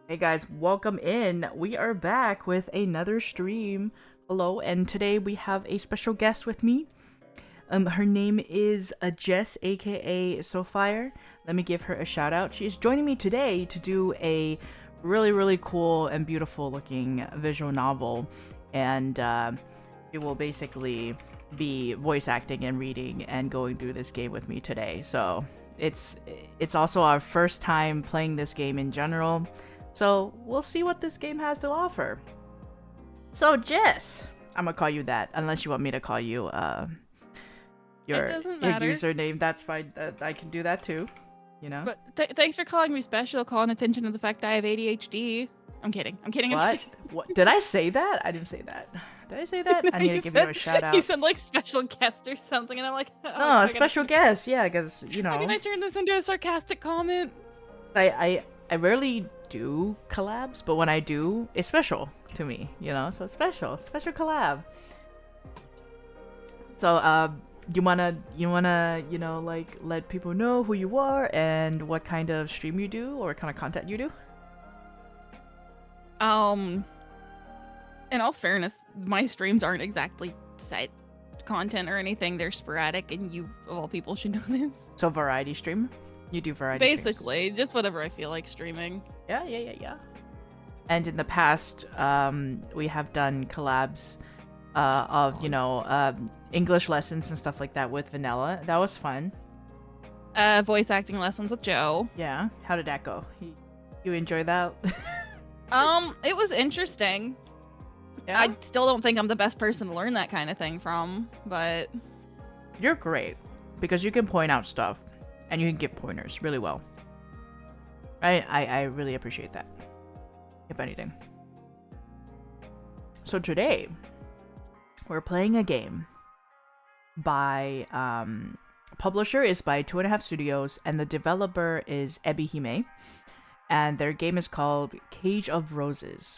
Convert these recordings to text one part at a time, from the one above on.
Hey guys, welcome in. We are back with another stream. Hello, and today we have a special guest with me. Her name is Jess, aka Souifyre. Let me give her a shout out. She is joining me today to do a really cool and beautiful looking visual novel, and she will basically be voice acting and reading and going through this game with me today. So it's also our first time playing this game in general. So we'll see what this game has to offer. So Jess, I'm gonna call you that unless you want me to call you your It doesn't matter. username. That's fine. I can do that too. You know. But thanks for calling me special, calling attention to the fact that I have ADHD. I'm kidding. I'm kidding. What? What? Did I say that? I didn't say that. Did I say that? I need to give you a shout out. You said like special guest or something, and I'm like, oh, No, a special guest. Yeah, because you know. How can I turn this into a sarcastic comment? I rarely do collabs, but when I do, it's special to me, you know? So special collab. So, you wanna, you know, like, let people know who you are and what kind of stream you do or what kind of content you do? In all fairness, my streams aren't exactly set content or anything. They're sporadic, and you, of all people, should know this. So, variety stream? You do variety Basically, streams? just whatever I feel like streaming. Yeah. And in the past, we have done collabs of, you know, English lessons and stuff like that with Vanilla. That was fun. Voice acting lessons with Joe. Yeah. How did that go? You enjoy that? It was interesting. Yeah? I still don't think I'm the best person to learn that kind of thing from, but You're great because you can point out stuff and you can give pointers really well. I really appreciate that, if anything. So today, we're playing a game by, publisher is by 2.5 Studios, and the developer is Ebihime, and their game is called Cage of Roses.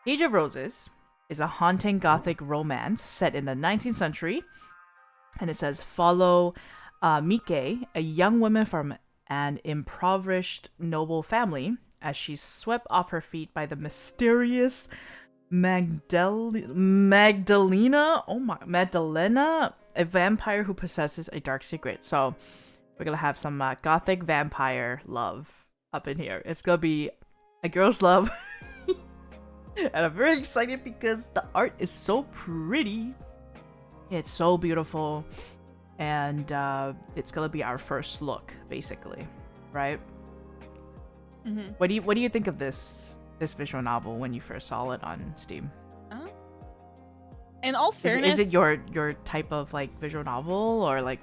Cage of Roses is a haunting gothic romance set in the 19th century, and it says follow Mike, a young woman from an impoverished noble family, as she's swept off her feet by the mysterious Magdalena, a vampire who possesses a dark secret. So we're gonna have some gothic vampire love up in here. It's gonna be a girl's love. And I'm very excited because the art is so pretty. It's so beautiful. And it's gonna be our first look, basically, right? mm-hmm. What do you think of this visual novel when you first saw it on Steam? In all fairness, Is it your type of like visual novel or like?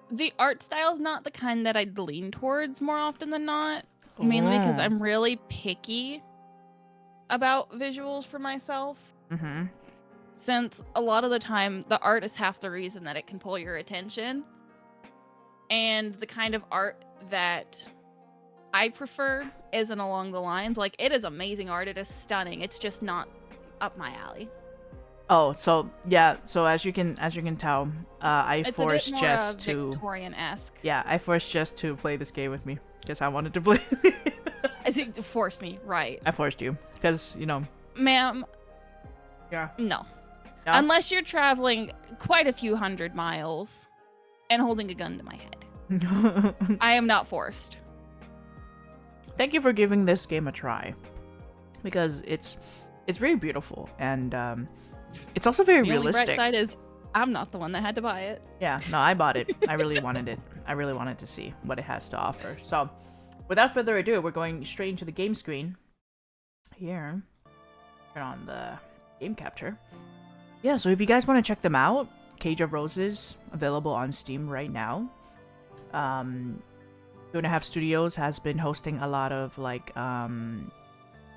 the art style is not the kind that I'd lean towards more often than not. Mainly because I'm really picky about visuals for myself. Mm-hmm. Since a lot of the time, the art is half the reason that it can pull your attention. And the kind of art that I prefer isn't along the lines. Like, it is amazing art. It is stunning. It's just not up my alley. Oh, so yeah. So as you can tell, I It's forced a bit more Jess to Victorian-esque. yeah, I forced Jess to play this game with me because I wanted to play. I think to force me, right? I forced you because you know. Ma'am, Yeah. no. Yeah? Unless you're traveling quite a few hundred miles and holding a gun to my head. I am not forced. Thank you for giving this game a try because it's very beautiful and it's also very The only realistic. bright side is I'm not the one that had to buy it. Yeah, no, I bought it. I really wanted it. I really wanted to see what it has to offer. So, without further ado, we're going straight into the game screen. Here, turn on the game capture. Yeah, so if you guys want to check them out, Cage of Roses, available on Steam right now. 2.5 Studios has been hosting a lot of like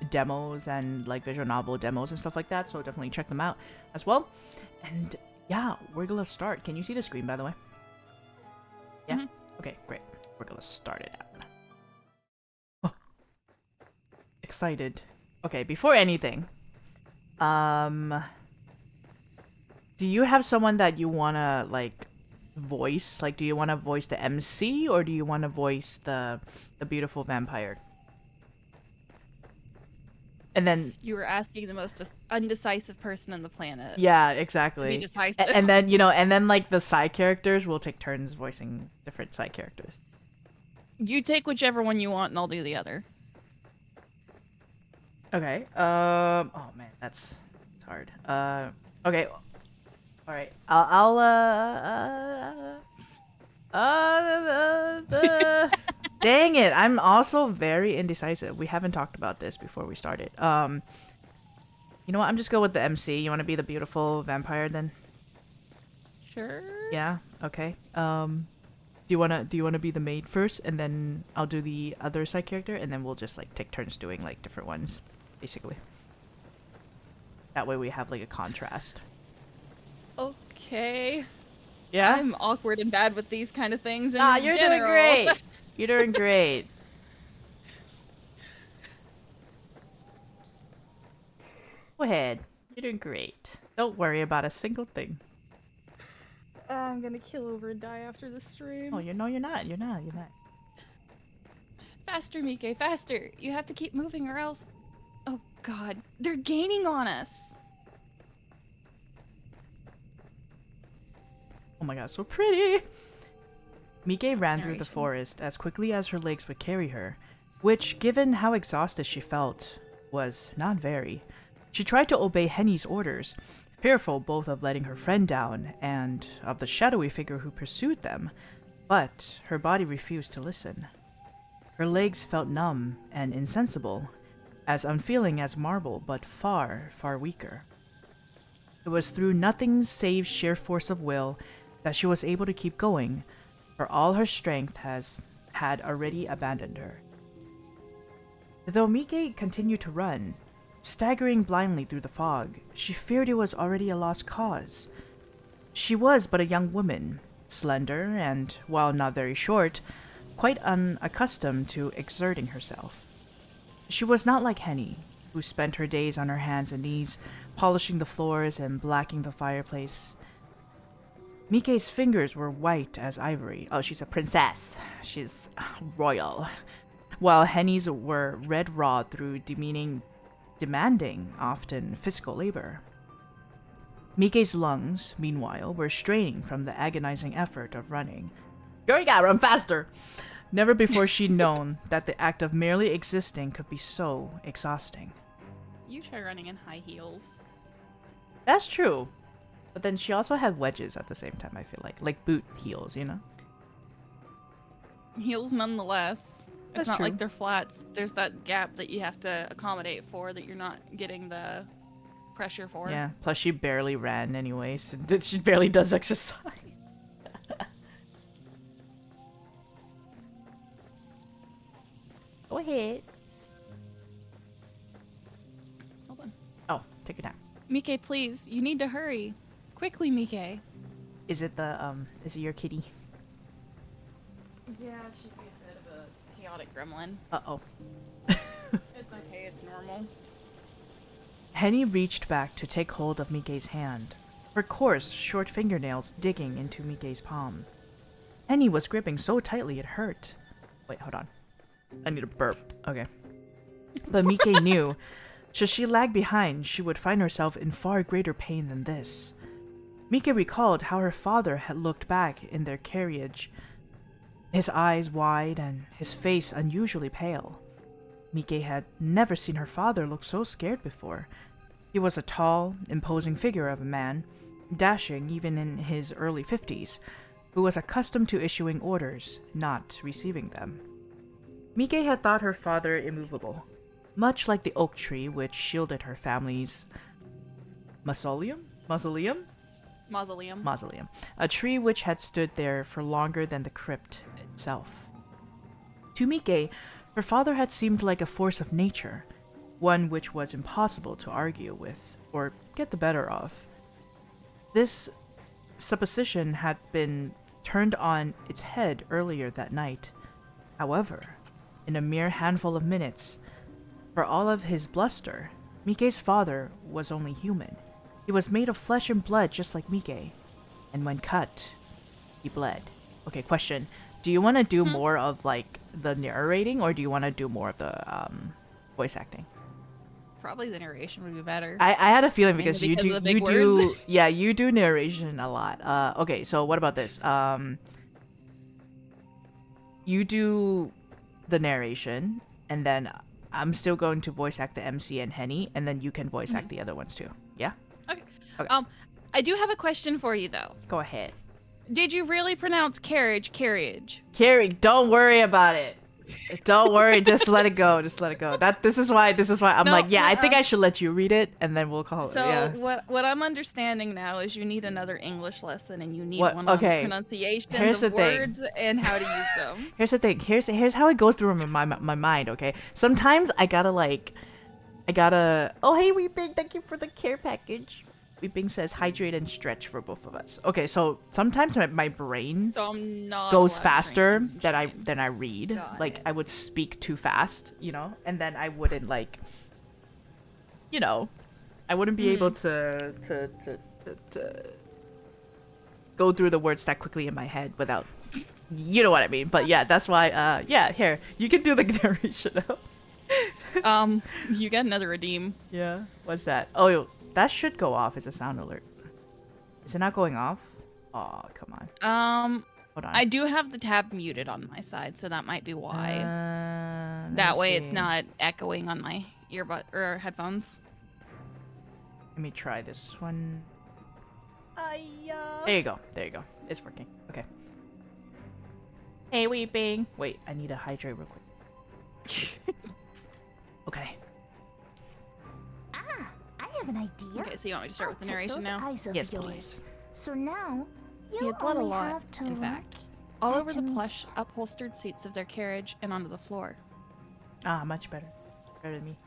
demos and like visual novel demos and stuff like that, so definitely check them out as well. And yeah, we're gonna start. Can you see the screen, by the way? Yeah? Mhm. Okay, great. We're gonna start it out. Oh. Excited. Okay, before anything, do you have someone that you wanna like voice? Like, do you wanna voice the MC or do you wanna voice the beautiful vampire? And then You were asking the most undecisive person on the planet yeah, to be exactly. decisive. And then, you know, and then like the side characters will take turns voicing different side characters. You take whichever one you want, and I'll do the other. Okay. Oh man, that's hard. Okay. All right. Dang it! I'm also very indecisive. We haven't talked about this before we started. You know what? I'm just go with the MC. You want to be the beautiful vampire then? Sure. Yeah. Okay. Do you wanna be the maid first, and then I'll do the other side character, and then we'll just like take turns doing like different ones, basically. That way we have like a contrast. Okay. Yeah. I'm awkward and bad with these kind of things in Ah, you're doing general. great. You're doing great. Go ahead. You're doing great. Don't worry about a single thing. I'm gonna kill over and die after the stream. Oh, you're not. You're not. Faster, Mike, faster! You have to keep moving or else... Oh god, they're gaining on us! Oh my god, so pretty! Mike ran through the Narration. forest as quickly as her legs would carry her, which, given how exhausted she felt, was not very. She tried to obey Henny's orders, fearful both of letting her friend down and of the shadowy figure who pursued them, but her body refused to listen. Her legs felt numb and insensible, as unfeeling as marble, but far, far weaker. It was through nothing save sheer force of will that she was able to keep going, for all her strength had already abandoned her. Though Mike continued to run, staggering blindly through the fog, she feared it was already a lost cause. She was but a young woman, slender and, while not very short, quite unaccustomed to exerting herself. She was not like Henny, who spent her days on her hands and knees, polishing the floors and blacking the fireplace. Mike's fingers were white as ivory. Oh, she's a princess. She's royal. While Henny's were red raw through demanding, often physical labor. Mike's lungs, meanwhile, were straining from the agonizing effort of running. Girl, you gotta run faster! Never before she'd known that the act of merely existing could be so exhausting. You try running in high heels. That's true. But then she also had wedges at the same time, I feel like. Like boot heels, you know? Heels nonetheless. That's It's not true. like they're flats. There's that gap that you have to accommodate for that you're not getting the pressure for. Yeah, plus she barely ran anyways. She barely does exercise. Go ahead. Hold on. Oh, take your time. Mike, please. You need to hurry. Quickly, Mike. Is it your kitty? Yeah, she'd be a bit of a chaotic gremlin. Uh-oh. It's okay, it's normal. Henny reached back to take hold of Mike's hand, her coarse, short fingernails digging into Mike's palm. Henny was gripping so tightly it hurt. Wait, hold on. I need a burp. Okay. But Mike knew, should she lag behind, she would find herself in far greater pain than this. Mike recalled how her father had looked back in their carriage, his eyes wide and his face unusually pale. Mike had never seen her father look so scared before. He was a tall, imposing figure of a man, dashing even in his early 50s, who was accustomed to issuing orders, not receiving them. Mike had thought her father immovable, much like the oak tree which shielded her family's mausoleum, a tree which had stood there for longer than the crypt itself. To Mike, her father had seemed like a force of nature, one which was impossible to argue with or get the better of. This supposition had been turned on its head earlier that night. However, in a mere handful of minutes, for all of his bluster, Mike's father was only human. He was made of flesh and blood just like Mike, and when cut, he bled. Okay, question. Do you want to do more of like the narrating, or do you want to do more of the voice acting? probably the narration would be better. I had a feeling Mainly because you because do of the big you do words. yeah, you do narration a lot. Okay, so what about this? You do the narration, and then I'm still going to voice act the MC and Henny, and then you can voice act the other ones too. Yeah? Okay. Okay. I do have a question for you though. Go ahead. Did you really pronounce carriage? Carrie, don't worry about it. Don't worry, just let it go. Just let it go. This is why I'm No, like, yeah, I think I should let you read it, and then we'll call it. So Yeah. what I'm understanding now is you need another English lesson, and you need What? one Okay. on pronunciations Here's of the thing. words and how to use them. Here's the thing. Here's how it goes through my mind. Okay. Sometimes I gotta. Oh hey, Weeping, thank you for the care package. Weeping says hydrate and stretch for both of us. Okay, so sometimes my brain So I'm not goes allowed to faster drink than I read. Got Like it. I would speak too fast, and then I wouldn't I wouldn't be able to go through the words that quickly in my head without, you know what I mean. But yeah, that's why. Yeah, here you can do the narration. You get another redeem. Yeah. What's that? Oh, that should go off as a sound alert. Is it not going off? Oh, come on. Hold on. I do have the tab muted on my side, so that might be why. That Let's way it's see. not echoing on my earbud or headphones. Let me try this one. There you go. There you go. It's working. Okay. Hey, Weeping. Wait, I need to hydrate real quick. Okay. I have an idea. Okay, so you want me to start with the I'll take narration those now? eyes of Yes, yours. please. So now He you had bled a only lot, have to in look fact. All at over the me. plush, upholstered seats of their carriage and onto the floor. Ah, much better. Better than me.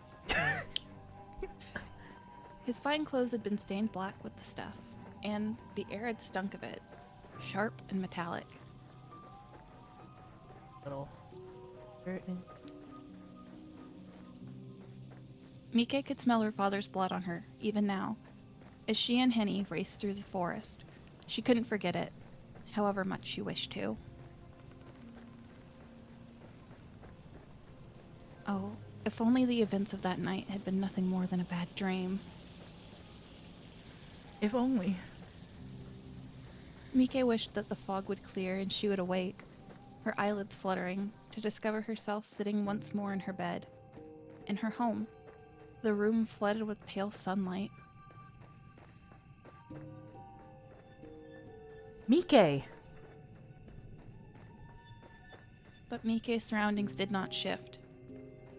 His fine clothes had been stained black with the stuff, and the air had stunk of it, sharp and metallic. Little. Mike could smell her father's blood on her, even now. As she and Henny raced through the forest, she couldn't forget it, however much she wished to. Oh, if only the events of that night had been nothing more than a bad dream. If only. Mike wished that the fog would clear and she would awake, her eyelids fluttering, to discover herself sitting once more in her bed. In her home, the room flooded with pale sunlight. Mike! But Mike's surroundings did not shift.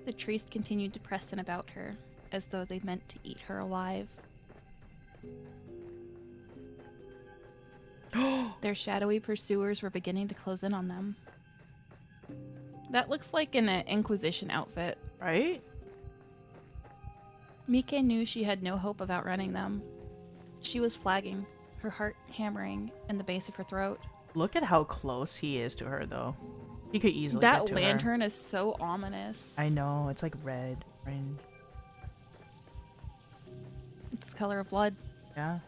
The trees continued to press in about her, as though they meant to eat her alive. Their shadowy pursuers were beginning to close in on them. That looks like an Inquisition outfit. Right? Mike knew she had no hope of outrunning them. She was flagging, her heart hammering in the base of her throat. Look at how close he is to her, though. He could easily That get to her. lantern is so ominous. I know. It's like red. Orange. It's the color of blood. Yeah.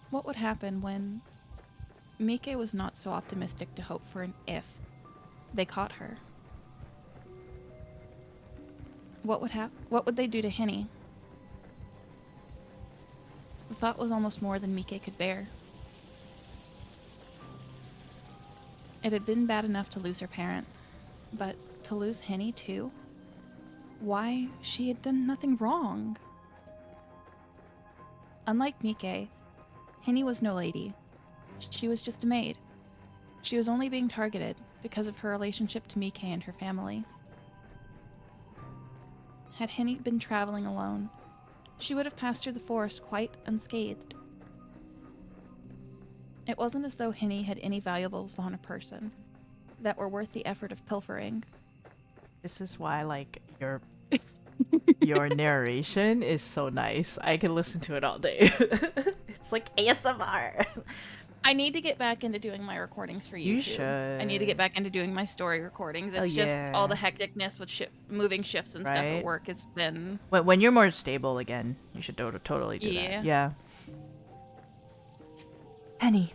What would happen when Mike was not so optimistic to hope for an if they caught her? What would they do to Henny? The thought was almost more than Mike could bear. It had been bad enough to lose her parents, but to lose Henny too? Why, she had done nothing wrong. Unlike Mike, Henny was no lady. She was just a maid. She was only being targeted because of her relationship to Mike and her family. Had Henny been traveling alone, she would have passed through the forest quite unscathed. It wasn't as though Henny had any valuables on her person that were worth the effort of pilfering. This is why, like, your narration is so nice. I can listen to it all day. It's like ASMR. I need to get back into doing my recordings for YouTube. You should. I need to get back into doing my story recordings. It's Oh, just yeah. all the hecticness with moving shifts and stuff Right. at work. It's been... When you're more stable again, you should totally do Yeah. that. Yeah. Henny.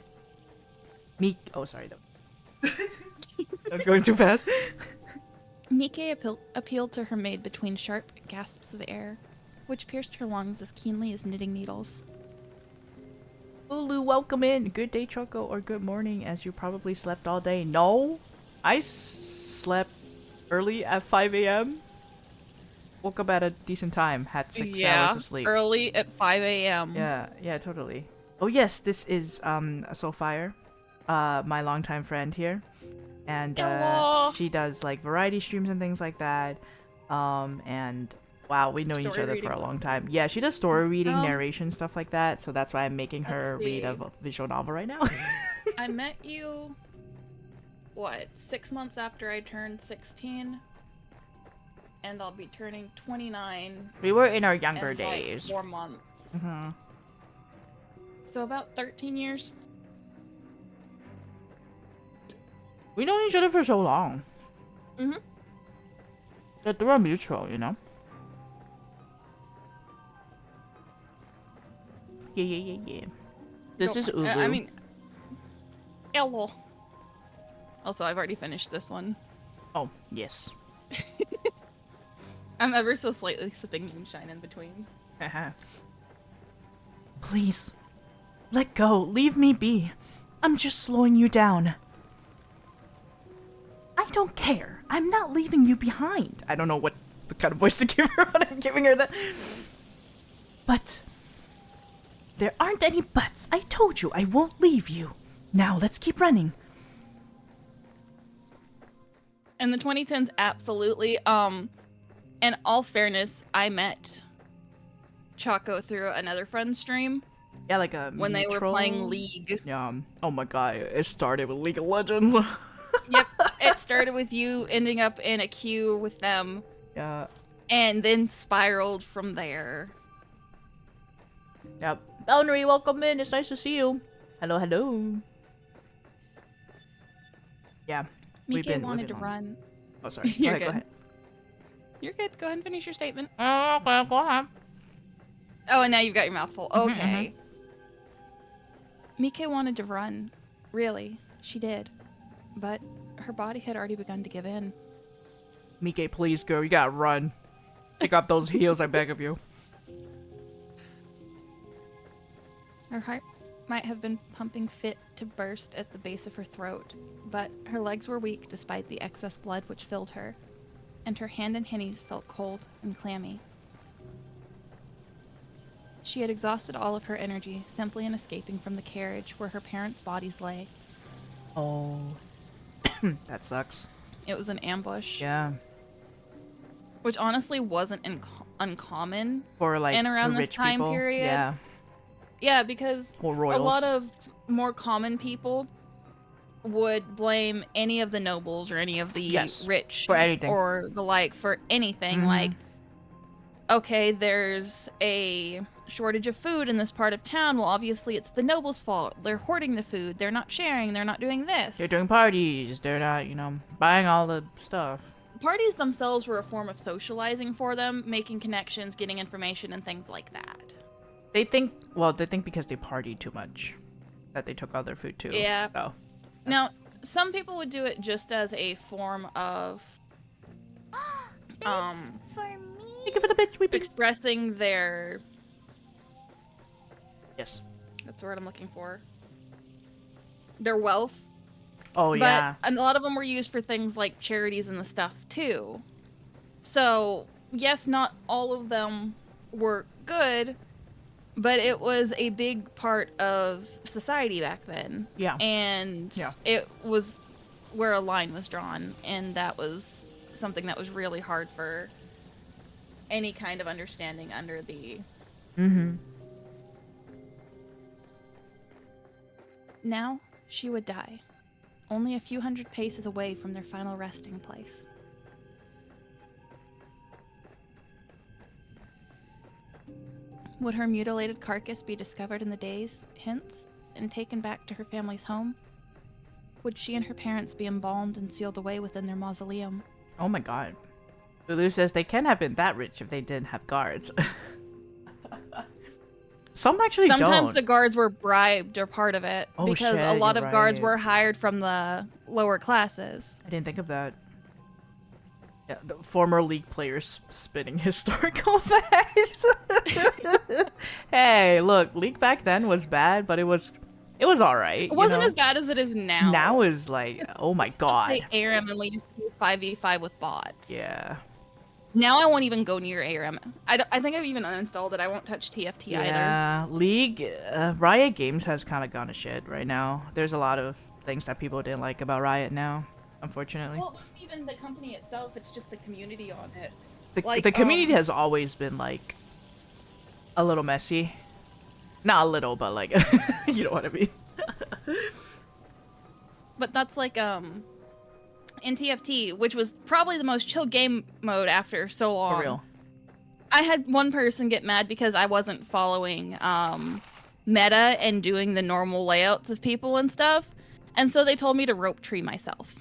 Oh, sorry, though. I'm going too fast. Mike appealed to her maid between sharp gasps of air, which pierced her lungs as keenly as knitting needles. Lulu, welcome in. Good day, Choco, or good morning, as you probably slept all day. No, I slept early at 5 a.m. Woke up at a decent time. Had 6 hours of sleep. Early at 5 a.m. Yeah, totally. Oh yes, this is Souifyre, my longtime friend here, and Hello. she does like variety streams and things like that. And wow, we know each Story other reading. for a long time. Yeah, she does story reading, Oh. narration, stuff like that. So that's why I'm making her Let's read see. a visual novel right now. I met you, 6 months after I turned 16? And I'll be turning 29 We were in our in younger like days. 4 months. hmm So about 13 years. We known each other for so long. Mm-hmm. That through a mutual, you know. Yeah. This is Ulu. I mean, hello. Also, I've already finished this one. Oh yes. I'm ever so slightly sipping moonshine in between. Please, let go. Leave me be. I'm just slowing you down. I don't care. I'm not leaving you behind. I don't know what kind of voice to give her, but I'm giving her that. But there aren't any buts. I told you I won't leave you. Now let's keep running. In the 2010s, absolutely. In all fairness, I met Choco through another friend's stream Yeah, like a when they were mutual- playing League. Yeah. Oh my god, it started with League of Legends. Yep, it started with you ending up in a queue with them, Yeah. and then spiraled from there. Yep. Boundary, welcome in. It's nice to see you. Hello. Yeah. Mike we've wanted to been on. run. Oh, sorry. You're Go good. ahead. You're good. Go ahead and finish your statement. Oh, okay, go ahead. Oh, and now you've got your mouth full. Mhm, Okay. Mike wanted to run. Really, she did. But her body had already begun to give in. Mike, please go. You gotta run. Pick up those heels, I beg of you. Her heart might have been pumping fit to burst at the base of her throat, but her legs were weak despite the excess blood which filled her, and her hand and hinnies felt cold and clammy. She had exhausted all of her energy simply in escaping from the carriage where her parents' bodies lay. Oh. That sucks. It was an ambush, Yeah. which honestly wasn't uncommon For like and around the this rich time people. period. Yeah. Yeah, because Or royals. a lot of more common people would blame any of the nobles or any of the Yes, rich for anything. or the like for anything. Mhm. Like, okay, there's a shortage of food in this part of town. Well, obviously it's the nobles' fault. They're hoarding the food. They're not sharing. They're not doing this. They're doing parties. They're not, buying all the stuff. Parties themselves were a form of socializing for them, making connections, getting information, and things like that. They think because they partied too much that they took all their food too. Yeah. So. Now, some people would do it just as a form of For me. Thank you for the bits, sweet bits. expressing their, Yes. that's the word I'm looking for, their wealth. Oh yeah. But a lot of them were used for things like charities and the stuff too. So, yes, not all of them were good, but it was a big part of society back then. Yeah. And Yeah. it was where a line was drawn, and that was something that was really hard for any kind of understanding under the... Mm-hmm. Now, she would die, only a few hundred paces away from their final resting place. Would her mutilated carcass be discovered in the days, hence, and taken back to her family's home? Would she and her parents be embalmed and sealed away within their mausoleum? Oh my god. Lulu says they can't have been that rich if they didn't have guards. Some actually Sometimes don't. the guards were bribed or part of it, Oh, because a shit, lot you're of guards right. were hired from the lower classes. I didn't think of that. Yeah, the former League players spitting historical facts. Hey, look, League back then was bad, but it was alright. It wasn't as bad as it is now. Now is like, oh my god. Play ARAM and we used to do 5v5 with bots. Yeah. Now I won't even go near ARAM. I think I've even uninstalled it. I won't touch TFT either. Yeah, League, Riot Games has kind of gone to shit right now. There's a lot of things that people didn't like about Riot now, unfortunately. Well, it wasn't even the company itself. It's just the community on it. The community has always been like a little messy. Not a little, but like, you know what I mean. But that's like in TFT, which was probably the most chill game mode after so long. For real. I had one person get mad because I wasn't following meta and doing the normal layouts of people and stuff. And so they told me to rope tree myself.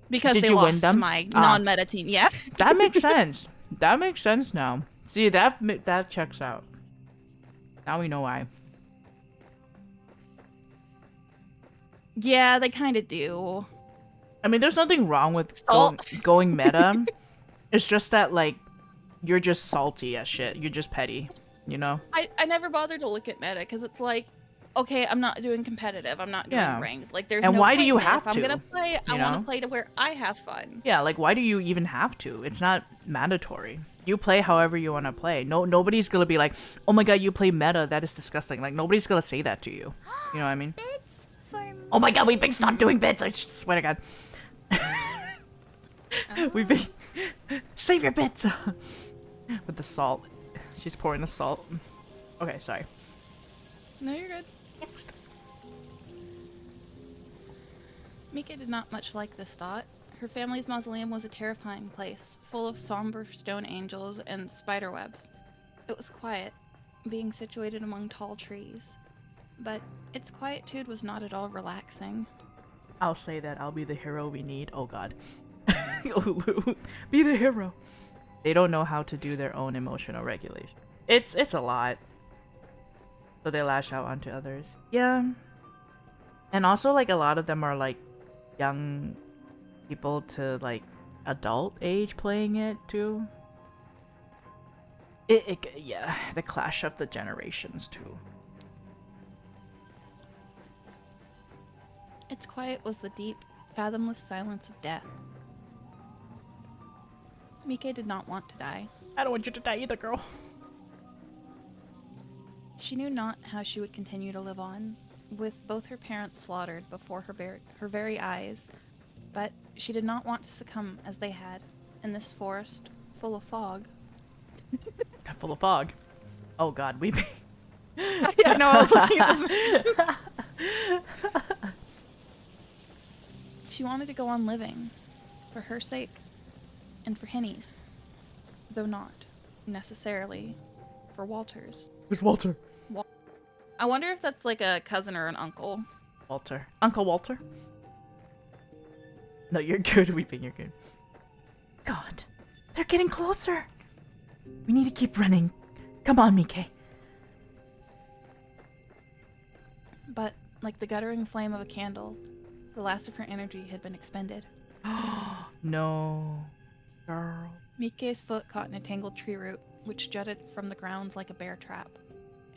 Because Did they you win lost to them? my non-meta team. Yeah. That makes sense. That makes sense now. See, that checks out. Now we know why. Yeah, they kind of do. I mean, there's nothing wrong with going meta. It's just that, like, you're just salty as shit. You're just petty, you know? I never bothered to look at meta because it's like, okay, I'm not doing competitive. I'm not doing ranked. Like, there's and no why do point you in it. have if to? I'm gonna play, I you want know? to play to where I have fun. Yeah, like, why do you even have to? It's not mandatory. You play however you want to play. Nobody's gonna be like, oh my god, you play meta. That is disgusting. Like, nobody's gonna say that to you. You know what I mean? Bits for me. Oh my god, we've been stop doing bits. I swear to god. We've been save your bits with the salt. She's pouring the salt. Okay, sorry. No, you're good. Next. Mika did not much like this thought. Her family's mausoleum was a terrifying place, full of somber stone angels and spider webs. It was quiet, being situated among tall trees. But its quietude was not at all relaxing. I'll say that I'll be the hero we need. Oh god. Ulu, be the hero. They don't know how to do their own emotional regulation. It's a lot. So they lash out onto others. Yeah. And also, like, a lot of them are like young people to like adult age playing it too. Yeah, the clash of the generations too. Its quiet was the deep, fathomless silence of death. Mika did not want to die. I don't want you to die either, girl. She knew not how she would continue to live on, with both her parents slaughtered before her very eyes, but she did not want to succumb as they had, in this forest full of fog. Full of fog. Oh god, we. Yeah, no, I was looking at the images. She wanted to go on living, for her sake, and for Henny's, though not necessarily for Walter's. Who's Walter? I wonder if that's like a cousin or an uncle. Walter. Uncle Walter? No, you're good, Weeping, you're good. God, they're getting closer. We need to keep running. Come on, Mike. But, like the guttering flame of a candle, the last of her energy had been expended. No, girl. Mike's foot caught in a tangled tree root, which jutted from the ground like a bear trap,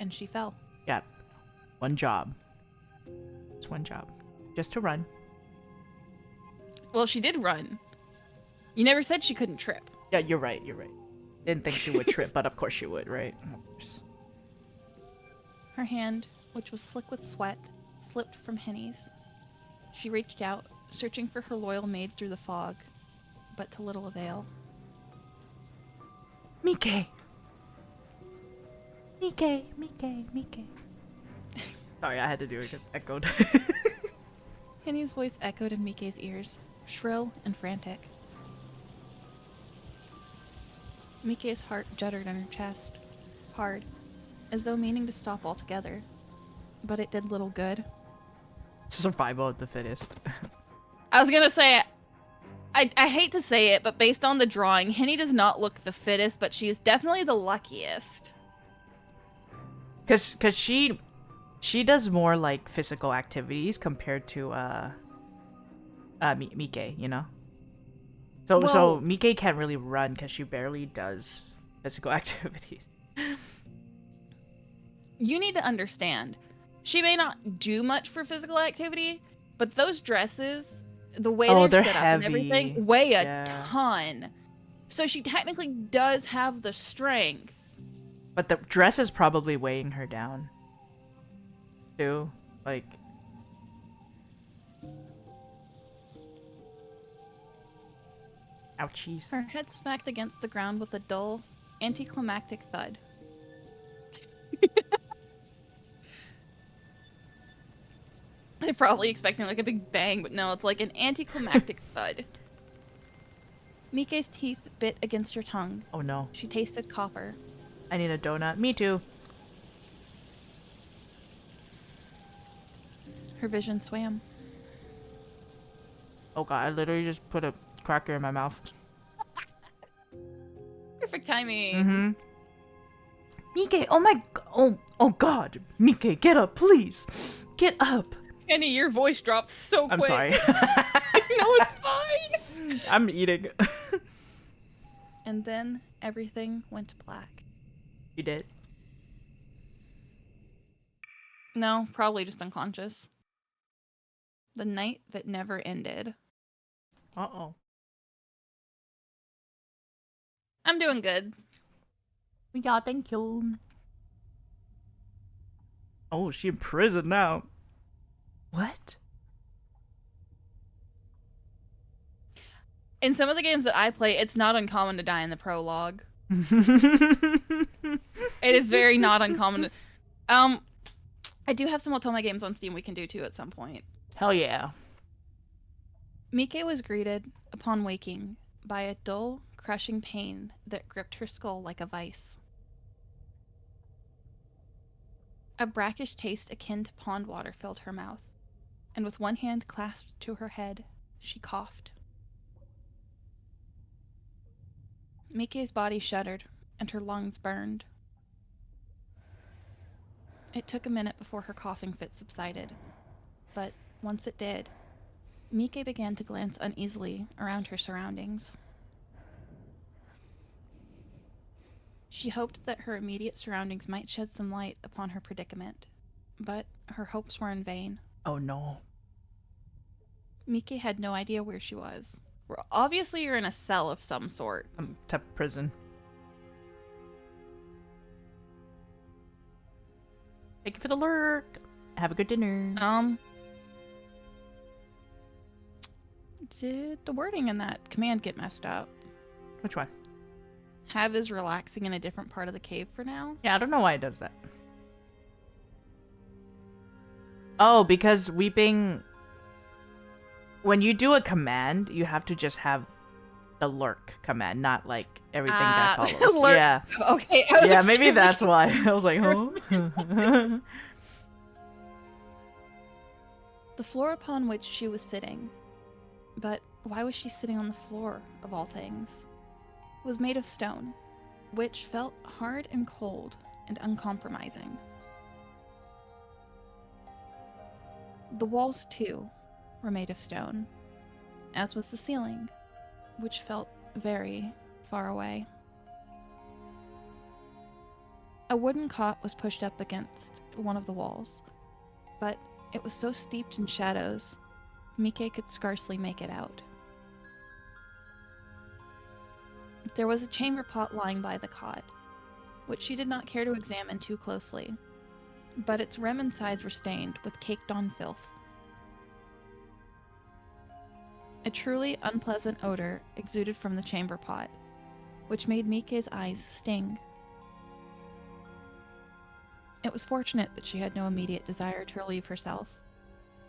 and she fell. Yeah, one job. It's one job. Just to run. Well, she did run. You never said she couldn't trip. Yeah, you're right, you're right. Didn't think she would trip, but of course she would, right? Of course. Her hand, which was slick with sweat, slipped from Henny's. She reached out, searching for her loyal maid through the fog, but to little avail. Mike! Mike. Sorry, I had to do it because echoed. Henny's voice echoed in Mike's ears, shrill and frantic. Mike's heart juttered in her chest, hard, as though meaning to stop altogether. But it did little good. Survival of the fittest. I was gonna say, I hate to say it, but based on the drawing, Henny does not look the fittest, but she is definitely the luckiest. Cause she does more like physical activities compared to Mike, you know? So Well- Mike can't really run because she barely does physical activities. You need to understand, she may not do much for physical activity, but those dresses, the way Oh, they're they're set up and everything, heavy. weigh a Yeah. ton. So she technically does have the strength. But the dress is probably weighing her down. Too. Like... Ouchies. Her head smacked against the ground with a dull, anticlimactic thud. They're probably expecting like a big bang, but no, it's like an anticlimactic thud. Mike's teeth bit against her tongue. Oh no. She tasted copper. I need a donut. Me too. Her vision swam. Oh god, I literally just put a cracker in my mouth. Perfect timing. Mm-hmm. Mike, oh my... Oh god. Mike, get up, please. Get up. Kenny, your voice dropped so quick. I'm sorry. No, it's fine. I'm eating. And then everything went black. You did? No, probably just unconscious. The night that never ended. Uh-oh. I'm doing good. Yeah, thank you. Oh, she in prison now. What? In some of the games that I play, it's not uncommon to die in the prologue. It is very not uncommon. I do have some Otome games on Steam we can do too at some point. Hell yeah. Mike was greeted, upon waking, by a dull, crushing pain that gripped her skull like a vice. A brackish taste akin to pond water filled her mouth, and with one hand clasped to her head, she coughed. Mike's body shuddered, and her lungs burned. It took a minute before her coughing fit subsided, but once it did, Mike began to glance uneasily around her surroundings. She hoped that her immediate surroundings might shed some light upon her predicament, but her hopes were in vain. Oh no. Mike had no idea where she was. Well, obviously you're in a cell of some sort. To prison. Thank you for the lurk. Have a good dinner. Did the wording in that command get messed up? Which one? Have is relaxing in a different part of the cave for now? Yeah, I don't know why it does that. Oh, because weeping... When you do a command, you have to just have the lurk command, not like everything that follows. Lurk. Yeah. Okay. Yeah, maybe that's why. I was like, huh? The floor upon which she was sitting, but why was she sitting on the floor, of all things, was made of stone, which felt hard and cold and uncompromising. The walls, too, were made of stone, as was the ceiling, which felt very far away. A wooden cot was pushed up against one of the walls, but it was so steeped in shadows, Mike could scarcely make it out. There was a chamber pot lying by the cot, which she did not care to examine too closely, but its rim and sides were stained with caked-on filth. A truly unpleasant odor exuded from the chamber pot, which made Mike's eyes sting. It was fortunate that she had no immediate desire to relieve herself,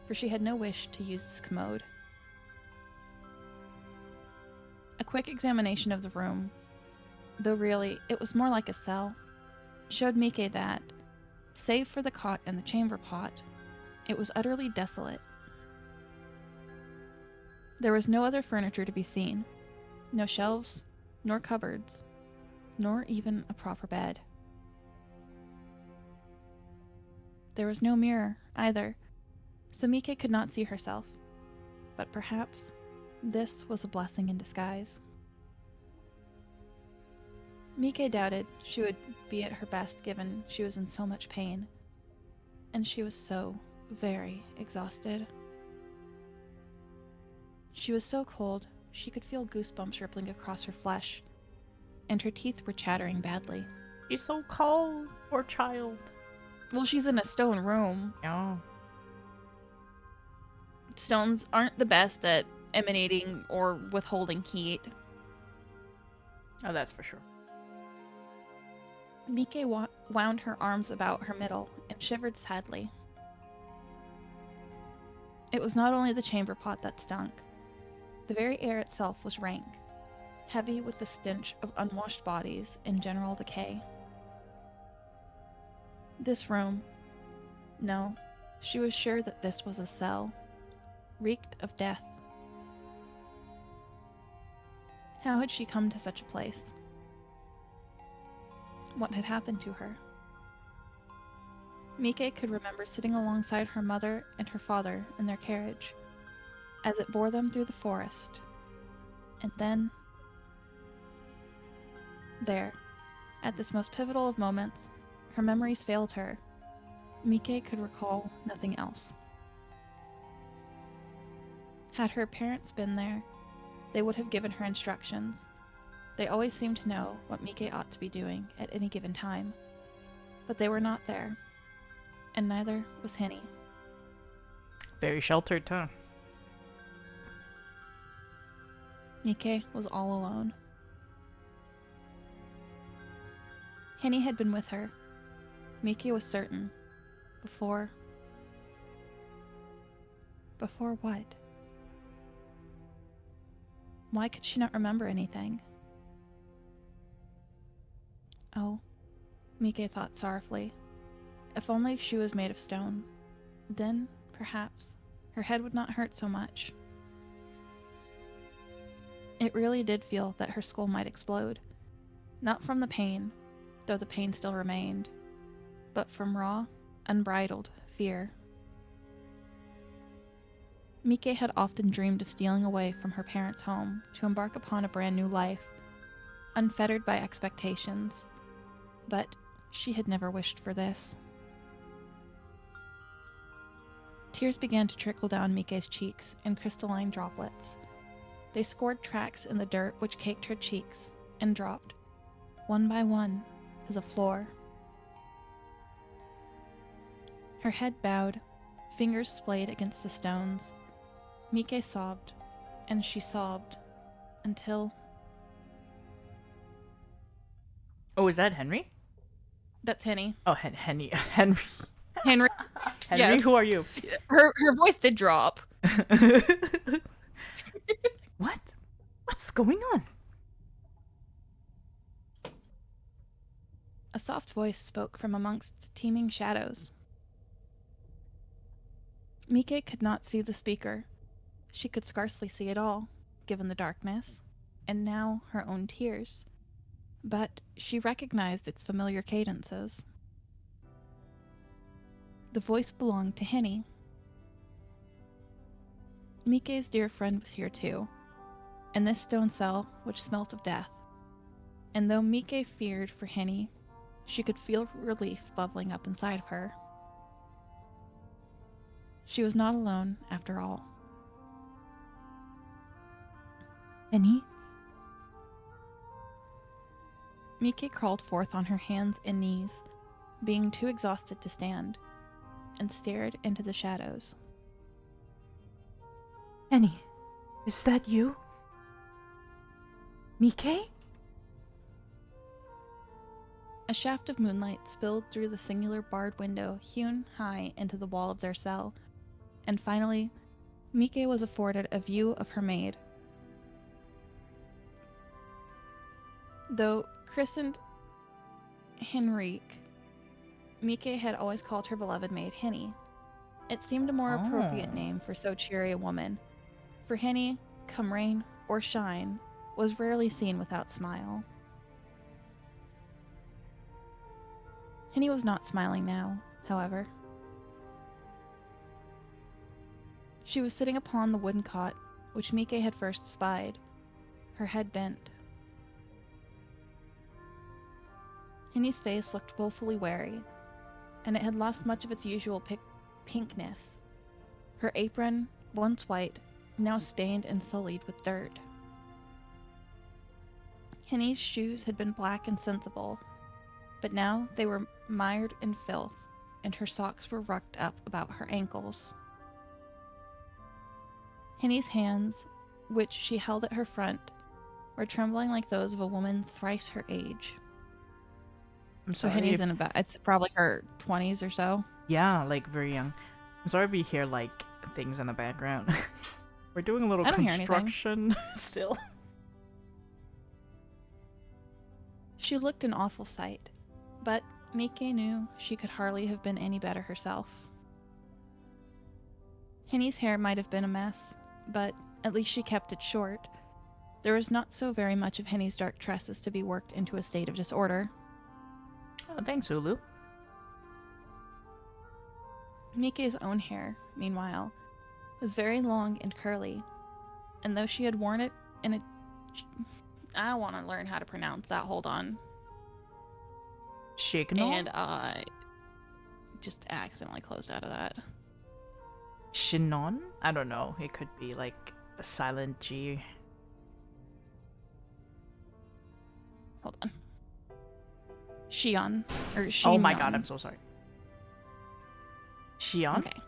for she had no wish to use this commode. A quick examination of the room, though really it was more like a cell, showed Mike that, save for the cot and the chamber pot, it was utterly desolate. There was no other furniture to be seen, no shelves, nor cupboards, nor even a proper bed. There was no mirror, either, so Mike could not see herself, but perhaps This was a blessing in disguise. Mike doubted she would be at her best given she was in so much pain, and she was so very exhausted. She was so cold, she could feel goosebumps rippling across her flesh, and her teeth were chattering badly. She's so cold. Poor child. Well, she's in a stone room. Oh. Stones aren't the best at emanating or withholding heat. Oh, that's for sure. Mike wound her arms about her middle and shivered sadly. It was not only the chamber pot that stunk. The very air itself was rank, heavy with the stench of unwashed bodies and general decay. This room, no, she was sure that this was a cell, reeked of death. How had she come to such a place? What had happened to her? Mike could remember sitting alongside her mother and her father in their carriage, as it bore them through the forest. And then, there, at this most pivotal of moments, her memories failed her. Mike could recall nothing else. Had her parents been there, they would have given her instructions. They always seemed to know what Mike ought to be doing at any given time. But they were not there, and neither was Henny. Very sheltered, huh? Mike was all alone. Henny had been with her. Mike was certain. Before what? Why could she not remember anything? Oh, Mike thought sorrowfully. If only she was made of stone. Then, perhaps, her head would not hurt so much. It really did feel that her skull might explode. Not from the pain, though the pain still remained, but from raw, unbridled fear. Mike had often dreamed of stealing away from her parents' home to embark upon a brand new life, unfettered by expectations, but she had never wished for this. Tears began to trickle down Mike's cheeks in crystalline droplets. They scored tracks in the dirt which caked her cheeks and dropped, one by one, to the floor. Her head bowed, fingers splayed against the stones. Mike sobbed, and she sobbed, until... Oh, is that Henry? That's Henny. Oh, Henry. Henry. Henry. Henry, Yes. who are you? Her voice did drop. What? What's going on? A soft voice spoke from amongst the teeming shadows. Mike could not see the speaker. She could scarcely see at all, given the darkness, and now her own tears. But she recognized its familiar cadences. The voice belonged to Henny. Mike's dear friend was here too, in this stone cell which smelt of death. And though Mike feared for Henny, she could feel relief bubbling up inside of her. She was not alone, after all. Henny? Mike crawled forth on her hands and knees, being too exhausted to stand, and stared into the shadows. Henny, is that you? Mike? A shaft of moonlight spilled through the singular barred window hewn high into the wall of their cell, and finally, Mike was afforded a view of her maid. Though christened Henrique, Mike had always called her beloved maid Henny. It seemed a more appropriate name for so cheery a woman, for Henny, come rain or shine, was rarely seen without smile. Henny was not smiling now, however. She was sitting upon the wooden cot, which Mike had first spied, her head bent. Henny's face looked woefully wary, and it had lost much of its usual pinkness. Her apron, once white, now stained and sullied with dirt. Henny's shoes had been black and sensible, but now they were mired in filth, and her socks were rucked up about her ankles. Henny's hands, which she held at her front, were trembling like those of a woman thrice her age. I'm So sorry. Henny's in about, it's probably her 20s or so. Yeah, like very young. I'm sorry if you hear like things in the background. We're doing a little I don't hear anything. construction still. She looked an awful sight, but Mike knew she could hardly have been any better herself. Henny's hair might have been a mess, but at least she kept it short. There was not so very much of Henny's dark tresses to be worked into a state of disorder. Oh, thanks, Ulu. Mike's own hair, meanwhile, was very long and curly, and though she had worn it in a... I want to learn how to pronounce that, hold on. Chignon? And I just accidentally closed out of that. Chinon? I don't know. It could be like a silent G. Hold on. Xion. Or Xion. Oh my god, I'm so sorry. Xion? Okay.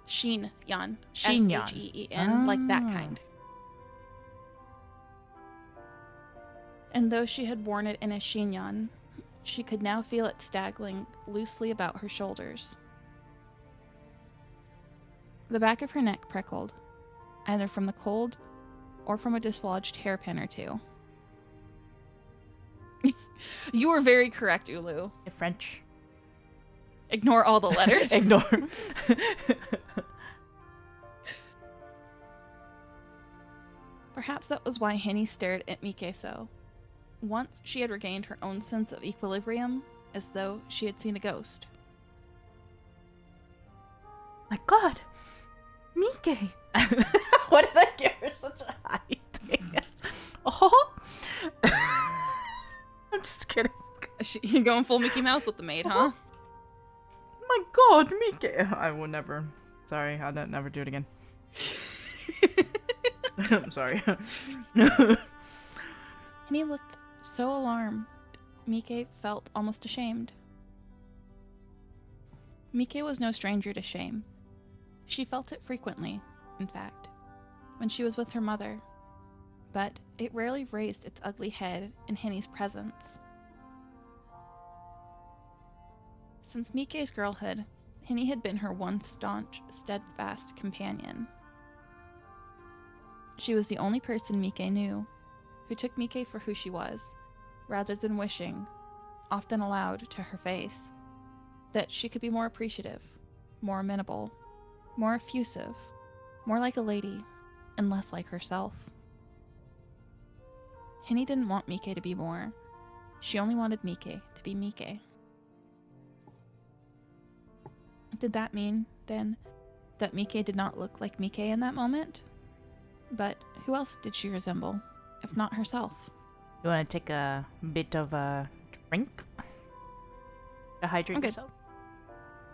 Sheen Yan. Xinyan. Sheen. Like that kind. And though she had worn it in a chignon, she could now feel it staggling loosely about her shoulders. The back of her neck prickled, either from the cold or from a dislodged hairpin or two. You were very correct, Ulu. French. Ignore all the letters. Ignore. Perhaps that was why Henny stared at Mike so. Once she had regained her own sense of equilibrium, as though she had seen a ghost. My god! Mike! What did I give her such a high thing? Oh! I'm just kidding. You're going full Mickey Mouse with the maid, huh? My god, Mike! I will never. Sorry, I'll never do it again. I'm sorry. Henny looked so alarmed, Mike felt almost ashamed. Mike was no stranger to shame. She felt it frequently, in fact, when she was with her mother, but it rarely raised its ugly head in Henny's presence. Since Mike's girlhood, Henny had been her one staunch, steadfast companion. She was the only person Mike knew who took Mike for who she was, rather than wishing, often aloud to her face, that she could be more appreciative, more amenable, more effusive, more like a lady, and less like herself. Henny didn't want Mike to be more. She only wanted Mike to be Mike. Did that mean, then, that Mike did not look like Mike in that moment? But who else did she resemble, if not herself? You want to take a bit of a drink? To hydrate yourself?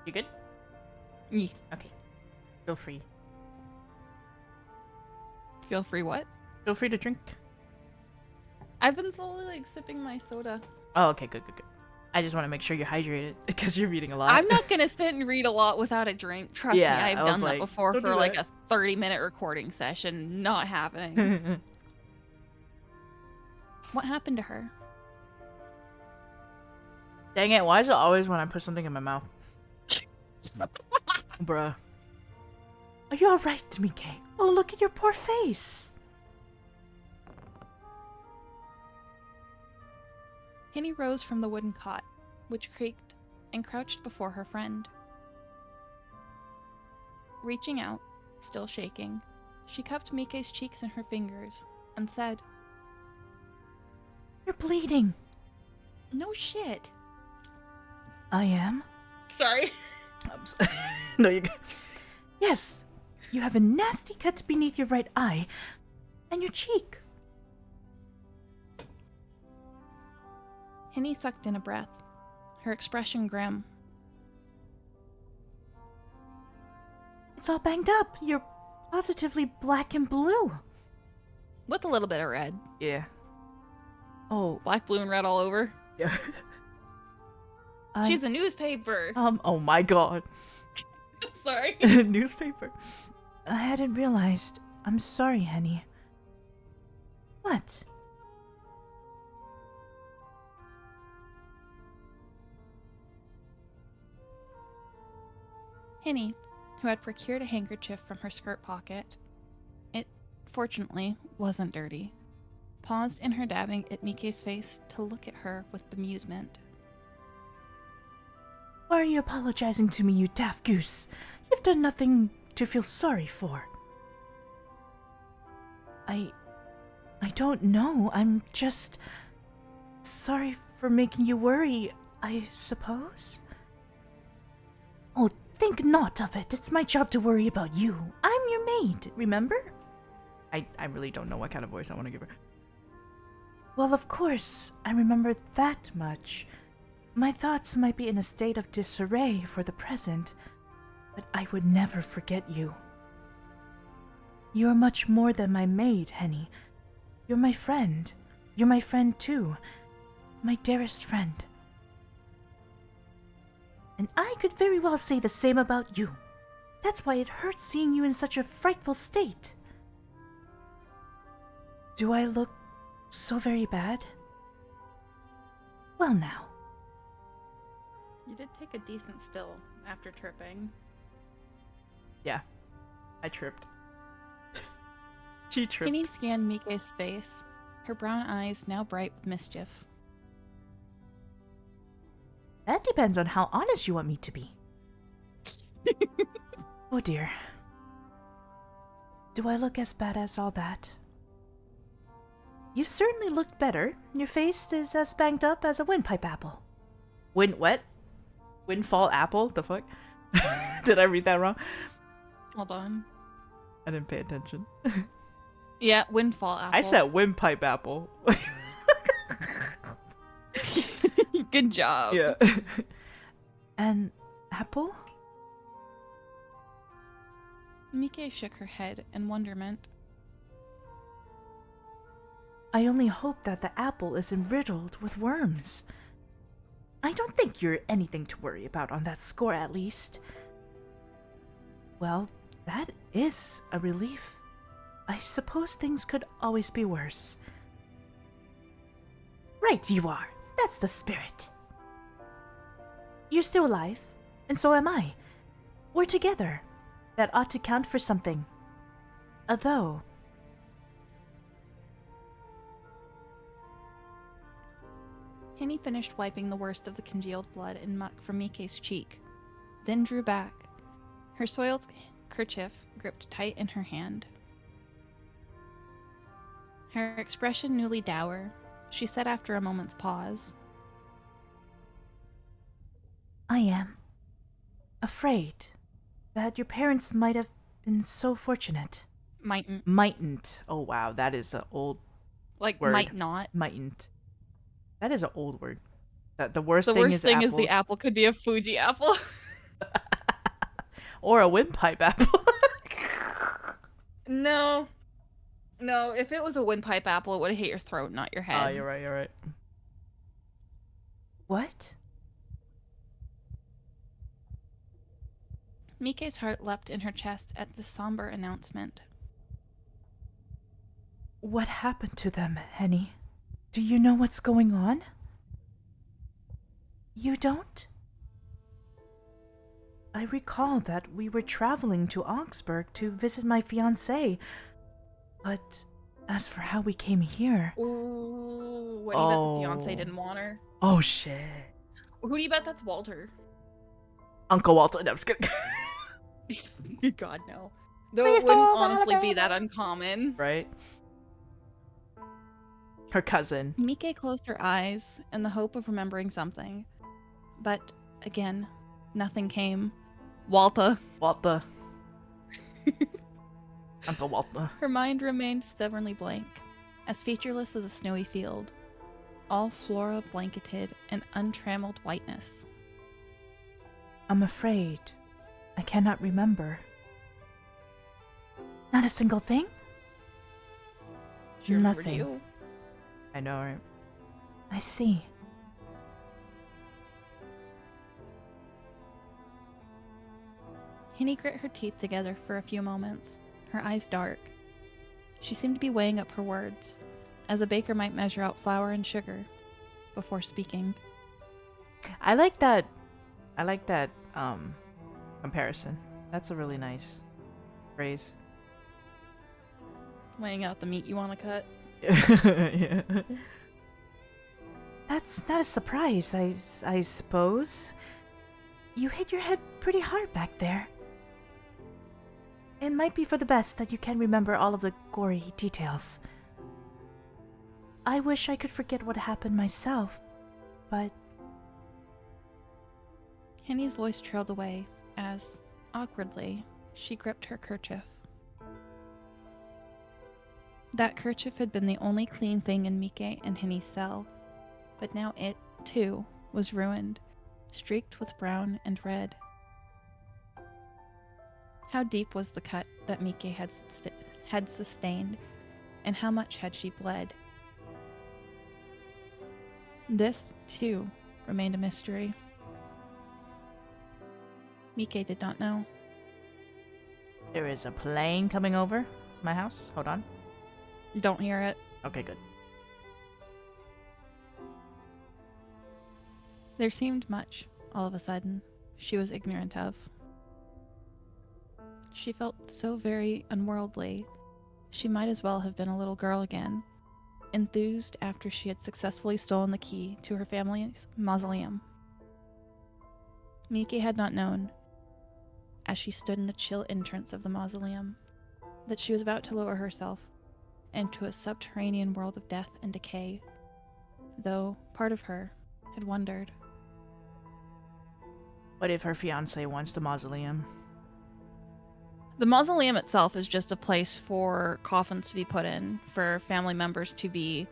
You good? Yeah. Okay. Feel free. Feel free what? Feel free to drink. I've been slowly, like, sipping my soda. Oh, okay, good. I just want to make sure you're hydrated, because you're reading a lot. I'm not gonna sit and read a lot without a drink. Trust me, I've done that before for like a 30-minute recording session. Not happening. What happened to her? Dang it, why is it always when I put something in my mouth? Bruh. Are you alright, Mike? Oh, look at your poor face. Henny rose from the wooden cot, which creaked, and crouched before her friend. Reaching out, still shaking, she cupped Mike's cheeks in her fingers, and said, You're bleeding. No shit. I am? Sorry. No, you. Yes. You have a nasty cut beneath your right eye and your cheek. Henny sucked in a breath, her expression grim. It's all banged up. You're positively black and blue. With a little bit of red. Yeah. Oh. Black, blue, and red all over. Yeah. She's a newspaper. Oh my god. Sorry. Newspaper. I hadn't realized. I'm sorry, Henny. What? Henny, who had procured a handkerchief from her skirt pocket, it, fortunately, wasn't dirty, paused in her dabbing at Mike's face to look at her with bemusement. Why are you apologizing to me, you daft goose? You've done nothing to feel sorry for. I don't know. I'm just sorry for making you worry, I suppose. Oh, think not of it. It's my job to worry about you. I'm your maid, remember? I really don't know what kind of voice I want to give her. Well, of course, I remember that much. My thoughts might be in a state of disarray for the present, but I would never forget you. You are much more than my maid, Henny. You're my friend. You're my friend too. My dearest friend. And I could very well say the same about you. That's why it hurts seeing you in such a frightful state. Do I look so very bad? Well now. You did take a decent spill after tripping. Yeah, I tripped. She tripped. Henny scanned Mike's face, her brown eyes now bright with mischief. That depends on how honest you want me to be. Oh dear. Do I look as bad as all that? You certainly looked better. Your face is as banged up as a windpipe apple. Windfall apple? The fuck? Did I read that wrong? Hold on. I didn't pay attention. Yeah, windfall apple. I said windpipe apple. Good job. Yeah. An apple? Mike shook her head in wonderment. I only hope that the apple isn't riddled with worms. I don't think you're anything to worry about on that score, at least. Well, that is a relief. I suppose things could always be worse. Right you are. That's the spirit. You're still alive, and so am I. We're together. That ought to count for something. Although... Henny finished wiping the worst of the congealed blood and muck from Mike's cheek, then drew back, her soiled kerchief gripped tight in her hand. Her expression newly dour, she said after a moment's pause. I am afraid that your parents might have been so fortunate. Mightn't. Mightn't. Oh wow, that is an old Like, word. might not. Mightn't. That is an old word. The worst The thing worst is thing apple. is the apple could be a Fuji apple. Or a windpipe apple. No. No, if it was a windpipe apple, it would have hit your throat, not your head. Oh, you're right. What? Mike's heart leapt in her chest at this somber announcement. What happened to them, Henny? Do you know what's going on? You don't? I recall that we were traveling to Augsburg to visit my fiancé, but as for how we came here... Ooh, what do you bet the fiance didn't want her? Oh, shit. Who do you bet that's Walter? Uncle Walter. No, I'm just kidding. God, no. Though it wouldn't honestly be that uncommon. Right? Her cousin. Mike closed her eyes in the hope of remembering something. But, again, nothing came. Walter. Uncle Walter. Her mind remained stubbornly blank, as featureless as a snowy field, all flora blanketed in untrammeled whiteness. I'm afraid I cannot remember. Not a single thing? She remembered Nothing. you. I know, right? I see. Henny grit her teeth together for a few moments, her eyes dark. She seemed to be weighing up her words, as a baker might measure out flour and sugar, before speaking. I like that comparison. That's a really nice phrase. Weighing out the meat you want to cut. Yeah. That's not a surprise, I suppose. You hit your head pretty hard back there. It might be for the best that you can't remember all of the gory details. I wish I could forget what happened myself, but... Henny's voice trailed away as, awkwardly, she gripped her kerchief. That kerchief had been the only clean thing in Mike and Henny's cell, but now it, too, was ruined, streaked with brown and red. How deep was the cut that Mike had sustained, and how much had she bled? This, too, remained a mystery. Mike did not know. There is a plane coming over my house. Hold on. Don't hear it. Okay, good. There seemed much, all of a sudden, she was ignorant of. She felt so very unworldly. She might as well have been a little girl again, enthused after she had successfully stolen the key to her family's mausoleum. Mike had not known, as she stood in the chill entrance of the mausoleum, that she was about to lower herself into a subterranean world of death and decay, though part of her had wondered. What if her fiancé wants the mausoleum? The mausoleum itself is just a place for coffins to be put in, for family members to be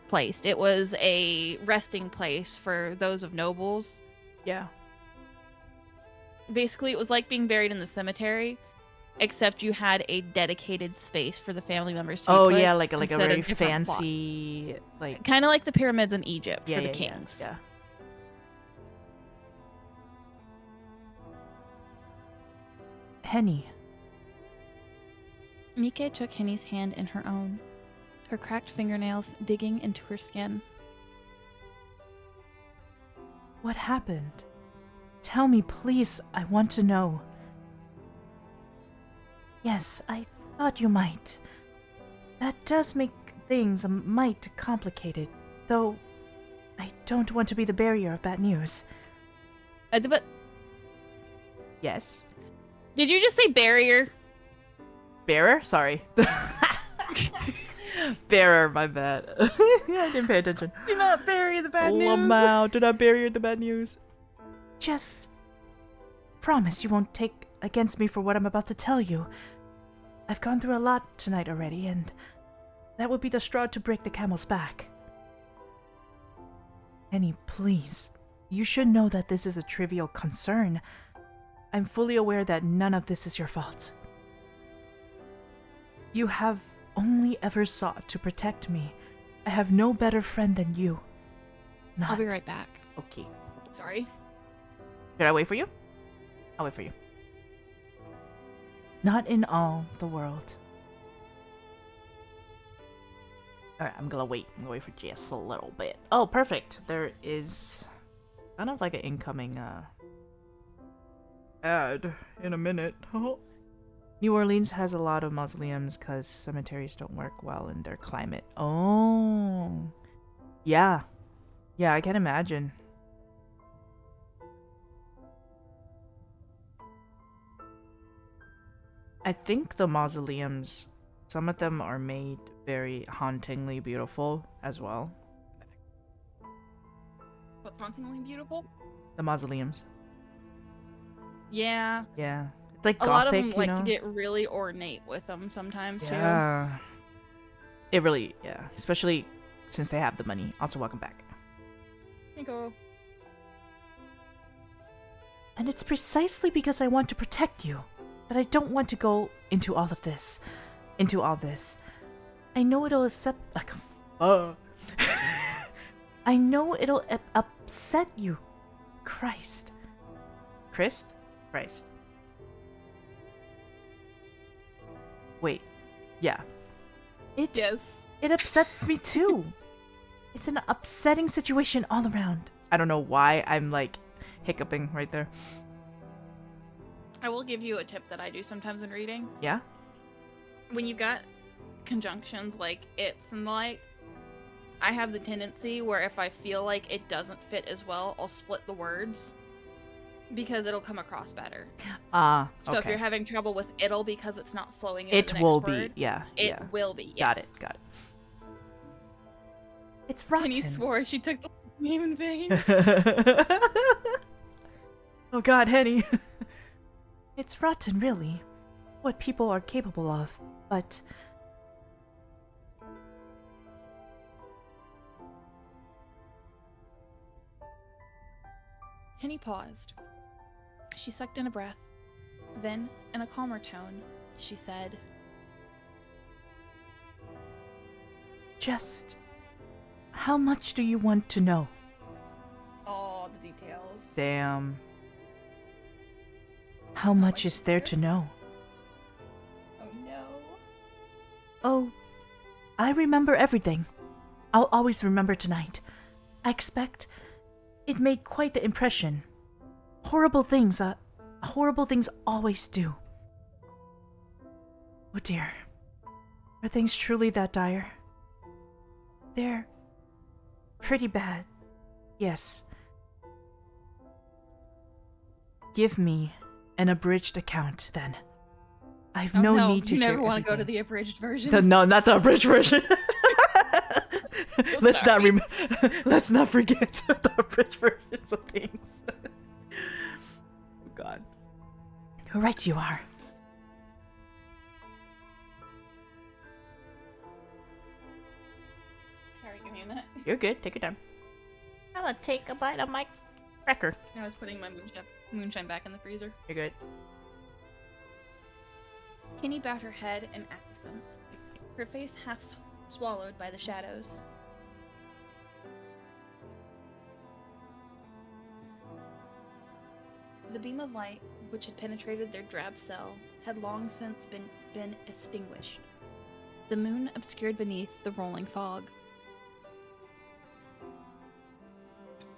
placed. It was a resting place for those of nobles. Yeah. Basically, it was like being buried in the cemetery, except you had a dedicated space for the family members to be put. Yeah, like a instead very of different fancy, like... kind of like the pyramids in Egypt Yeah, for the yeah, kings. Yeah. Henny. Mike took Henny's hand in her own, her cracked fingernails digging into her skin. What happened? Tell me, please. I want to know. Yes, I thought you might. That does make things a mite complicated, though I don't want to be the bearer of bad news. But Yes? did you just say barrier? Bearer? Sorry. Bearer, my bad. I didn't pay attention. Do not bury the bad news. Lamau, do not bury the bad news. Just promise you won't take against me for what I'm about to tell you. I've gone through a lot tonight already, and that would be the straw to break the camel's back. Henny, please. You should know that this is a trivial concern. I'm fully aware that none of this is your fault. You have only ever sought to protect me. I have no better friend than you. Not. I'll be right back. Okay. Sorry. Should I wait for you? I'll wait for you. Not in all the world. Alright, I'm gonna wait. I'm gonna wait for just a little bit. Oh, perfect. There is kind of like an incoming ad in a minute. New Orleans has a lot of mausoleums because cemeteries don't work well in their climate. Oh. Yeah. Yeah, I can imagine. I think the mausoleums, some of them are made very hauntingly beautiful as well. What's hauntingly beautiful? The mausoleums. Yeah. Yeah. It's like A gothic, lot of them you like know? to get really ornate with them sometimes too. Yeah. It really, yeah. Especially since they have the money. Also, welcome back. Here you go. And it's precisely because I want to protect you that I don't want to go into all this. I know it'll accept like I know it'll upset you. Christ. Christ? Christ. Wait. Yeah. Yes. It upsets me too. It's an upsetting situation all around. I don't know why I'm like hiccuping right there. I will give you a tip that I do sometimes when reading. Yeah? When you've got conjunctions like it's and the like, I have the tendency where if I feel like it doesn't fit as well, I'll split the words because it'll come across better. Okay. So if you're having trouble with it'll because it's not flowing into the next will word, be, yeah. it yeah. will be. Got Yes. it. It's rotten. And he swore she took the name in vain. Oh god, Henny. It's rotten, really. What people are capable of, but... Henny paused. She sucked in a breath. Then, in a calmer tone, she said, Just... how much do you want to know? all the details. Damn. How much is there to know? Oh no. Oh, I remember everything. I'll always remember tonight. I expect it made quite the impression. Horrible things always do. Oh dear. Are things truly that dire? They're pretty bad. Yes. Give me an abridged account, then. I've no need to you hear never want to go to everything. the abridged version. No, not the abridged version. Let's not sorry. let's not forget the abridged versions of things. Oh God. Right you are. Sorry, give me a minute. You're good. Take your time. I'm gonna take a bite of my cracker. I was putting my moonshine back in the freezer. You're good. Henny bowed her head in acquiescence, her face half swallowed by the shadows. The beam of light, which had penetrated their drab cell, had long since been extinguished. The moon obscured beneath the rolling fog.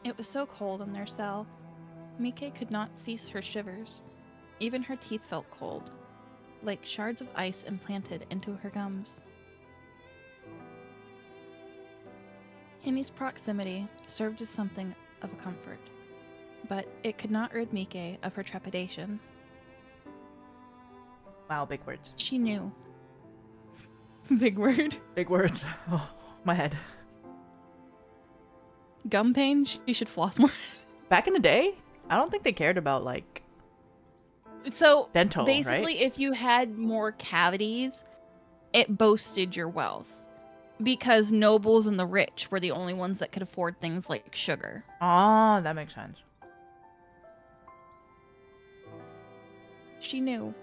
It was so cold in their cell, Mike could not cease her shivers. Even her teeth felt cold, like shards of ice implanted into her gums. Henny's proximity served as something of a comfort, but it could not rid Mike of her trepidation. Wow, big words. She knew. Big word. Big words. Oh, my head. Gum pain? She should floss more. Back in the day, I don't think they cared about like So dental, basically, right? if you had more cavities, it boasted your wealth. Because nobles and the rich were the only ones that could afford things like sugar. Ah, that makes sense. She knew.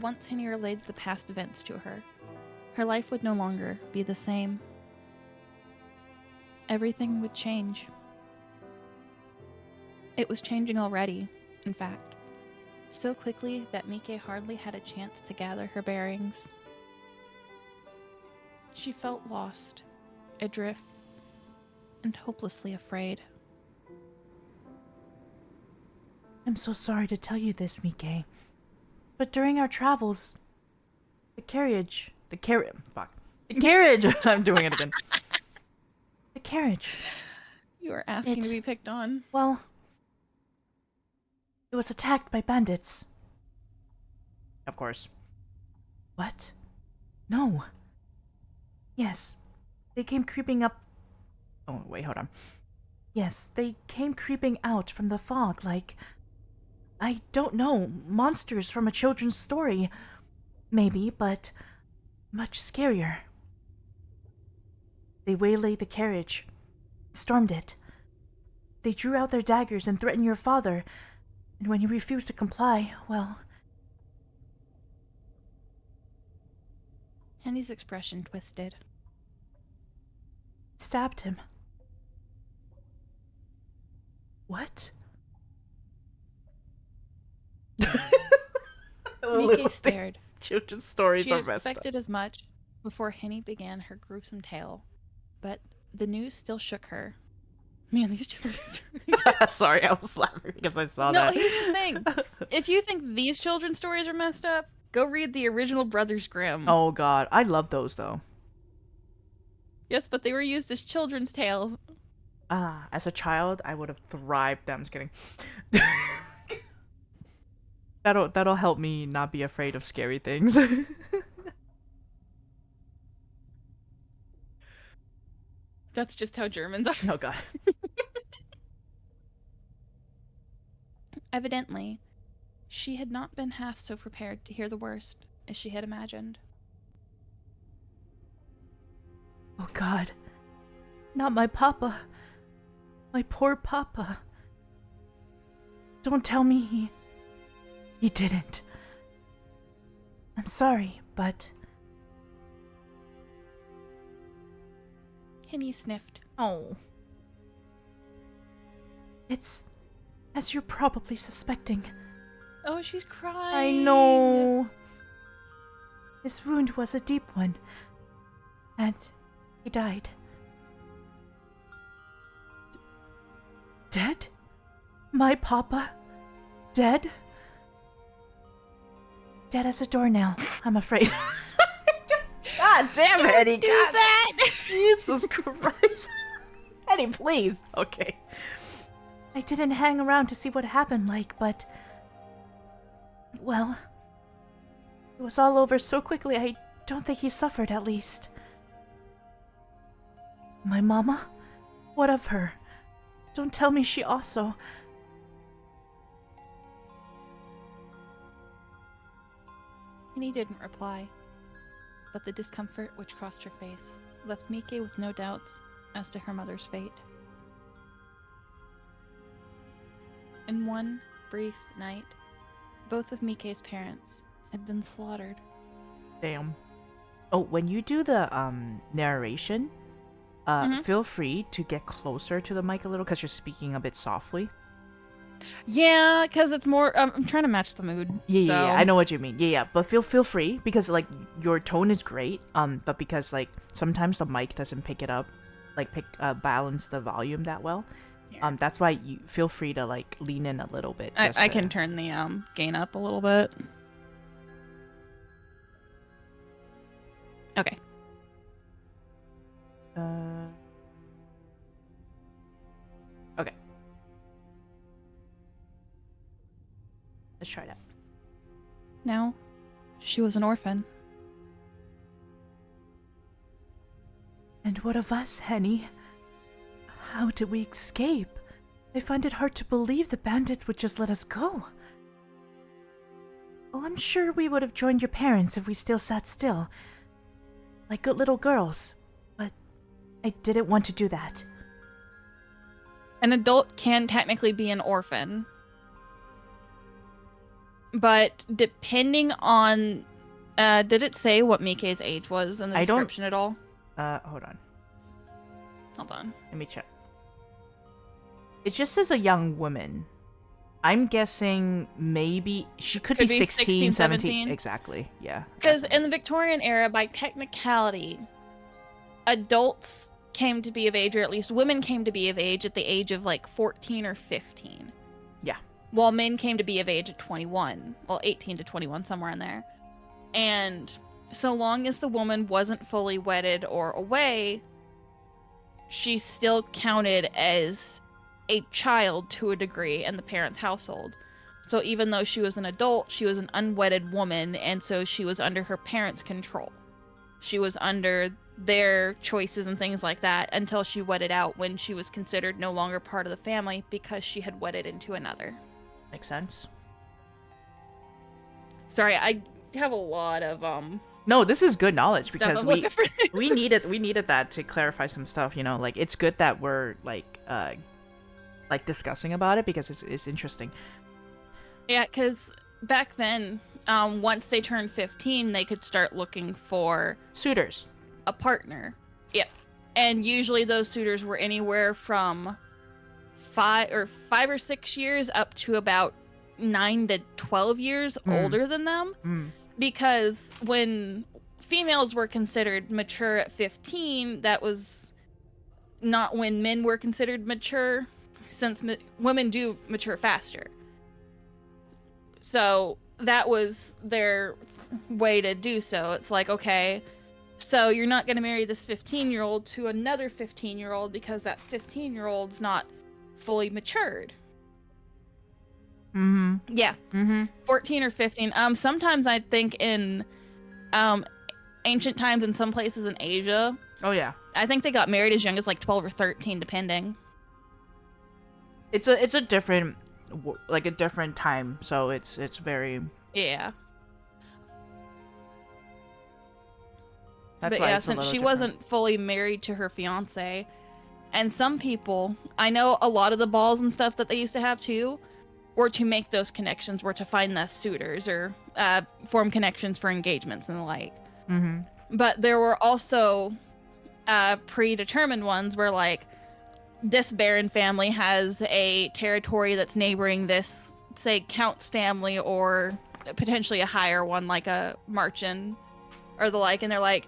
Once Henny relayed the past events to her, her life would no longer be the same. Everything would change. It was changing already, in fact, so quickly that Mike hardly had a chance to gather her bearings. She felt lost, adrift, and hopelessly afraid. I'm so sorry to tell you this, Mike. But during our travels, the carriage, I'm doing it again. The carriage, You are asking to be picked on. well, it was attacked by bandits. Of course. What? No. Yes, they came creeping up. Oh, wait, hold on. Yes, they came creeping out from the fog like I don't know, monsters from a children's story. Maybe, but much scarier. They waylaid the carriage, stormed it. They drew out their daggers and threatened your father, and when he refused to comply, well... Henny's expression twisted. Stabbed him. What? Mike stared. Children's stories She are had messed up. expected as much before Henny began her gruesome tale, but the news still shook her. Man, these children's Sorry, I was laughing because I saw No, that. here's the thing. If you think these children's stories are messed up, go read the original Brothers Grimm. Oh god, I love those though. Yes, but they were used as children's tales. As a child, I would have thrived. I'm just kidding. That'll help me not be afraid of scary things. That's just how Germans are. Oh god. Evidently, she had not been half so prepared to hear the worst as she had imagined. Oh god. Not my papa. My poor papa. Don't tell me he didn't. I'm sorry, but... Henny sniffed. Oh. It's as you're probably suspecting. Oh, she's crying. I know. His wound was a deep one, and he died. Dead? My papa? Dead? Dead as a doornail, I'm afraid. God damn it, Eddie. Do that! Jesus Christ. Eddie, please. Okay. I didn't hang around to see what happened like, but... Well... It was all over so quickly, I don't think he suffered, at least. My mama? What of her? Don't tell me she also... Henny didn't reply, but the discomfort which crossed her face left Mike with no doubts as to her mother's fate. In one brief night, both of Mike's parents had been slaughtered. Damn. Oh, when you do the narration, feel free to get closer to the mic a little because you're speaking a bit softly. Yeah, because it's more. I'm trying to match the mood. Yeah, I know what you mean. Yeah, but feel free because like your tone is great. But because like sometimes the mic doesn't pick it up, like balance the volume that well. Yeah. That's why you feel free to like lean in a little bit. I can turn the gain up a little bit. Okay. Okay. Let's try that. Now, she was an orphan. And what of us, Henny? How did we escape? I find it hard to believe the bandits would just let us go. Well, I'm sure we would have joined your parents if we still sat still. Like good little girls. But I didn't want to do that. An adult can technically be an orphan. But depending on... did it say what Mike's age was in the description at all? Hold on. Hold on. Let me check. It just says a young woman. I'm guessing maybe she could be 16, 17. Exactly, yeah. Because in the Victorian era, by technicality, adults came to be of age, or at least women came to be of age at the age of like 14 or 15. Yeah. While men came to be of age at 21. Well, 18 to 21, somewhere in there. And so long as the woman wasn't fully wedded or away, she still counted as a child to a degree in the parents' household. So even though she was an adult, she was an unwedded woman, and so she was under her parents' control. She was under their choices and things like that until she wedded out, when she was considered no longer part of the family because she had wedded into another. Makes sense. Sorry, I have a lot of No, this is good knowledge stuff because I'm looking for. we needed that to clarify some stuff. You know, like it's good that we're like discussing about it because it's interesting. Yeah, because back then, once they turned 15, they could start looking for Suitors. a partner. Yep. And usually those suitors were anywhere from 5 or 6 years up to about 9 to 12 years older than them. Because when females were considered mature at 15, that was not when men were considered mature, since women do mature faster. So that was their way to do so. It's like, okay, so you're not going to marry this 15-year-old to another 15-year-old because that 15-year-old's not fully matured. Yeah. 14 or 15. Sometimes I think in ancient times in some places in Asia. Oh yeah. I think they got married as young as like 12 or 13, depending. It's a different time, so it's very Yeah. That's but why yeah, it's a since little she different. wasn't fully married to her fiance, and some people, I know a lot of the balls and stuff that they used to have too, were to make those connections, were to find the suitors or form connections for engagements and the like. But there were also predetermined ones where, like, this Baron family has a territory that's neighboring this, say, Count's family, or potentially a higher one, like a Marchin or the like, and they're like,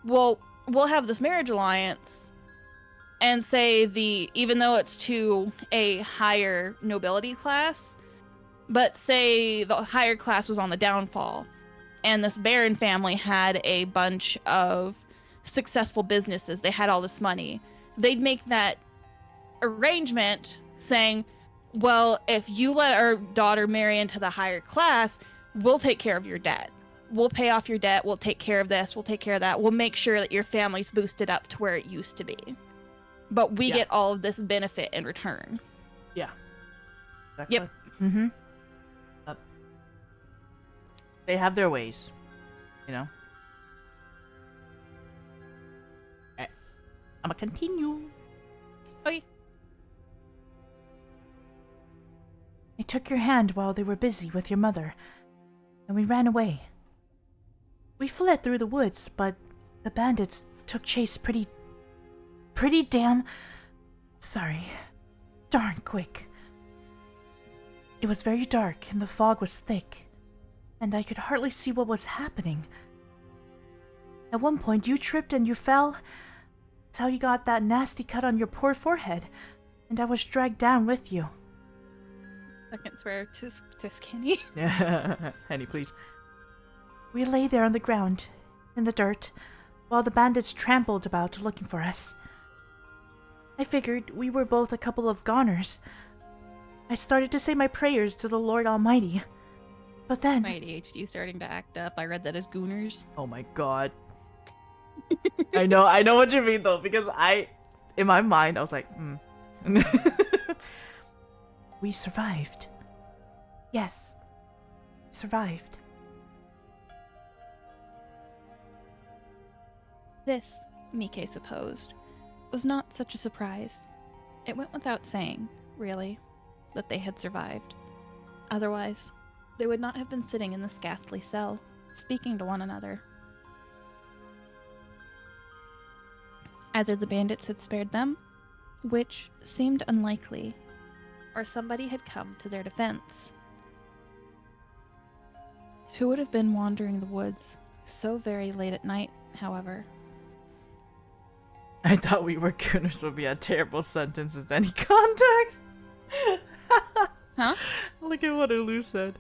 well, we'll have this marriage alliance, and say even though it's to a higher nobility class, but say the higher class was on the downfall, and this Baron family had a bunch of successful businesses, they had all this money, they'd make that arrangement saying, well, if you let our daughter marry into the higher class, we'll take care of your debt. We'll pay off your debt. We'll take care of this. We'll take care of that. We'll make sure that your family's boosted up to where it used to be. But we get all of this benefit in return. Yeah. Exactly. Yep. They have their ways, you know. Alright. I'm gonna continue. Okay. I took your hand while they were busy with your mother, and we ran away. We fled through the woods, but the bandits took chase pretty damn... Sorry. Darn quick. It was very dark, and the fog was thick, and I could hardly see what was happening. At one point, you tripped and you fell. That's how you got that nasty cut on your poor forehead, and I was dragged down with you. I can swear to Kenny. Henny, please. We lay there on the ground, in the dirt, while the bandits trampled about looking for us. I figured we were both a couple of goners. I started to say my prayers to the Lord Almighty. But then... My ADHD starting to act up. I read that as gooners. Oh my god. I know what you mean though, because in my mind, I was like, We survived. Yes. Survived. This, Mike supposed, was not such a surprise. It went without saying, really, that they had survived. Otherwise, they would not have been sitting in this ghastly cell, speaking to one another. Either the bandits had spared them, which seemed unlikely, or somebody had come to their defense. Who would have been wandering the woods so very late at night, however? I thought we were gooners would be a terrible sentence in any context. Huh? Look at what Ulu said.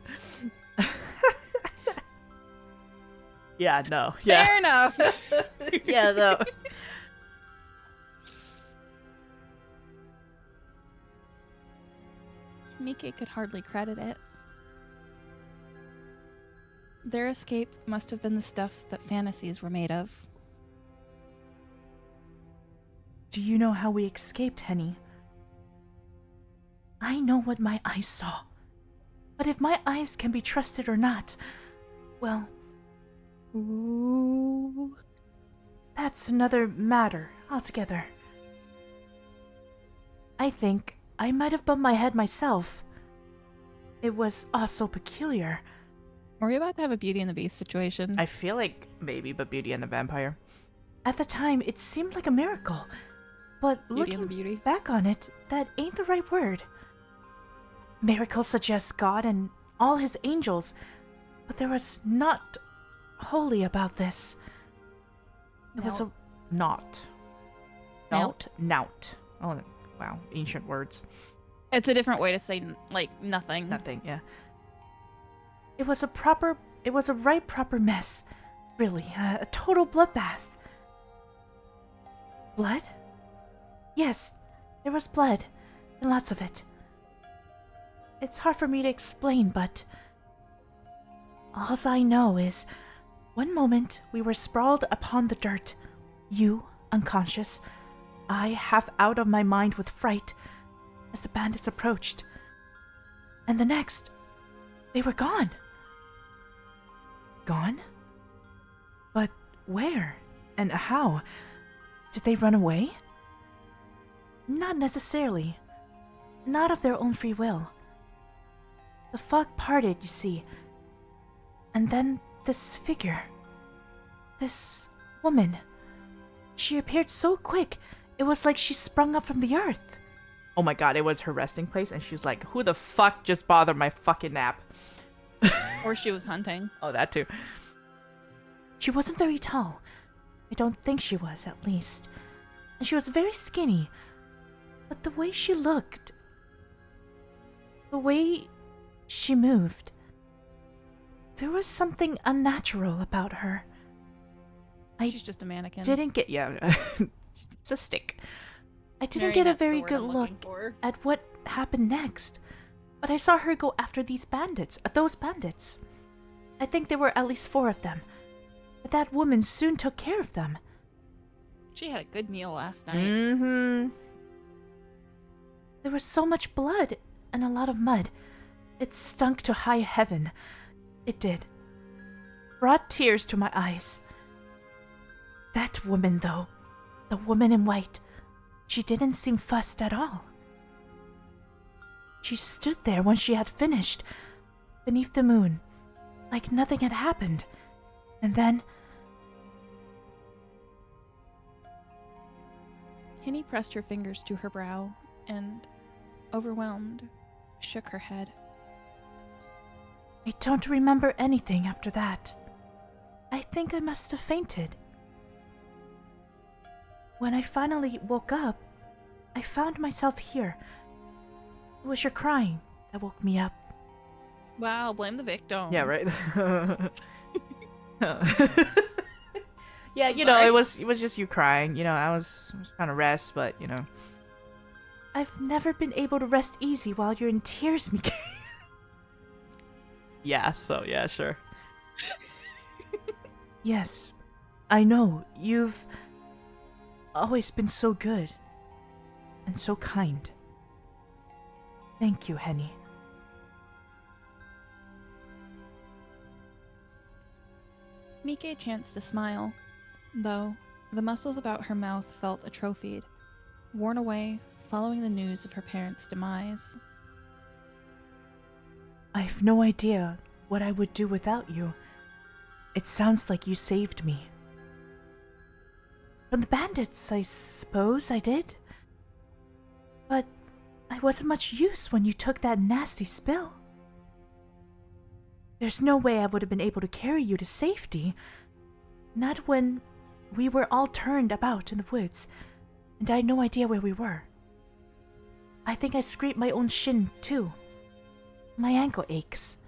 Yeah, no. Yeah. Fair enough. Yeah, no. Mike could hardly credit it. Their escape must have been the stuff that fantasies were made of. Do you know how we escaped, Henny? I know what my eyes saw. But if my eyes can be trusted or not, Well, Ooh. that's another matter altogether. I think I might have bumped my head myself. It was so peculiar. Are we about to have a Beauty and the Beast situation? I feel like maybe, but Beauty and the Vampire. At the time, it seemed like a miracle. But Beauty and the looking Beauty. back on it, that ain't the right word. Miracle suggests God and all his angels, but there was not holy about this. It was a not. Nout. Oh, wow. Ancient words. It's a different way to say, like, nothing. Nothing, yeah. It was a right proper mess. Really, a total bloodbath. Blood? Yes, there was blood, and lots of it. It's hard for me to explain, but all I know is one moment we were sprawled upon the dirt, you unconscious, I half out of my mind with fright as the bandits approached. And the next, they were gone. Gone? But where and how? Did they run away? Not necessarily. Not of their own free will. The fog parted, you see. And then this figure. This woman. She appeared so quick, it was like she sprung up from the earth. Oh my god, it was her resting place, and she's like, who the fuck just bothered my fucking nap? Or she was hunting. Oh, that too. She wasn't very tall. I don't think she was, at least. And she was very skinny. But the way she looked, the way she moved, there was something unnatural about her. She's just a mannequin. Didn't get, yeah, it's a stick. I didn't Mary, get a that's the very word good I'm look looking for. at what happened next. But I saw her go after those bandits. I think there were at least 4 of them. But that woman soon took care of them. She had a good meal last night. Mm-hmm. There was so much blood and a lot of mud. It stunk to high heaven. It did. Brought tears to my eyes. That woman, though, the woman in white, she didn't seem fussed at all. She stood there when she had finished, beneath the moon, like nothing had happened. And then... Henny pressed her fingers to her brow and, overwhelmed, shook her head. I don't remember anything after that. I think I must have fainted. When I finally woke up, I found myself here. It was your crying that woke me up. Wow, blame the victim. Yeah, right. Yeah, you know, Sorry. it was just you crying. You know, I was trying to rest, but you know, I've never been able to rest easy while you're in tears, Mika. Yeah, so yeah, sure. Yes, I know. You've always been so good and so kind. Thank you, Henny. Mike chanced to smile, though the muscles about her mouth felt atrophied, worn away following the news of her parents' demise. I've no idea what I would do without you. It sounds like you saved me. From the bandits, I suppose I did. But I wasn't much use when you took that nasty spill. There's no way I would have been able to carry you to safety. Not when we were all turned about in the woods, and I had no idea where we were. I think I scraped my own shin, too. My ankle aches.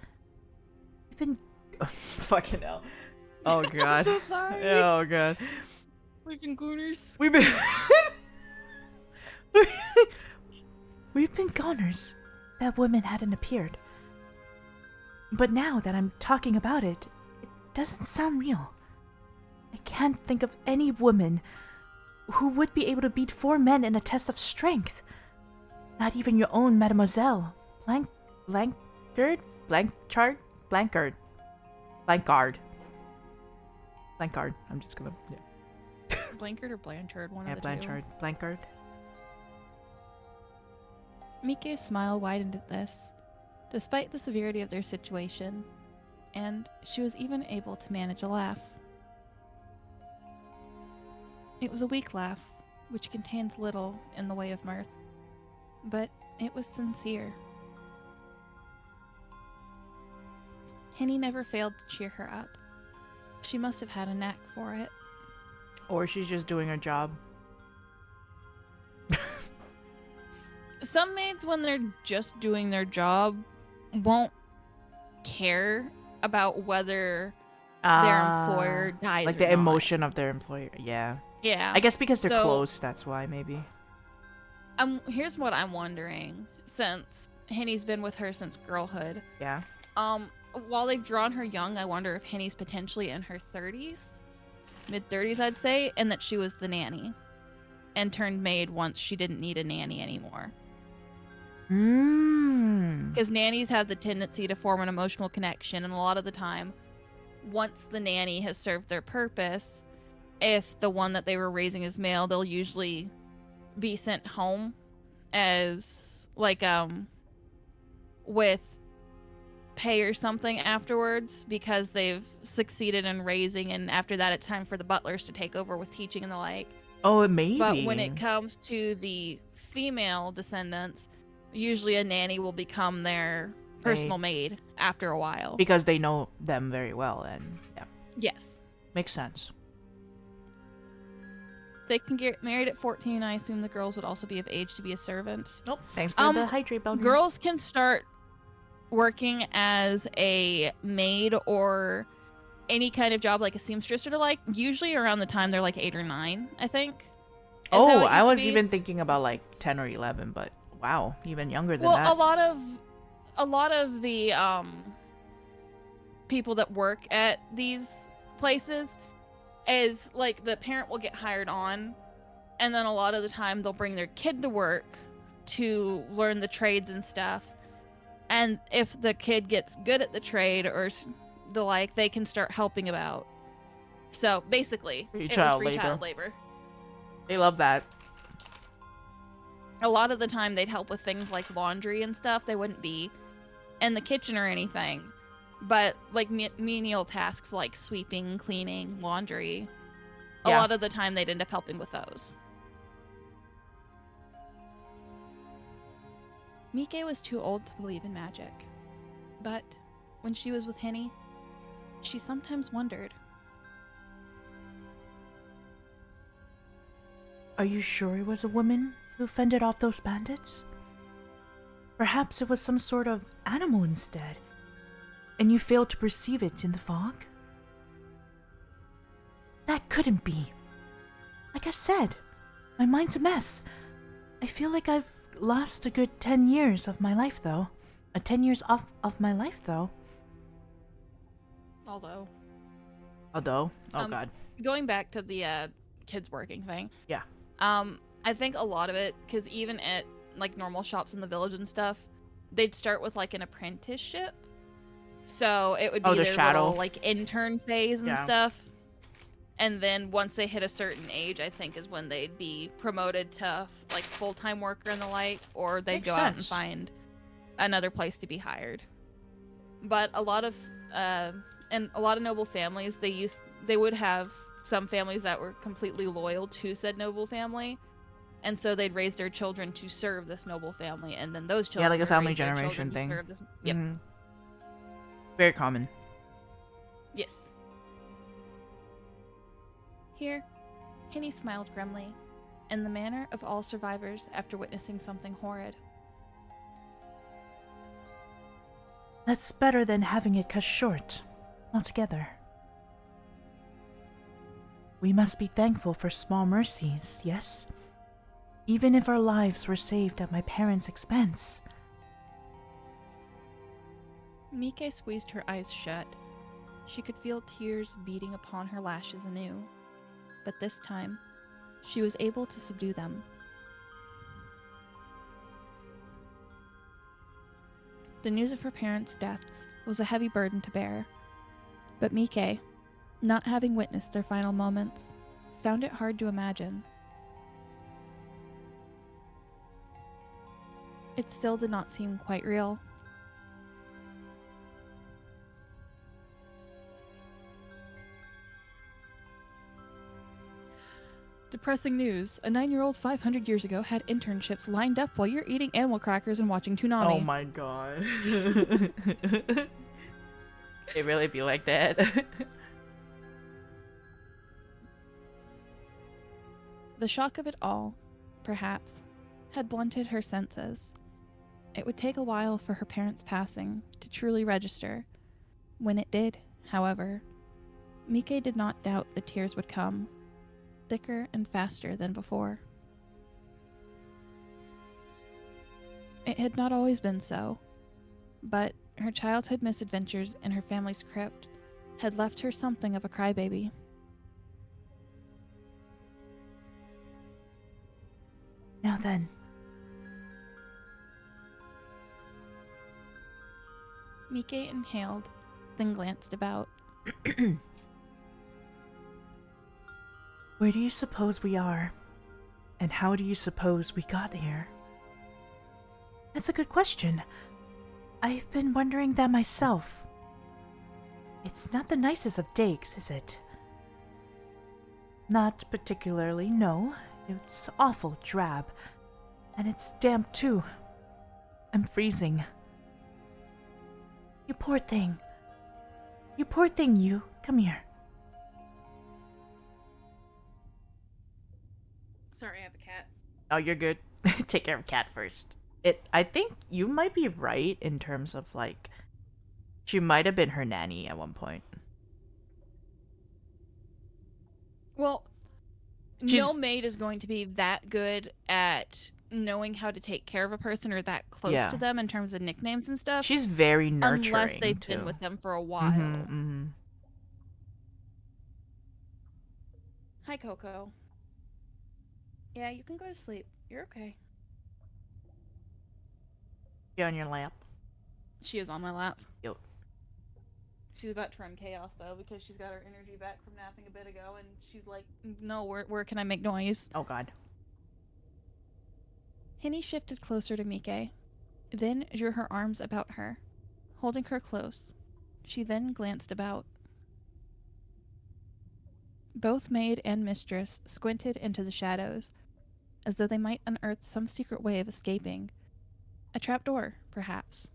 I've been... Oh, fucking hell. Oh, God. I'm so sorry. Oh, God. We've been gooners. We've been... We've been goners. That woman hadn't appeared. But now that I'm talking about it, it doesn't sound real. I can't think of any woman who would be able to beat 4 men in a test of strength. Not even your own Mademoiselle Blankard. Blankard. Blankard. I'm just gonna. Yeah, Blankard or Blanchard, one yeah, of the two. Blanchard. Blankard. Mike's smile widened at this, despite the severity of their situation, and she was even able to manage a laugh. It was a weak laugh, which contained little in the way of mirth, but it was sincere. Henny never failed to cheer her up. She must have had a knack for it. Or she's just doing her job. Some maids, when they're just doing their job, won't care about whether their employer dies like or the not. emotion of their employer. Yeah. Yeah. I guess because they're So- close, that's why maybe. Here's what I'm wondering, since Henny's been with her since girlhood. Yeah. While they've drawn her young, I wonder if Henny's potentially in her 30s, mid-30s, I'd say, and that she was the nanny and turned maid once she didn't need a nanny anymore. Because nannies have the tendency to form an emotional connection, and a lot of the time, once the nanny has served their purpose, if the one that they were raising is male, they'll usually be sent home as, like, with pay or something afterwards because they've succeeded in raising, and after that it's time for the butlers to take over with teaching and the like. Oh, maybe. But when it comes to the female descendants, usually a nanny will become their personal maid after a while. Because they know them very well, and yeah. Yes. Makes sense. They can get married at 14. I assume the girls would also be of age to be a servant. Nope. Thanks for the hydrate boundary. Girls can start working as a maid or any kind of job like a seamstress or the like, usually around the time they're like 8 or 9, I think. Oh, I was even thinking about like 10 or 11, but wow, even younger than that. Well, a lot of the people that work at these places is like the parent will get hired on, and then a lot of the time they'll bring their kid to work to learn the trades and stuff. And if the kid gets good at the trade or the like, they can start helping about. So basically, it was free child labor. They love that. A lot of the time they'd help with things like laundry and stuff. They wouldn't be in the kitchen or anything, but like menial tasks like sweeping, cleaning, laundry, a lot of the time they'd end up helping with those. Mike was too old to believe in magic, but when she was with Henny, she sometimes wondered. Are you sure it was a woman who fended off those bandits? Perhaps it was some sort of animal instead, and you failed to perceive it in the fog? That couldn't be. Like I said, my mind's a mess. I feel like I've lost a good 10 years of my life, though. 10 years off of my life, though. Although? Oh, God. Going back to the kids working thing. Yeah. I think a lot of it, because even at like normal shops in the village and stuff, they'd start with like an apprenticeship. So it would be their little like intern phase and stuff. And then once they hit a certain age, I think is when they'd be promoted to like full-time worker and the like, or they'd go out and find another place to be hired. But a lot of noble families, they would have some families that were completely loyal to said noble family, and so they'd raise their children to serve this noble family, and then those children like a family raise their generation children to thing. serve this. Yep. Mm-hmm. Very common. Yes. Here, Henny smiled grimly, in the manner of all survivors after witnessing something horrid. That's better than having it cut short altogether. We must be thankful for small mercies, yes? Even if our lives were saved at my parents' expense. Mike squeezed her eyes shut. She could feel tears beating upon her lashes anew, but this time, she was able to subdue them. The news of her parents' deaths was a heavy burden to bear. But Mike, not having witnessed their final moments, found it hard to imagine. It still did not seem quite real. Depressing news. A 9-year-old 500 years ago had internships lined up while you're eating animal crackers and watching Toonami. Oh my god. It really be like that. The shock of it all, perhaps, had blunted her senses. It would take a while for her parents' passing to truly register. When it did, however, Mike did not doubt the tears would come, thicker and faster than before. It had not always been so, but her childhood misadventures in her family's crypt had left her something of a crybaby. Now then. Mike inhaled, then glanced about. Where do you suppose we are? And how do you suppose we got here? That's a good question. I've been wondering that myself. It's not the nicest of days, is it? Not particularly, no. It's awful drab. And it's damp too. I'm freezing. You poor thing. You poor thing, you. Come here. Sorry, I have a cat. Oh, you're good. Take care of cat first. I think you might be right in terms of, like, she might have been her nanny at one point. Well, She's- no maid is going to be that good at knowing how to take care of a person or that close Yeah. to them in terms of nicknames and stuff. She's very nurturing, unless they've too. been with them for a while. Mm-hmm. Hi, Coco. Yeah, you can go to sleep. You're okay. Be on your lap. She is on my lap. Yo. She's about to run chaos, though, because she's got her energy back from napping a bit ago, and she's like, no, where can I make noise? Oh, God. Henny shifted closer to Mike, then drew her arms about her, holding her close. She then glanced about. Both maid and mistress squinted into the shadows, as though they might unearth some secret way of escaping. A trapdoor, perhaps.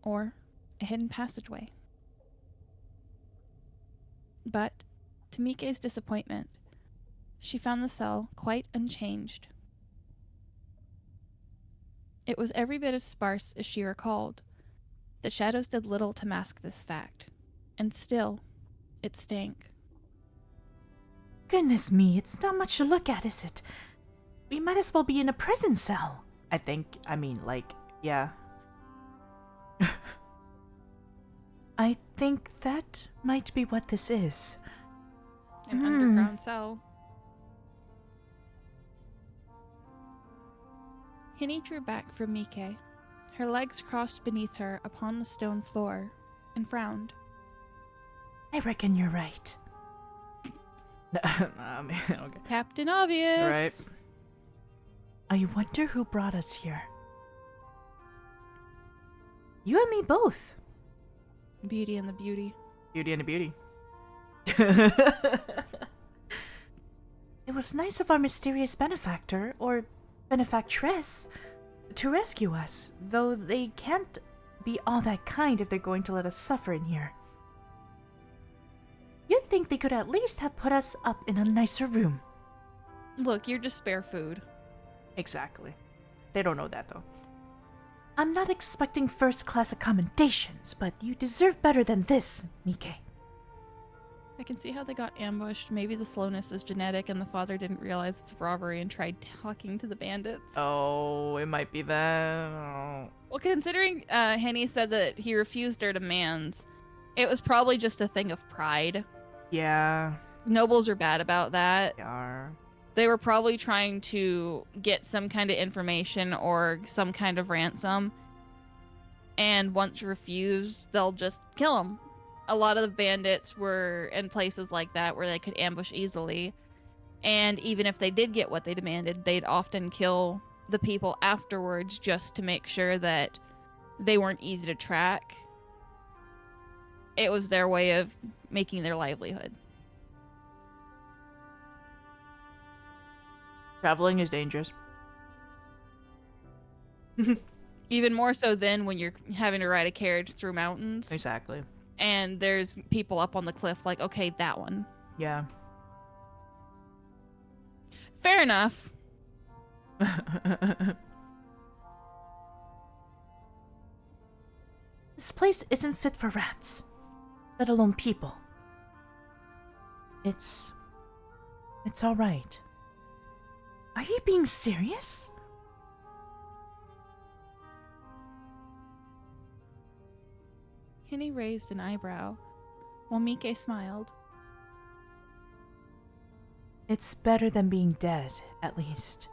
Or a hidden passageway. But, to Mike's disappointment, she found the cell quite unchanged. It was every bit as sparse as she recalled. The shadows did little to mask this fact, and still, it stank. Goodness me, it's not much to look at, is it? We might as well be in a prison cell. Yeah. I think that might be what this is. An underground cell. Henny drew back from Mike, her legs crossed beneath her upon the stone floor, and frowned. I reckon you're right. Okay. Captain Obvious! Right. I wonder who brought us here. You and me both. Beauty and the Beauty. Beauty and the Beauty. It was nice of our mysterious benefactor, or benefactress, to rescue us, though they can't be all that kind if they're going to let us suffer in here. You'd think they could at least have put us up in a nicer room. Look, you're just spare food. Exactly. They don't know that, though. I'm not expecting first-class accommodations, but you deserve better than this, Mike. I can see how they got ambushed. Maybe the slowness is genetic and the father didn't realize it's a robbery and tried talking to the bandits. Oh, it might be that. Oh. Well, considering Henny said that he refused their demands, it was probably just a thing of pride. Yeah, Nobles are bad about that. they are. They were probably trying to get some kind of information or some kind of ransom. And once refused, they'll just kill him. a lot of the bandits were in places like that where they could ambush easily. And even if they did get what they demanded, they'd often kill the people afterwards just to make sure that they weren't easy to track. It was their way of making their livelihood. Traveling is dangerous. Even more so than when you're having to ride a carriage through mountains. Exactly. And there's people up on the cliff like, okay, that one. Yeah. Fair enough. This place isn't fit for rats, let alone people. It's all right. Are you being serious? Henny raised an eyebrow, while Mike smiled. It's better than being dead, at least.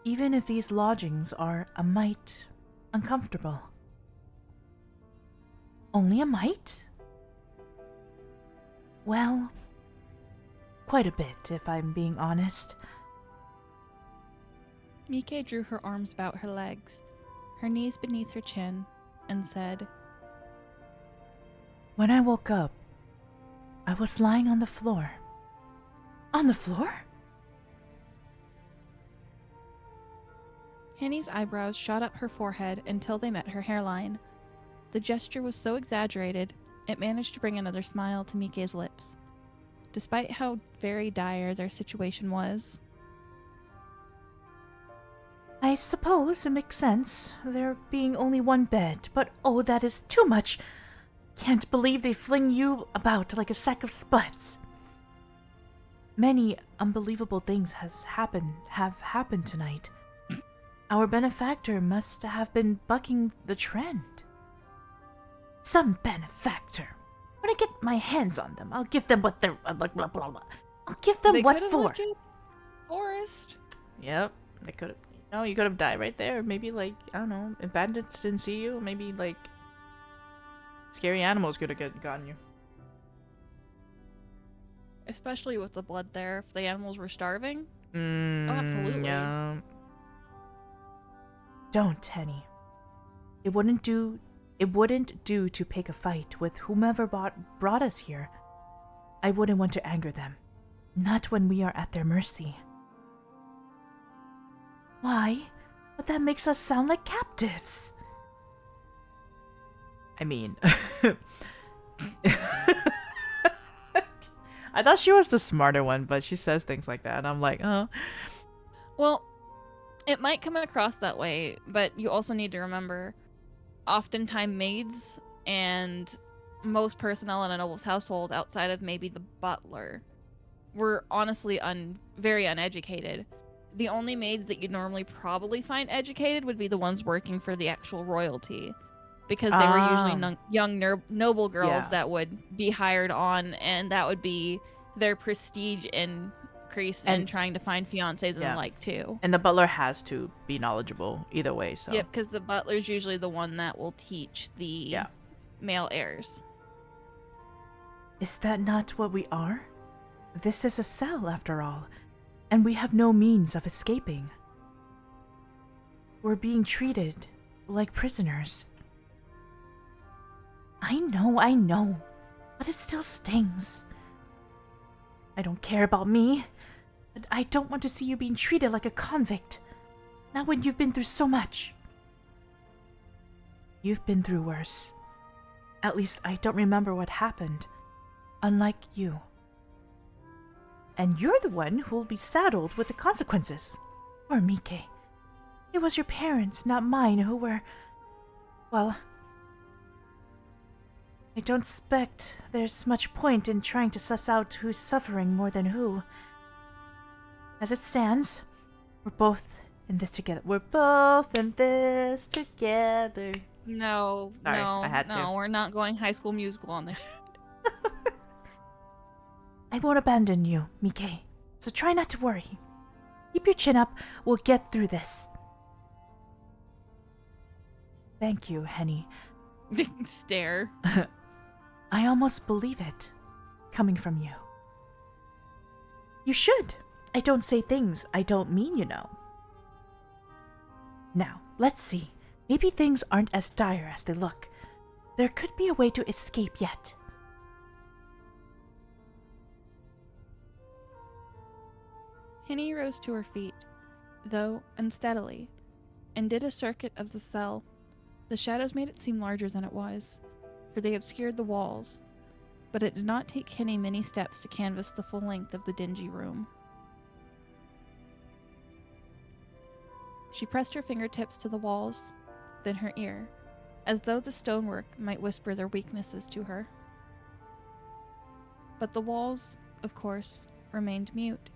Even if these lodgings are a mite uncomfortable. Only a mite? Well, quite a bit, if I'm being honest. Mike drew her arms about her legs, her knees beneath her chin, and said, When I woke up, I was lying on the floor. On the floor? Henny's eyebrows shot up her forehead until they met her hairline. The gesture was so exaggerated, it managed to bring another smile to Mike's lips. Despite how very dire their situation was. I suppose it makes sense, there being only one bed, but oh, that is too much. Can't believe they fling you about like a sack of spuds. Many unbelievable things have happened tonight. Our benefactor must have been bucking the trend. Some benefactor. When I get my hands on them, I'll give them what they're blah, blah, blah, blah. I'll give them They what could've for. left you in the forest. Yep, they could have. No, you could have died right there. Maybe like I don't know, if bandits didn't see you. Maybe like scary animals could have gotten you. Especially with the blood there, if the animals were starving. Oh, absolutely. Yeah. Don't, Henny. It wouldn't do to pick a fight with whomever brought us here. I wouldn't want to anger them. Not when we are at their mercy. Why? But that makes us sound like captives. I mean... I thought she was the smarter one, but she says things like that, and I'm like, oh. Well, it might come across that way, but you also need to remember, oftentimes maids and most personnel in a noble's household, outside of maybe the butler, were honestly very uneducated. The only maids that you'd normally probably find educated would be the ones working for the actual royalty, because they were usually young noble girls that would be hired on, and that would be their prestige increase in trying to find fiancés and the like too. And the butler has to be knowledgeable either way, so. Yep, because the butler's usually the one that will teach the male heirs. Is that not what we are? This is a cell, after all, and we have no means of escaping. We're being treated like prisoners. I know, but it still stings. I don't care about me, but I don't want to see you being treated like a convict. Not when you've been through so much. You've been through worse. At least I don't remember what happened, unlike you. And you're the one who'll be saddled with the consequences. Or Mike. It was your parents, not mine, who were... Well... I don't expect there's much point in trying to suss out who's suffering more than who. As it stands, we're both in this together. We're both in this together. No, Sorry, I had to. we're not going High School Musical on this. I won't abandon you, Mike, so try not to worry. Keep your chin up, we'll get through this. Thank you, Henny. Stare. I almost believe it, coming from you. You should. I don't say things I don't mean, you know. Now, let's see. Maybe things aren't as dire as they look. There could be a way to escape yet. Henny rose to her feet, though unsteadily, and did a circuit of the cell. The shadows made it seem larger than it was, for they obscured the walls, but it did not take Henny many steps to canvass the full length of the dingy room. She pressed her fingertips to the walls, then her ear, as though the stonework might whisper their weaknesses to her. But the walls, of course, remained mute.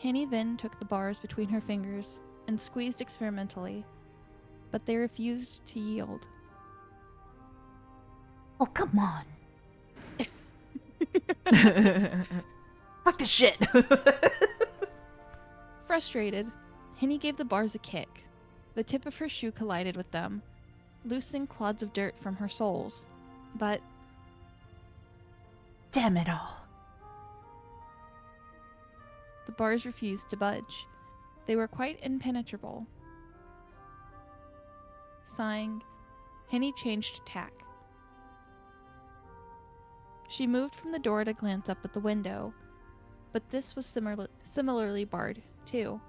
Henny then took the bars between her fingers and squeezed experimentally, but they refused to yield. Oh, come on. Fuck this shit. Frustrated, Henny gave the bars a kick. The tip of her shoe collided with them, loosening clods of dirt from her soles. But damn it all. the bars refused to budge. They were quite impenetrable. Sighing, Henny changed tack. She moved from the door to glance up at the window, but this was similarly barred, too,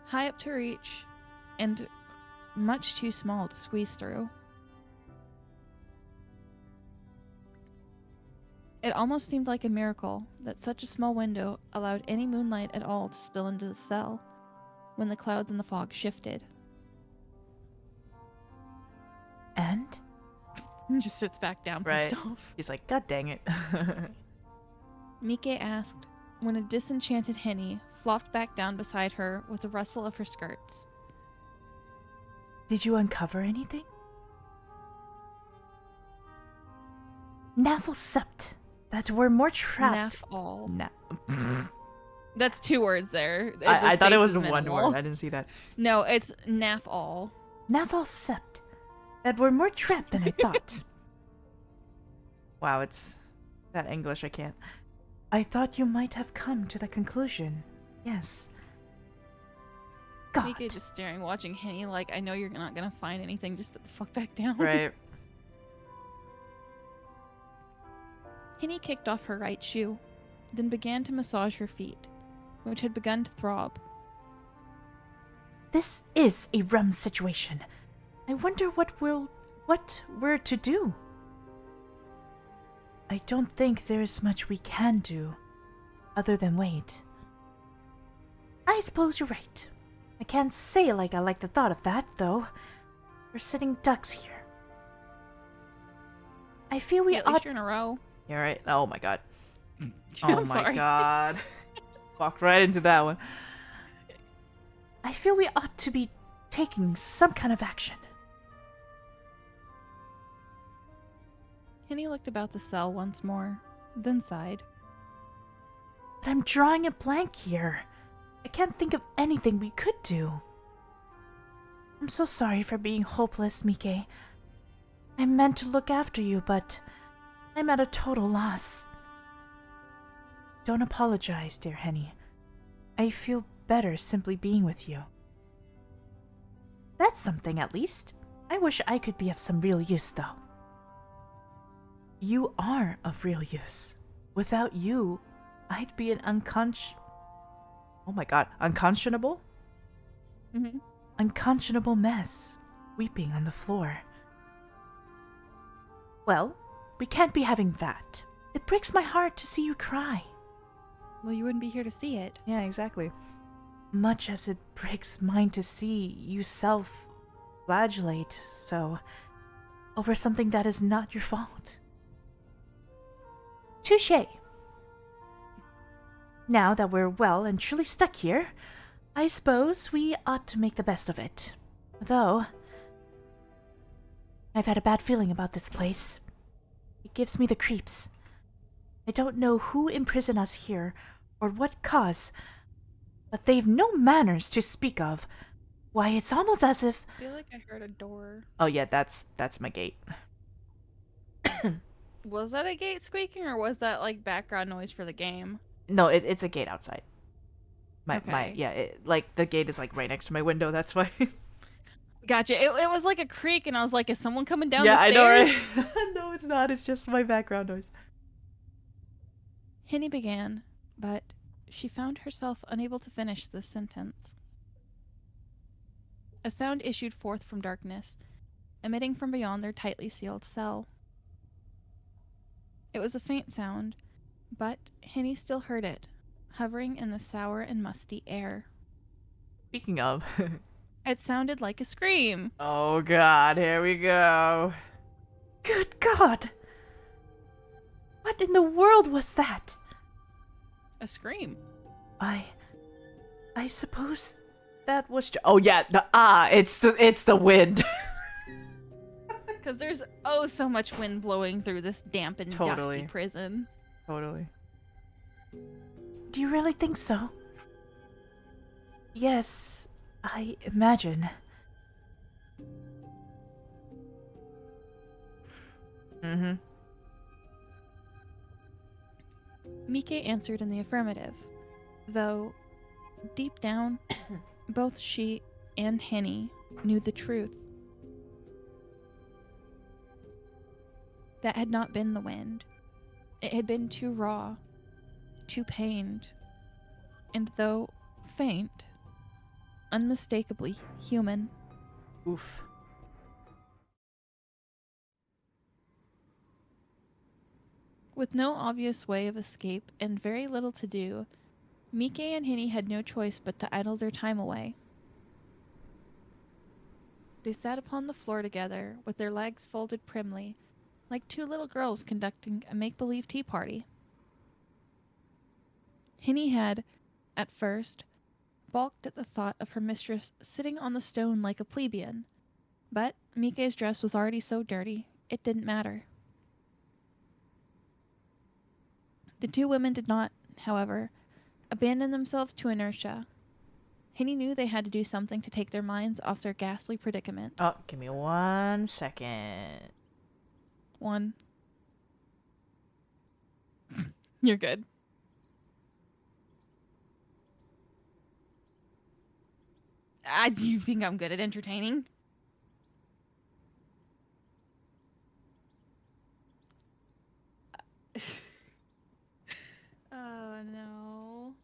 high up to her reach, and much too small to squeeze through. It almost seemed like a miracle that such a small window allowed any moonlight at all to spill into the cell when the clouds and the fog shifted. And? He just sits back down pissed off. He's like, God dang it. Mike asked when a disenchanted Henny flopped back down beside her with a rustle of her skirts. Did you uncover anything? Naffle sept. That we're more trapped. Naff all. Na- That's 2 words there. I thought it was one one word. I didn't see that. No, it's naff all. Naffle sept. That we're more trapped than I thought. Wow, it's that English I can't. I thought you might have come to the conclusion. Yes. God. Mika just staring, watching Henny like, I know you're not gonna find anything, just sit the fuck back down. Right. Henny kicked off her right shoe, then began to massage her feet, which had begun to throb. This is a rum situation. I wonder what we're to do. I don't think there is much we can do, other than wait. I suppose you're right. I can't say like I like the thought of that, though. We're sitting ducks here. I feel we At least ought. you're in a row. Yeah, right. Oh my god. Oh I'm my sorry. god. Walked right into that one. I feel we ought to be taking some kind of action. Henny looked about the cell once more, then sighed. But I'm drawing a blank here. I can't think of anything we could do. I'm so sorry for being hopeless, Mike. I meant to look after you, but I'm at a total loss. Don't apologize, dear Henny. I feel better simply being with you. That's something, at least. I wish I could be of some real use, though. You are of real use. Without you, I'd be an unconscionable? Mm-hmm. Unconscionable mess, weeping on the floor. Well, we can't be having that. It breaks my heart to see you cry. Well, you wouldn't be here to see it. Yeah, exactly. Much as it breaks mine to see you self-flagellate so over something that is not your fault. Touché. Now that we're well and truly stuck here, I suppose we ought to make the best of it. Though, I've had a bad feeling about this place. It gives me the creeps. I don't know who imprisoned us here or what cause, but they've no manners to speak of. Why, it's almost as if... I feel like I heard a door. Oh yeah, that's my gate. Was that a gate squeaking or was that like background noise for the game? No, it's a gate outside. My Okay. yeah, like the gate is like right next to my window. That's why. Gotcha. It was like a creak and I was like, is someone coming down Yeah, the I know, right? stairs? No, it's not. It's just my background noise. Henny began, but she found herself unable to finish this sentence. A sound issued forth from darkness, emitting from beyond their tightly sealed cell. It was a faint sound, but Henny still heard it, hovering in the sour and musty air. Speaking of, It sounded like a scream. oh god, here we go. Good God! What in the world was that? A scream. I suppose that was. Oh yeah, it's the wind. Because there's oh so much wind blowing through this damp and Totally. dusty prison. Totally. Do you really think so? Yes, I imagine. Mm-hmm. Mike answered in the affirmative, though deep down, both she and Henny knew the truth. That had not been the wind. It had been too raw, too pained, and though faint, unmistakably human. Oof. With no obvious way of escape and very little to do, Mike and Henny had no choice but to idle their time away. They sat upon the floor together, with their legs folded primly, like two little girls conducting a make-believe tea party. Henny had, at first, balked at the thought of her mistress sitting on the stone like a plebeian, but Mike's dress was already so dirty, it didn't matter. The two women did not, however, abandon themselves to inertia. Henny knew they had to do something to take their minds off their ghastly predicament. Oh, give me 1 second. One. You're good. Do you think I'm good at entertaining? Oh, no.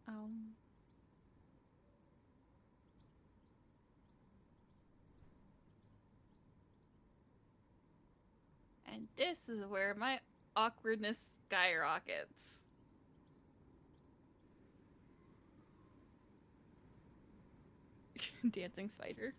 Um. And this is where my awkwardness skyrockets. Dancing spider.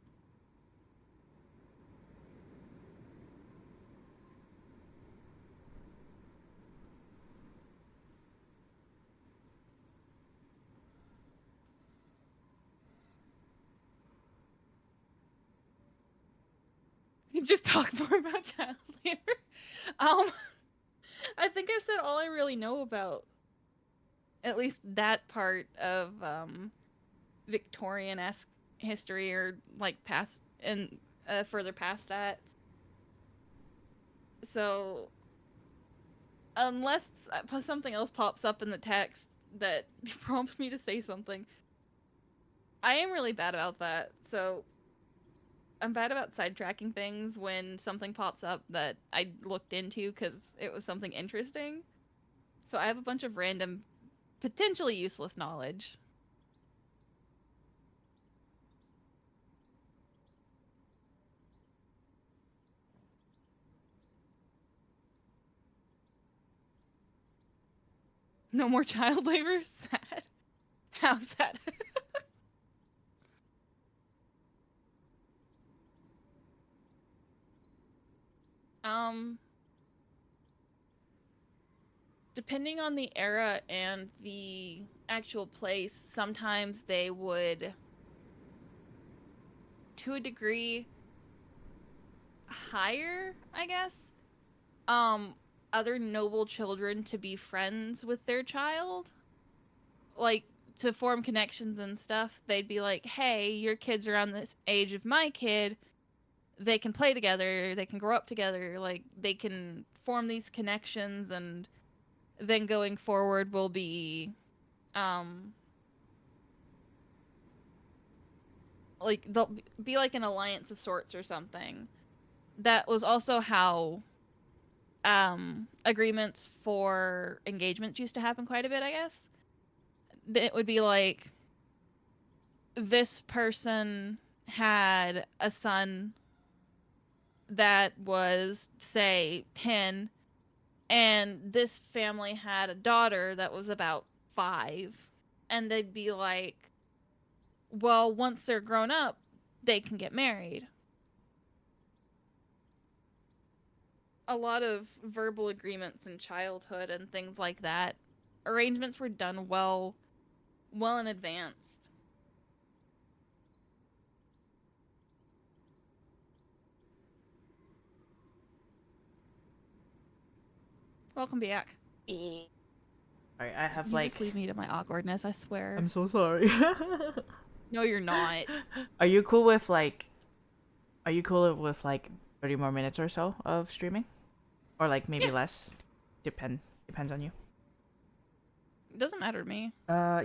Just talk more about child labor. I think I've said all I really know about at least that part of Victorian-esque history, or like past and further past that. So unless something else pops up in the text that prompts me to say something, I am really bad about that. So I'm bad about sidetracking things when something pops up that I looked into because it was something interesting. So I have a bunch of random, potentially useless knowledge. No more child labor? Sad. How sad. um, Depending on the era and the actual place, sometimes they would, to a degree, hire, I guess, other noble children to be friends with their child. Like, to form connections and stuff, they'd be like, hey, your kid's around this age of my kid. They can play together. They can grow up together. Like, they can form these connections, and then going forward will be, like, they'll be like an alliance of sorts or something. That was also how agreements for engagements used to happen quite a bit, I guess. It would be like, this person had a son that was, say, 10, and this family had a daughter that was about 5. And they'd be like, well, once they're grown up, they can get married. A lot of verbal agreements in childhood and things like that. Arrangements were done well in advance. Welcome back. Sorry, I have You just leave me to my awkwardness, I swear. I'm so sorry. No, you're not. Are you cool with like 30 more minutes or so of streaming? Or like maybe less? Depends on you. It doesn't matter to me.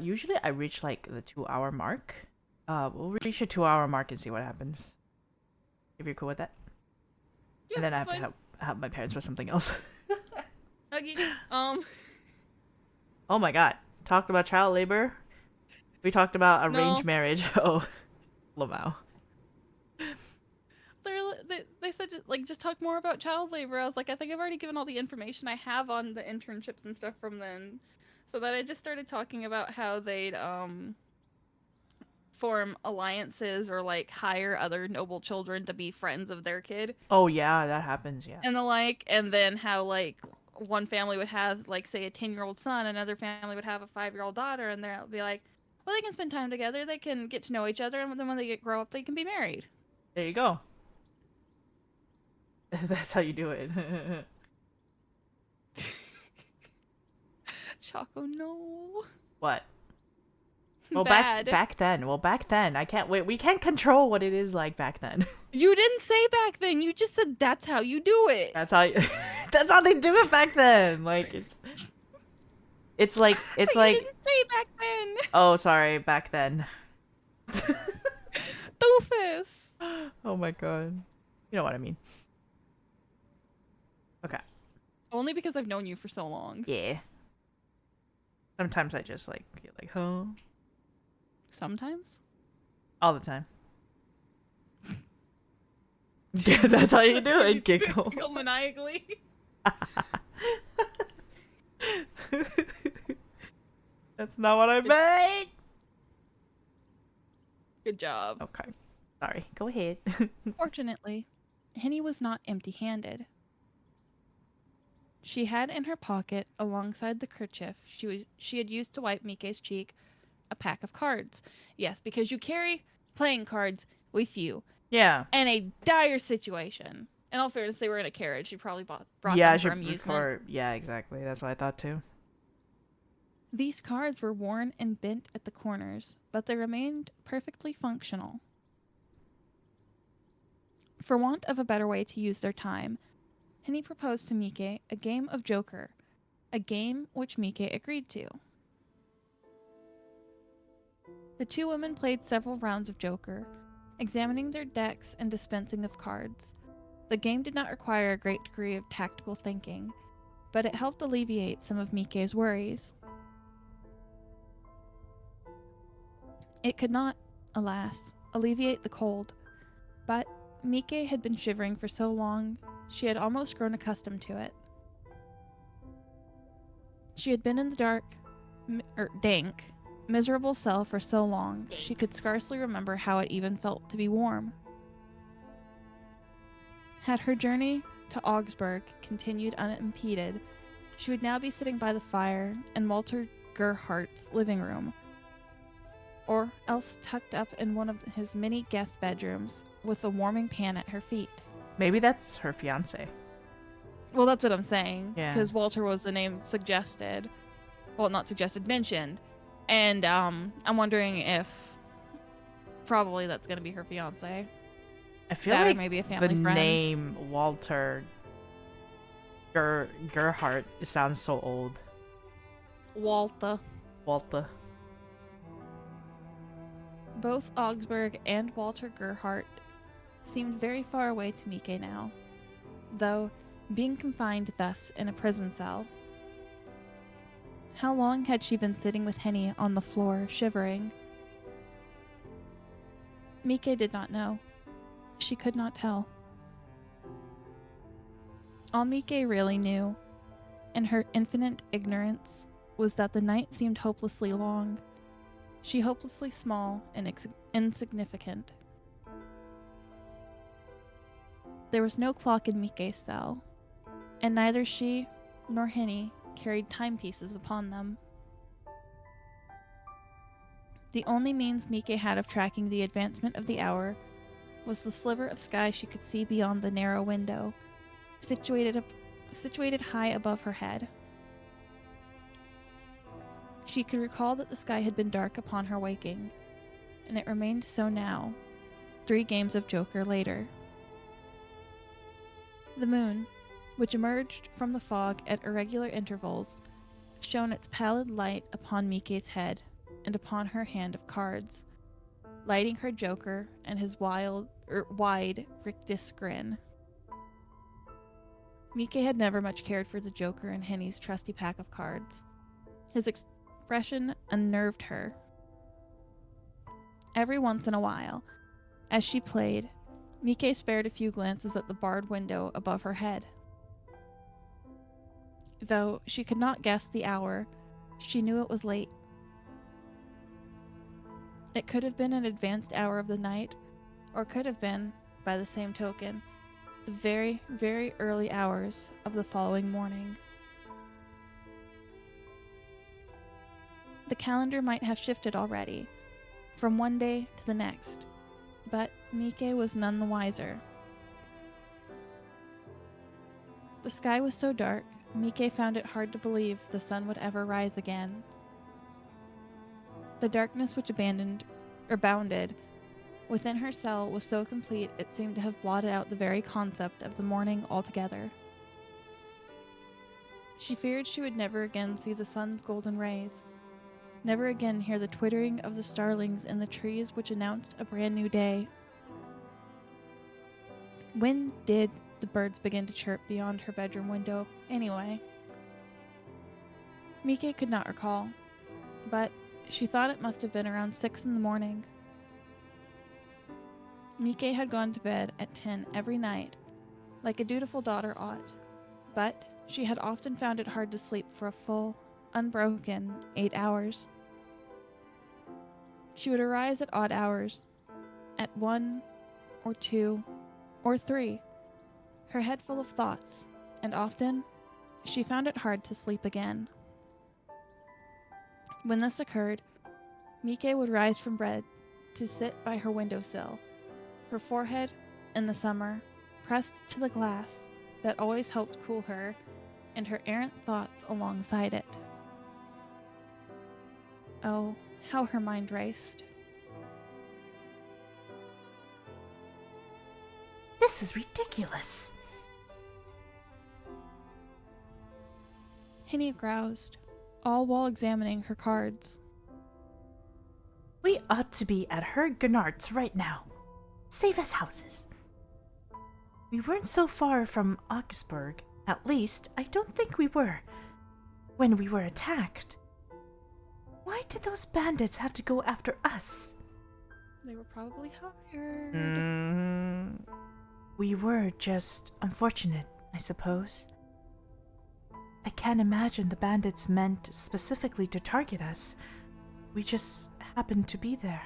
Usually I reach like the 2-hour mark. We'll reach a 2-hour mark and see what happens. If you're cool with that. Yeah, And then I have fine. to help my parents with something else. Okay. Oh my god. Talked about child labor. We talked about arranged No. marriage. Oh, Lamau. They said just talk more about child labor. I was like, I think I've already given all the information I have on the internships and stuff from then. So then I just started talking about how they'd form alliances or like hire other noble children to be friends of their kid Oh yeah, that happens, yeah. and the like, and then how like one family would have like say a 10-year-old son, another family would have a 5-year-old daughter, and they'll be like, well, they can spend time together, they can get to know each other, and then when they grow up, they can be married. There you go. That's how you do it. Choco, no. What? Well, Bad. back then, I can't wait. We can't control what it is like back then. You didn't say back then. You just said that's how you do it. That's how that's how they do it back then. Like it's like But you didn't say back then. oh, sorry, back then. Doofus. Oh my god. You know what I mean. Okay. Only because I've known you for so long. Yeah. Sometimes I just like feel like, huh? Sometimes. All the time. Yeah, that's how you do it. Giggle. Giggle maniacally. That's not what I meant. Good job. Okay. Sorry. Go ahead. Fortunately, Henny was not empty-handed. She had in her pocket, alongside the kerchief she had used to wipe Mike's cheek, a pack of cards. Yes, because you carry playing cards with you Yeah. in a dire situation. In all fairness, they were in a carriage. She probably brought Yeah, them for amusement. yeah, exactly. That's what I thought too. These cards were worn and bent at the corners, but they remained perfectly functional. For want of a better way to use their time, Henny proposed to Mike a game of Joker, a game which Mike agreed to. The two women played several rounds of Joker, examining their decks and dispensing of cards. The game did not require a great degree of tactical thinking, but it helped alleviate some of Mike's worries. It could not, alas, alleviate the cold, but Mike had been shivering for so long, she had almost grown accustomed to it. She had been in the dark, dank, miserable cell for so long, she could scarcely remember how it even felt to be warm. Had her journey to Augsburg continued unimpeded, she would now be sitting by the fire in Walter Gerhardt's living room, or else tucked up in one of his many guest bedrooms with a warming pan at her feet. Maybe that's her fiance. Well, that's what I'm saying. Yeah. Because Walter was the name suggested. Well, not suggested, mentioned. And I'm wondering if probably that's gonna be her fiance. I feel That or like maybe a the family friend. name Walter Gerhardt sounds so old. Walter. Walter. Both Augsburg and Walter Gerhardt seemed very far away to Mike now, though being confined thus in a prison cell. How long had she been sitting with Henny on the floor, shivering? Mike did not know. She could not tell. All Mike really knew, in her infinite ignorance, was that the night seemed hopelessly long, she hopelessly small and insignificant. There was no clock in Mike's cell, and neither she nor Henny carried timepieces upon them. The only means Mike had of tracking the advancement of the hour was the sliver of sky she could see beyond the narrow window, situated high above her head. She could recall that the sky had been dark upon her waking, and it remained so now, 3 games of Joker later. The moon, which emerged from the fog at irregular intervals, shone its pallid light upon Mike's head and upon her hand of cards, lighting her Joker and his wide rictus grin. Mike had never much cared for the Joker and Henny's trusty pack of cards. His expression unnerved her. Every once in a while, as she played, Mike spared a few glances at the barred window above her head. Though she could not guess the hour, she knew it was late. It could have been an advanced hour of the night, or could have been, by the same token, the very, very early hours of the following morning. The calendar might have shifted already, from one day to the next, but Mike was none the wiser. The sky was so dark, Mike found it hard to believe the sun would ever rise again. The darkness which bounded within her cell was so complete it seemed to have blotted out the very concept of the morning altogether. She feared she would never again see the sun's golden rays, never again hear the twittering of the starlings in the trees which announced a brand new day. When did the birds begin to chirp beyond her bedroom window, anyway? Mike could not recall, but she thought it must have been around 6 in the morning. Mike had gone to bed at 10 every night, like a dutiful daughter ought, but she had often found it hard to sleep for a full, unbroken 8 hours. She would arise at odd hours, at 1 or 2 or 3, her head full of thoughts, and often she found it hard to sleep again. When this occurred, Mike would rise from bed to sit by her windowsill, her forehead, in the summer, pressed to the glass that always helped cool her, and her errant thoughts alongside it. Oh, how her mind raced. This is ridiculous. Henny groused, all while examining her cards. We ought to be at Herr Gennard's right now. Save us houses. We weren't so far from Augsburg. At least, I don't think we were when we were attacked. Why did those bandits have to go after us? They were probably hired. We were just unfortunate, I suppose. I can't imagine the bandits meant specifically to target us. We just happened to be there.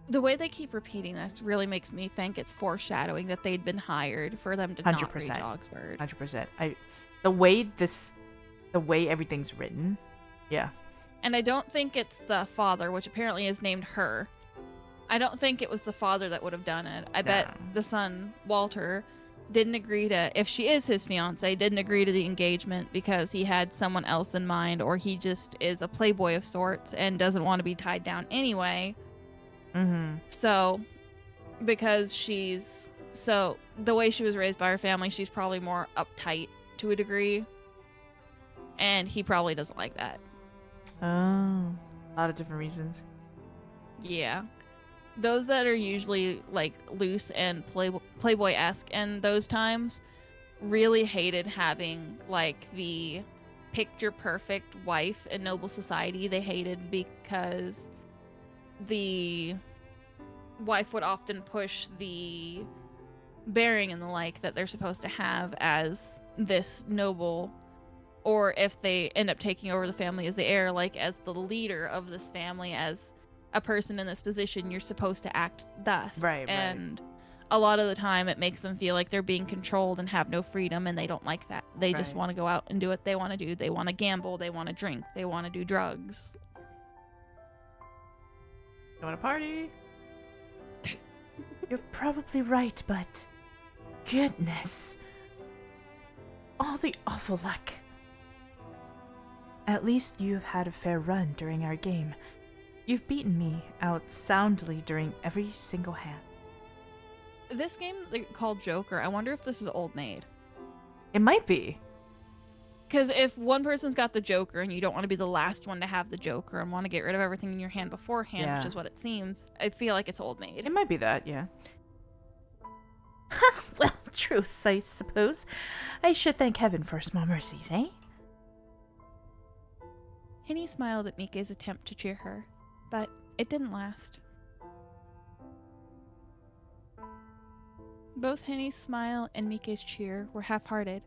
The way they keep repeating this really makes me think it's foreshadowing that they'd been hired for them to not reach 100%. Augsburg. 100%. The way everything's written, yeah. And I don't think it's the father, which apparently is named her. I don't think it was the father that would have done it. I bet the son, Walter, didn't agree to, if she is his fiance, didn't agree to the engagement because he had someone else in mind, or he just is a playboy of sorts and doesn't want to be tied down anyway. So, because the way she was raised by her family, she's probably more uptight to a degree. And he probably doesn't like that. Oh, a lot of different reasons. Yeah. Those that are usually like loose and playboy-esque in those times really hated having like the picture perfect wife in noble society. They hated because the wife would often push the bearing and the like that they're supposed to have as this noble, or if they end up taking over the family as the heir, like as the leader of this family, as a person in this position, you're supposed to act thus. Right. A lot of the time it makes them feel like they're being controlled and have no freedom, and they don't like that. They just want to go out and do what they want to do. They want to gamble, they want to drink, they want to do drugs. You want to party? You're probably right, but goodness. All the awful luck. At least you've had a fair run during our game. You've beaten me out soundly during every single hand. This game they called Joker, I wonder if this is old made. It might be. Because if one person's got the Joker and you don't want to be the last one to have the Joker and want to get rid of everything in your hand beforehand, which is what it seems, I feel like it's old made. It might be that, yeah. Well, truce, I suppose. I should thank heaven for small mercies, eh? Henny smiled at Mike's attempt to cheer her, but it didn't last. Both Henny's smile and Mike's cheer were half-hearted,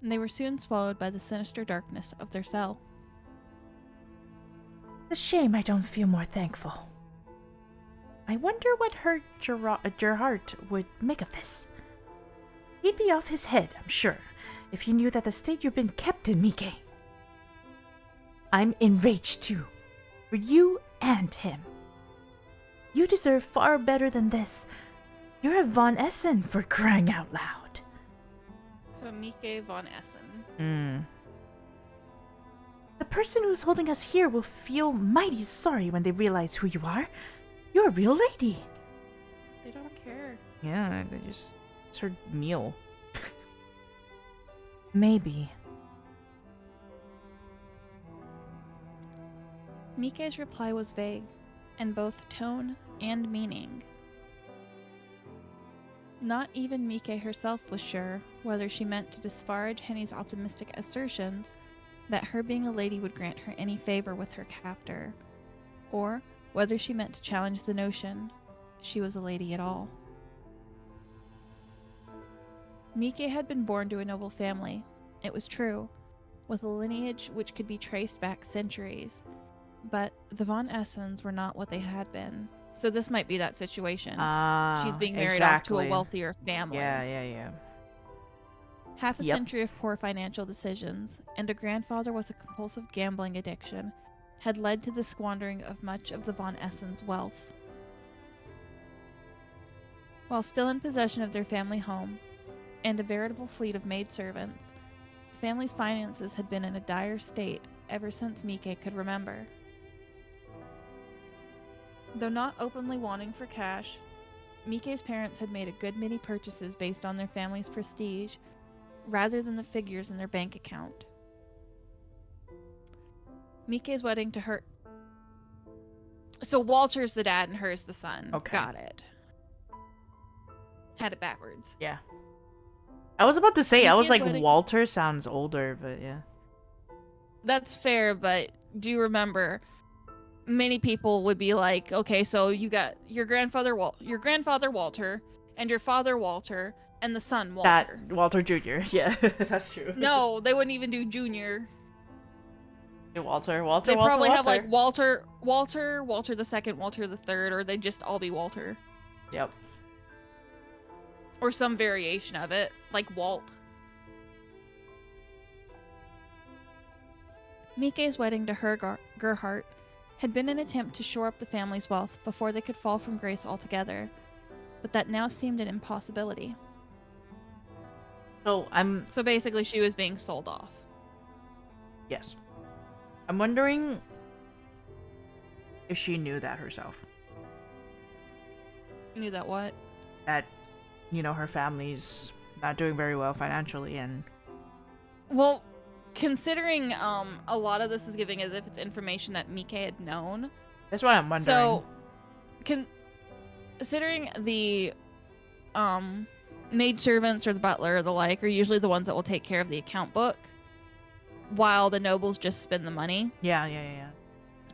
and they were soon swallowed by the sinister darkness of their cell. It's a shame I don't feel more thankful. I wonder what her Gerhardt would make of this. He'd be off his head, I'm sure, if he knew that the state you've been kept in, Mike. I'm enraged too, for you and him. You deserve far better than this. You're a Von Essen, for crying out loud. So Mike Von Essen. The person who's holding us here will feel mighty sorry when they realize who you are. You're a real lady. They don't care. Yeah, it's her meal. Maybe. Mike's reply was vague, in both tone and meaning. Not even Mike herself was sure whether she meant to disparage Henny's optimistic assertions that her being a lady would grant her any favor with her captor, or whether she meant to challenge the notion she was a lady at all. Mike had been born to a noble family, it was true, with a lineage which could be traced back centuries, but the Von Essens were not what they had been. So this might be that situation. She's being married off to a wealthier family. Yeah. Half a century of poor financial decisions, and a grandfather with a compulsive gambling addiction, had led to the squandering of much of the Von Essens' wealth. While still in possession of their family home, and a veritable fleet of maidservants, the family's finances had been in a dire state ever since Mike could remember. Though not openly wanting for cash, Mike's parents had made a good many purchases based on their family's prestige, rather than the figures in their bank account. Mike's wedding to her... So Walter's the dad and her's the son. Okay. Got it. Had it backwards. Yeah. I was about to say, I was like, wedding... Walter sounds older, but yeah. That's fair, but do remember... Many people would be like, okay, so you got your grandfather Walter, and your father Walter, and the son Walter. That Walter Jr. Yeah, that's true. No, they wouldn't even do Junior. Walter. They probably have like Walter the second, Walter the third, or they just all be Walter. Yep. Or some variation of it, like Walt. Mike's wedding to her Gerhardt had been an attempt to shore up the family's wealth before they could fall from grace altogether, but that now seemed an impossibility. So So basically, she was being sold off. yes. I'm wondering if she knew that herself. Knew that what? That, her family's not doing very well financially, and Well, considering a lot of this is giving as if it's information that Mike had known. that's what I'm wondering. So, considering the maid servants or the butler or the like are usually the ones that will take care of the account book, while the nobles just spend the money. Yeah.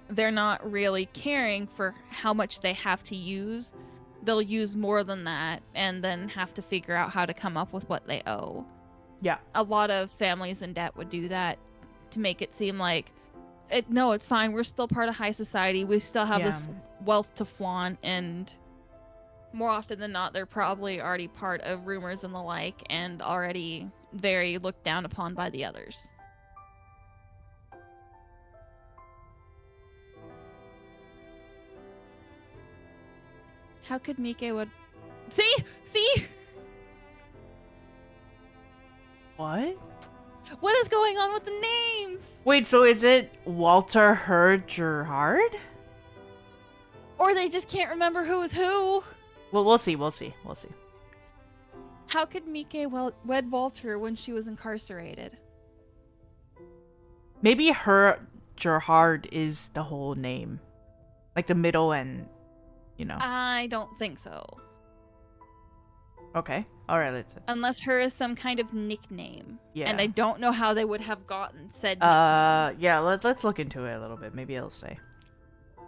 They're not really caring for how much they have to use. They'll use more than that and then have to figure out how to come up with what they owe. Yeah. A lot of families in debt would do that to make it seem like, no, it's fine. We're still part of high society. We still have this wealth to flaunt. And more often than not, they're probably already part of rumors and the like and already very looked down upon by the others. How could Mike would... See? What? What is going on with the names? Wait, so is it Walter Gerhard? Or they just can't remember who is who? Well, we'll see. How could Mike wed Walter when she was incarcerated? Maybe her Gerhard is the whole name. Like the middle and, I don't think so. Okay. All right, let's... Unless her is some kind of nickname. Yeah. And I don't know how they would have gotten said nickname. Yeah, let's look into it a little bit. Maybe it'll say.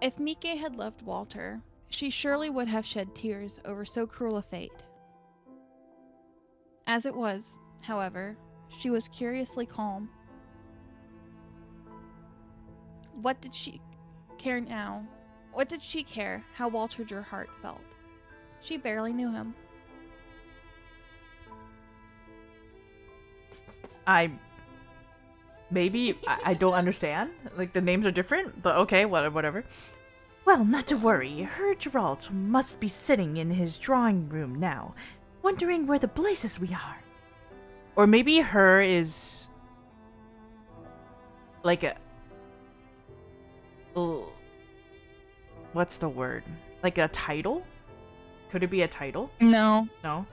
If Mike had loved Walter, she surely would have shed tears over so cruel a fate. As it was, however, she was curiously calm. What did she care now? What did she care how Walter Gerhart felt? She barely knew him. I don't understand. Like, the names are different, but okay, whatever. Well, not to worry. Her Geralt must be sitting in his drawing room now, wondering where the blazes we are. Or maybe her is like a... what's the word? Like a title? Could it be a title? No. No?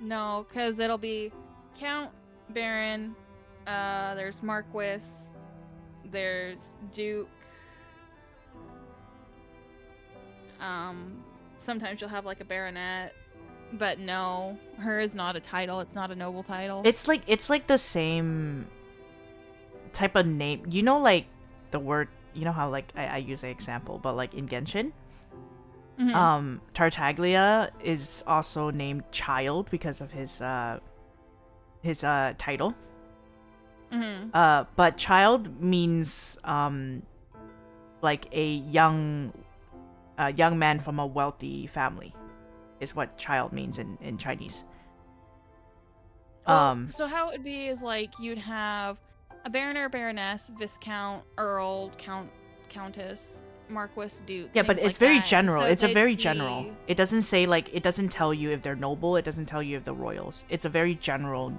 No, because it'll be Count, Baron, there's Marquis, there's Duke. Sometimes you'll have like a baronet, but no, her is not a title. It's not a noble title. It's like the same type of name. Like the word, how like I use an example, but like in Genshin, Tartaglia is also named Child because of his title. But child means like a young man from a wealthy family is what child means in Chinese. So how it would be is like you'd have a baron or baroness, viscount, earl, countess, marquis, duke. Yeah, but it's like very that. general. So it's a very they'd general. be- It doesn't say like, it doesn't tell you if they're noble. It doesn't tell you if they're royals. It's a very general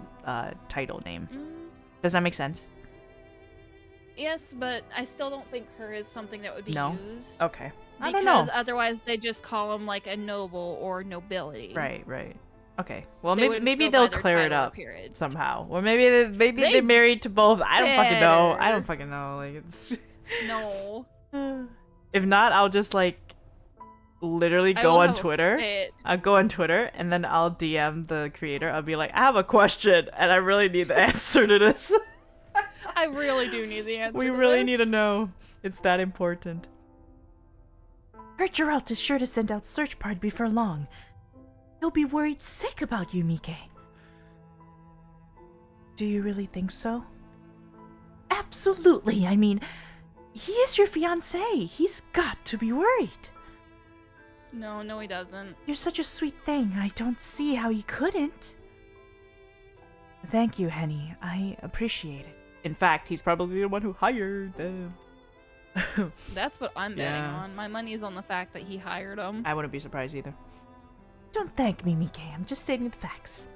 title name. Does that make sense? Yes, but I still don't think her is something that would be No? used. Okay. I don't know. Because otherwise they just call them like a noble or nobility. Right. Okay. Well, They maybe wouldn't go they'll by their clear it title or up period. somehow, or maybe They they're married to both. I don't fucking know. I better. don't fucking know. Like it's. No. If not, I'll just like literally I go will on have a Twitter. fit. I'll go on Twitter and then I'll DM the creator. I'll be like, I have a question and I really need the answer to this. I really do need the answer. We to really this. need to know. It's that important. Her Geralt is sure to send out search party before long. He'll be worried sick about you, Mike. Do you really think so? Absolutely. I mean, he is your fiancé. He's got to be worried. No, he doesn't. You're such a sweet thing. I don't see how he couldn't. Thank you, Henny. I appreciate it. In fact, he's probably the one who hired them. That's what I'm betting Yeah. on. My money is on the fact that he hired him. I wouldn't be surprised either. Don't thank me, Mike. I'm just stating the facts.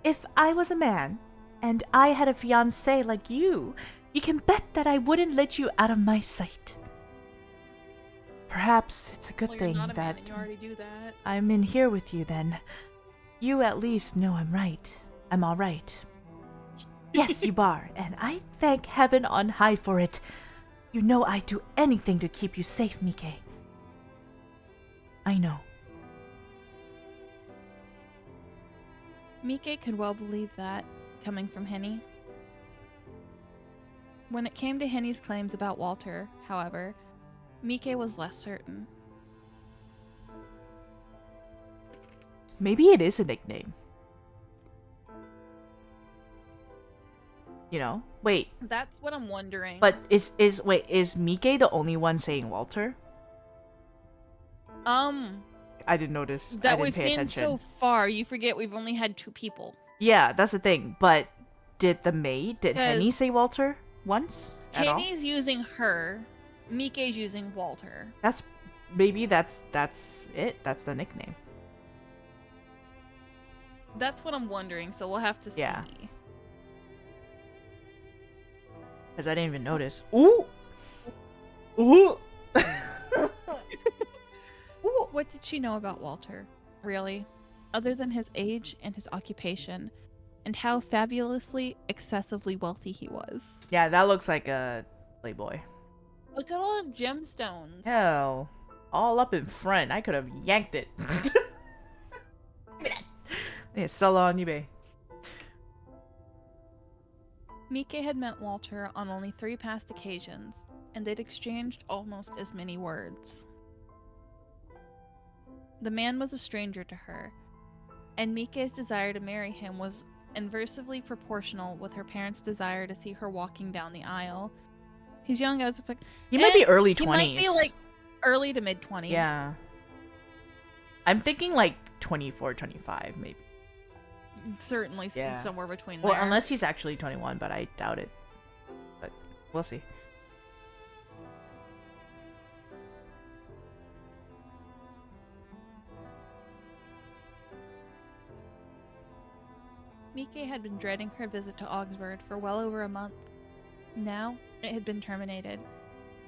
If I was a man, and I had a fiancé like you can bet that I wouldn't let you out of my sight. Perhaps it's a good Well, thing you're not a man that and you already do that. I'm in here with you then. You at least know I'm right. I'm alright. Yes, you are, and I thank heaven on high for it. You know I'd do anything to keep you safe, Mike. I know. Mike could well believe that, coming from Henny. When it came to Henny's claims about Walter, however, Mike was less certain. Maybe it is a nickname. You know? Wait, That's what I'm wondering. but is Mike the only one saying Walter? I didn't notice. I that didn't we've pay seen attention. so far, you forget we've only had 2 people. Yeah, that's the thing. But did Henny 'Cause say Walter once at all? Henny's using her, Mike's using Walter. Maybe that's it. That's the nickname. That's what I'm wondering, so we'll have to see. Yeah. Because I didn't even notice. Ooh! Ooh! What did she know about Walter, really? Other than his age and his occupation, and how fabulously, excessively wealthy he was. Yeah, that looks like a Playboy. Look at all the gemstones. Hell. All up in front. I could have yanked it. Yeah, sell it on eBay. Mike had met Walter on only 3 past occasions, and they'd exchanged almost as many words. The man was a stranger to her, and Mike's desire to marry him was inversely proportional with her parents' desire to see her walking down the aisle. He's young as a... He might be early 20s. He might be like early to mid 20s. Yeah. I'm thinking like 24, 25 maybe. Certainly Yeah. somewhere between Well, there. unless he's actually 21, but I doubt it. But we'll see. Mike had been dreading her visit to Augsburg for well over a month. Now, it had been terminated.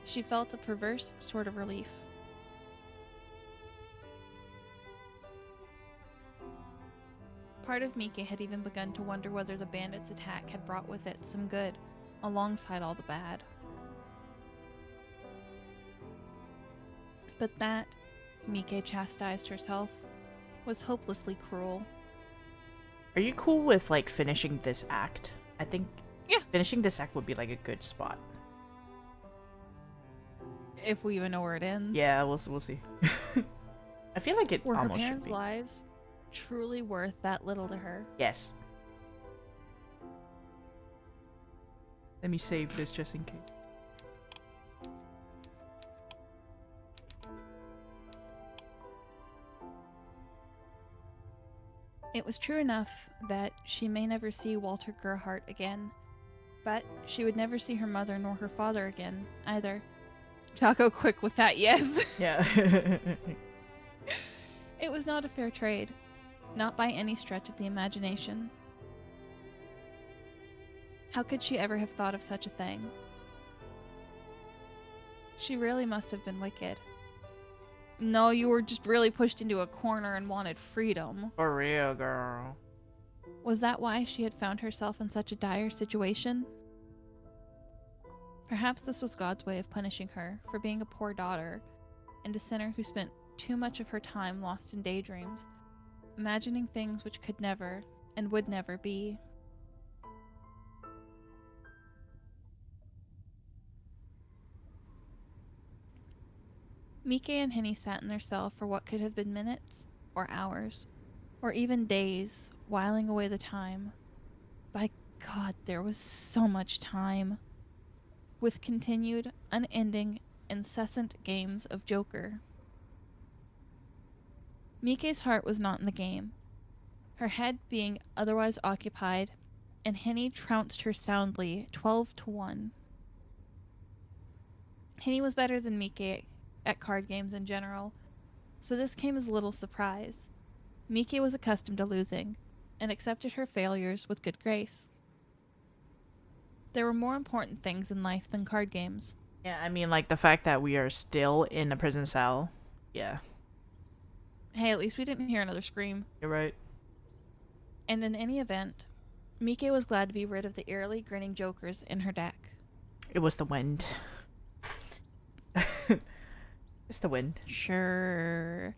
She felt a perverse sort of relief. Part of Mike had even begun to wonder whether the bandits' attack had brought with it some good, alongside all the bad. But that, Mike chastised herself, was hopelessly cruel. Are you cool with like finishing this act? I think Yeah. finishing this act would be like a good spot. If we even know where it ends. Yeah, we'll see. I feel like it Were her almost should parents' be. lives truly worth that little to her? Yes. Let me save this just in case. It was true enough that she may never see Walter Gerhardt again, but she would never see her mother nor her father again, either. Taco quick with that, yes. Yeah. It was not a fair trade, not by any stretch of the imagination. How could she ever have thought of such a thing? She really must have been wicked. No, you were just really pushed into a corner and wanted freedom. For real, girl. Was that why she had found herself in such a dire situation? Perhaps this was God's way of punishing her for being a poor daughter and a sinner who spent too much of her time lost in daydreams, imagining things which could never and would never be. Mike and Henny sat in their cell for what could have been minutes, or hours, or even days, whiling away the time. By God, there was so much time. With continued, unending, incessant games of Joker. Mike's heart was not in the game, her head being otherwise occupied, and Henny trounced her soundly 12-1. Henny was better than Mike at card games in general, so this came as little surprise. Mike was accustomed to losing, and accepted her failures with good grace. There were more important things in life than card games. Yeah, I mean, like, the fact that we are still in a prison cell. Yeah, Hey, at least we didn't hear another scream. you're right. And in any event, Mike was glad to be rid of the eerily grinning jokers in her deck. It was the wind. It's the wind. Sure.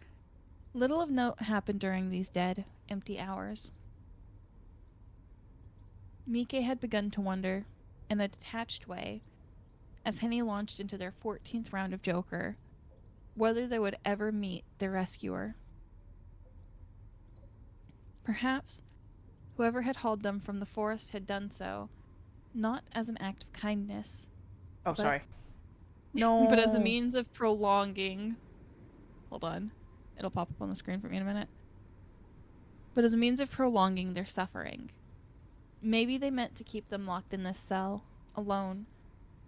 Little of note happened during these dead, empty hours. Mike had begun to wonder, in a detached way, as Henny launched into their 14th round of Joker, whether they would ever meet their rescuer. Perhaps whoever had hauled them from the forest had done so, not as an act of kindness. Oh, But- sorry. No. But as a means of prolonging... Hold on. It'll pop up on the screen for me in a minute. But as a means of prolonging their suffering. Maybe they meant to keep them locked in this cell, alone,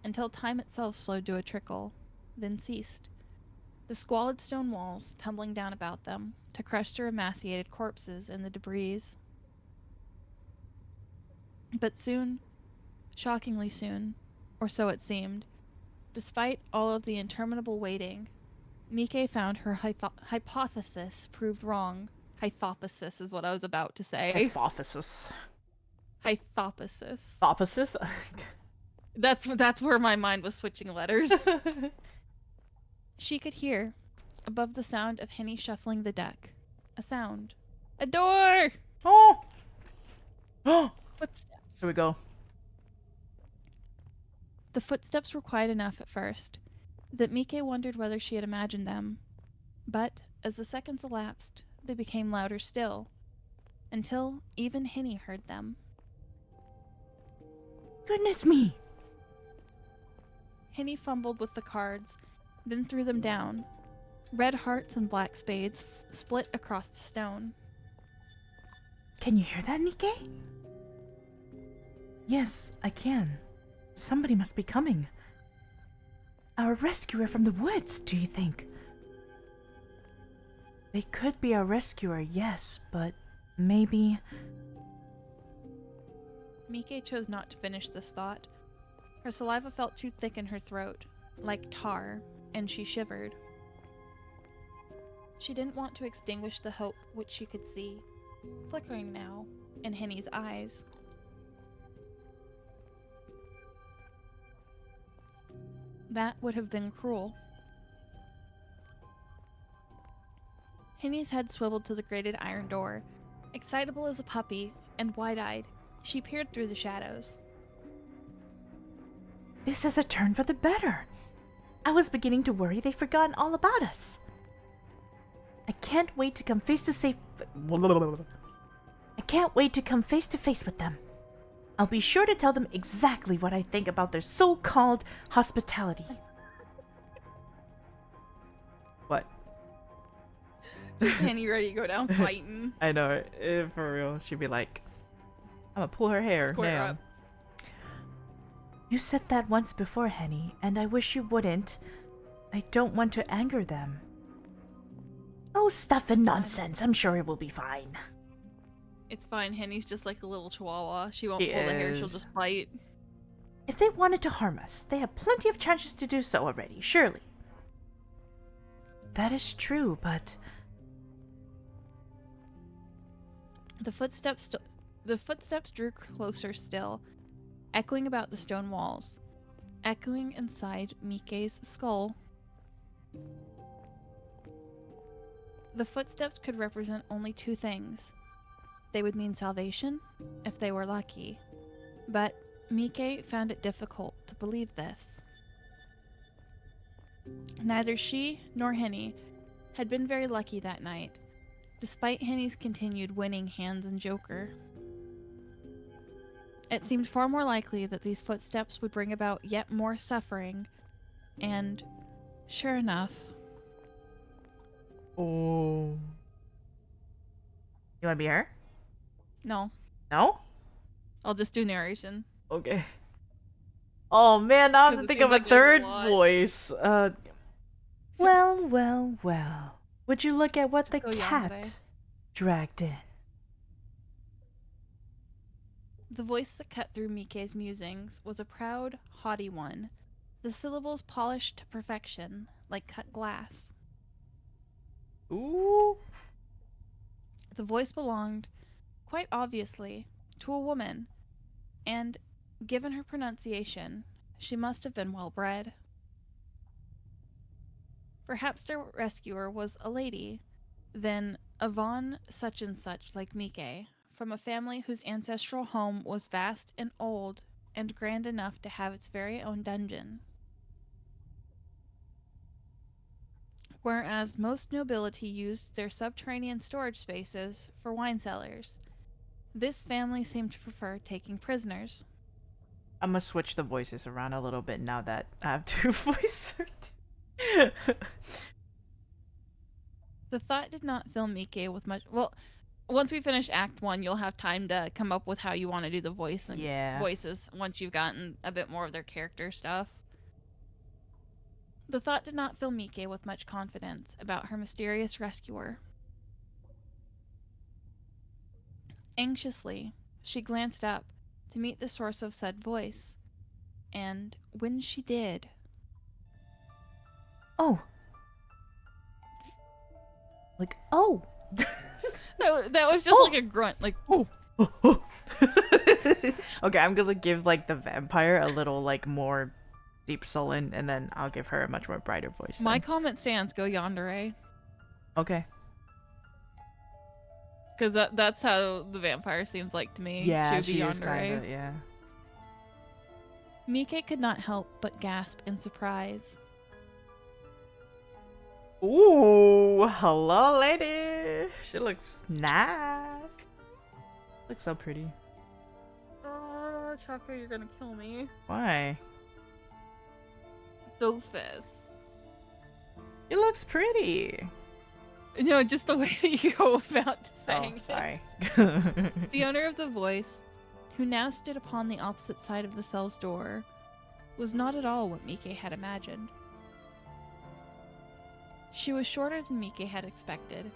until time itself slowed to a trickle, then ceased. The squalid stone walls tumbling down about them to crush their emaciated corpses in the debris. But soon, shockingly soon, or so it seemed, despite all of the interminable waiting, Mike found her hypothesis proved wrong. Hypothesis is what I was about to say. Hypothesis. Hypothesis. Hypothesis? That's where my mind was switching letters. She could hear, above the sound of Henny shuffling the deck, a sound. A door! Oh! Oh! Footsteps. Here we go. The footsteps were quiet enough at first that Mike wondered whether she had imagined them. But as the seconds elapsed, they became louder still, until even Henny heard them. Goodness me! Henny fumbled with the cards, then threw them down. Red hearts and black spades split across the stone. Can you hear that, Mike? Yes, I can. Somebody must be coming. Our rescuer from the woods, do you think? They could be our rescuer, yes, but maybe... Mike chose not to finish this thought. Her saliva felt too thick in her throat, like tar, and she shivered. She didn't want to extinguish the hope which she could see, flickering now, in Henny's eyes. That would have been cruel. Henny's head swiveled to the grated iron door. Excitable as a puppy, and wide-eyed, she peered through the shadows. This is a turn for the better. I was beginning to worry they'd forgotten all about us. I can't wait to come face to face with them. I'll be sure to tell them exactly what I think about their so-called hospitality. What? Henny ready to go down fighting. I know, for real. She'd be like, I'm gonna pull her hair. Square Damn. up. You said that once before, Henny, and I wish you wouldn't. I don't want to anger them. Oh, stuff and nonsense. I'm sure it will be fine. It's fine. Henny's just like a little chihuahua. She won't She pull the hair. She'll is. just bite. If they wanted to harm us, they have plenty of chances to do so already, surely. That is true, but... The footsteps drew closer still, echoing about the stone walls, echoing inside Mike's skull. The footsteps could represent only two things. They would mean salvation, if they were lucky. But Mike found it difficult to believe this. Neither she nor Henny had been very lucky that night, despite Henny's continued winning hands in Joker. It seemed far more likely that these footsteps would bring about yet more suffering, and, sure enough... Oh. You wanna be her? No, No? I'll just do narration. Okay. Oh man, now I have 'Cause to it think seems of a like there's a third lot. voice. Well, well, well. Would you look at what the Just go yawn cat today. dragged in? The voice that cut through Mike's musings was a proud, haughty one, the syllables polished to perfection, like cut glass. Ooh. The voice belonged, quite obviously, to a woman, and, given her pronunciation, she must have been well bred. Perhaps their rescuer was a lady, then a Von such and such like Mike, from a family whose ancestral home was vast and old and grand enough to have its very own dungeon. Whereas most nobility used their subterranean storage spaces for wine cellars, this family seemed to prefer taking prisoners. I'm gonna switch the voices around a little bit now that I have two voices. The thought did not fill Mike with much. Well, once we finish Act 1, you'll have time to come up with how you want to do the voices once you've gotten a bit more of their character stuff. The thought did not fill Mike with much confidence about her mysterious rescuer. Anxiously, she glanced up to meet the source of said voice, and when she did... Oh. Like, oh. that was just like a grunt, like, oh. Okay, I'm gonna give, like, the vampire a little, like, more deep sullen, and then I'll give her a much more brighter voice. My comment stands, go yandere. Okay. Because that's how the vampire seems like to me. Yeah, she would be is yandere. kinda, yeah. Mike could not help but gasp in surprise. Ooh, hello, lady. She looks nice. Looks so pretty. Oh, Chaka, you're gonna kill me. Why? Sophis. It looks pretty. No, just the way that you go about saying Oh, sorry. it. The owner of the voice, who now stood upon the opposite side of the cell's door, was not at all what Mike had imagined. She was shorter than Mike had expected,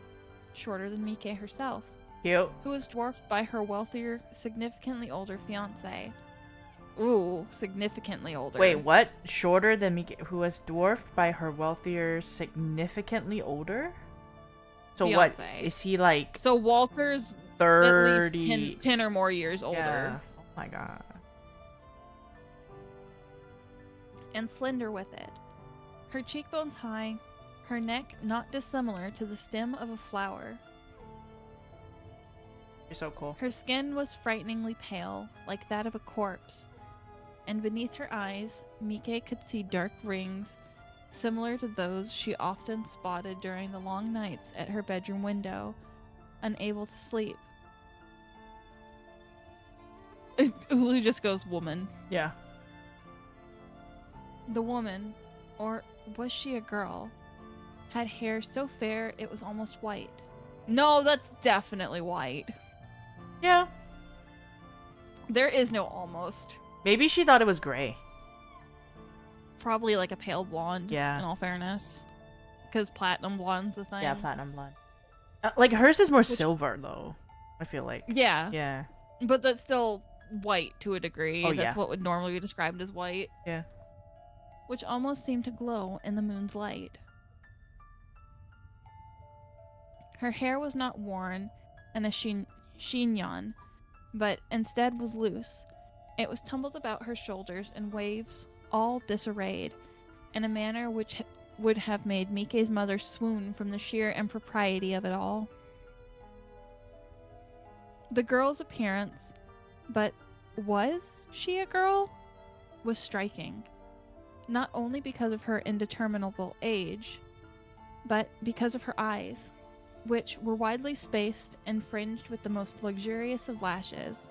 shorter than Mike herself, Cute. who was dwarfed by her wealthier, significantly older fiancé. Ooh, significantly older. Wait, what? Shorter than Mika, who was dwarfed by her wealthier, significantly older? So what? Fiancé. Is he like So Walter's 30? at least 10 or more years older. Yeah. Oh my god. And slender with it. Her cheekbones high, her neck not dissimilar to the stem of a flower. You're so cool. Her skin was frighteningly pale, like that of a corpse, and beneath her eyes, Mike could see dark rings similar to those she often spotted during the long nights at her bedroom window, unable to sleep. Ulu just goes, woman. Yeah. The woman, or was she a girl, had hair so fair it was almost white. No, that's definitely white. Yeah. There is no almost. Maybe she thought it was gray. Probably like a pale blonde, Yeah. in all fairness. Because platinum blonde's the thing. Yeah, platinum blonde. Like hers is more silver though. I feel like. Yeah, Yeah. but that's still white to a degree. Oh, That's yeah. what would normally be described as white. Yeah. Which almost seemed to glow in the moon's light. Her hair was not worn in a chignon, but instead was loose. It was tumbled about her shoulders in waves, all disarrayed, in a manner which would have made Mike's mother swoon from the sheer impropriety of it all. The girl's appearance, but was she a girl, was striking, not only because of her indeterminable age, but because of her eyes, which were widely spaced and fringed with the most luxurious of lashes.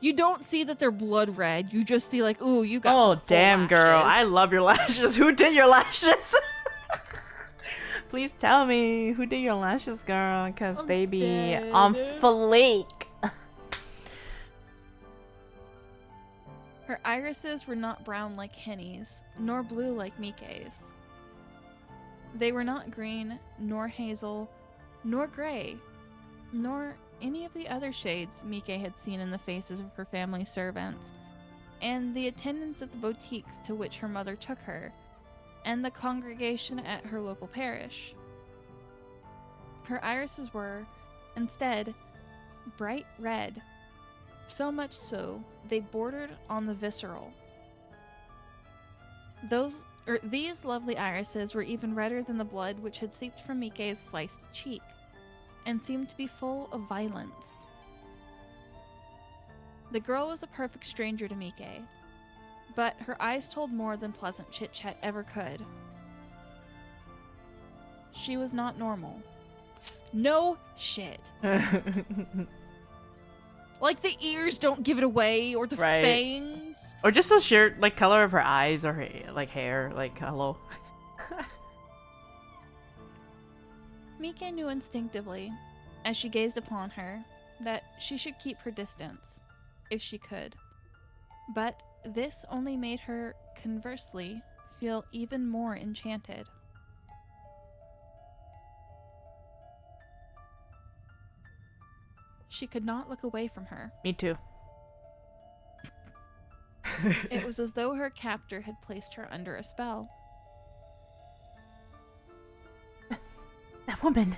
You don't see that they're blood red. You just see like, ooh, you got Oh some full damn, girl! lashes. I love your lashes. Who did your lashes? Please tell me who did your lashes, girl, because I'm they be dead. on fleek. Her irises were not brown like Henny's, nor blue like Mike's. They were not green, nor hazel, nor gray, nor any of the other shades Mike had seen in the faces of her family's servants, and the attendants at the boutiques to which her mother took her, and the congregation at her local parish. Her irises were, instead, bright red, so much so they bordered on the visceral. These lovely irises were even redder than the blood which had seeped from Mike's sliced cheek, and seemed to be full of violence. The girl was a perfect stranger to Mike, but her eyes told more than pleasant chit-chat ever could. She was not normal. No shit. Like, the ears don't give it away, or the Right. fangs. Or just the sheer, like, color of her eyes or her, like, hair. Like, hello. Mike knew instinctively, as she gazed upon her, that she should keep her distance, if she could. But this only made her, conversely, feel even more enchanted. She could not look away from her. Me too. It was as though her captor had placed her under a spell. That woman.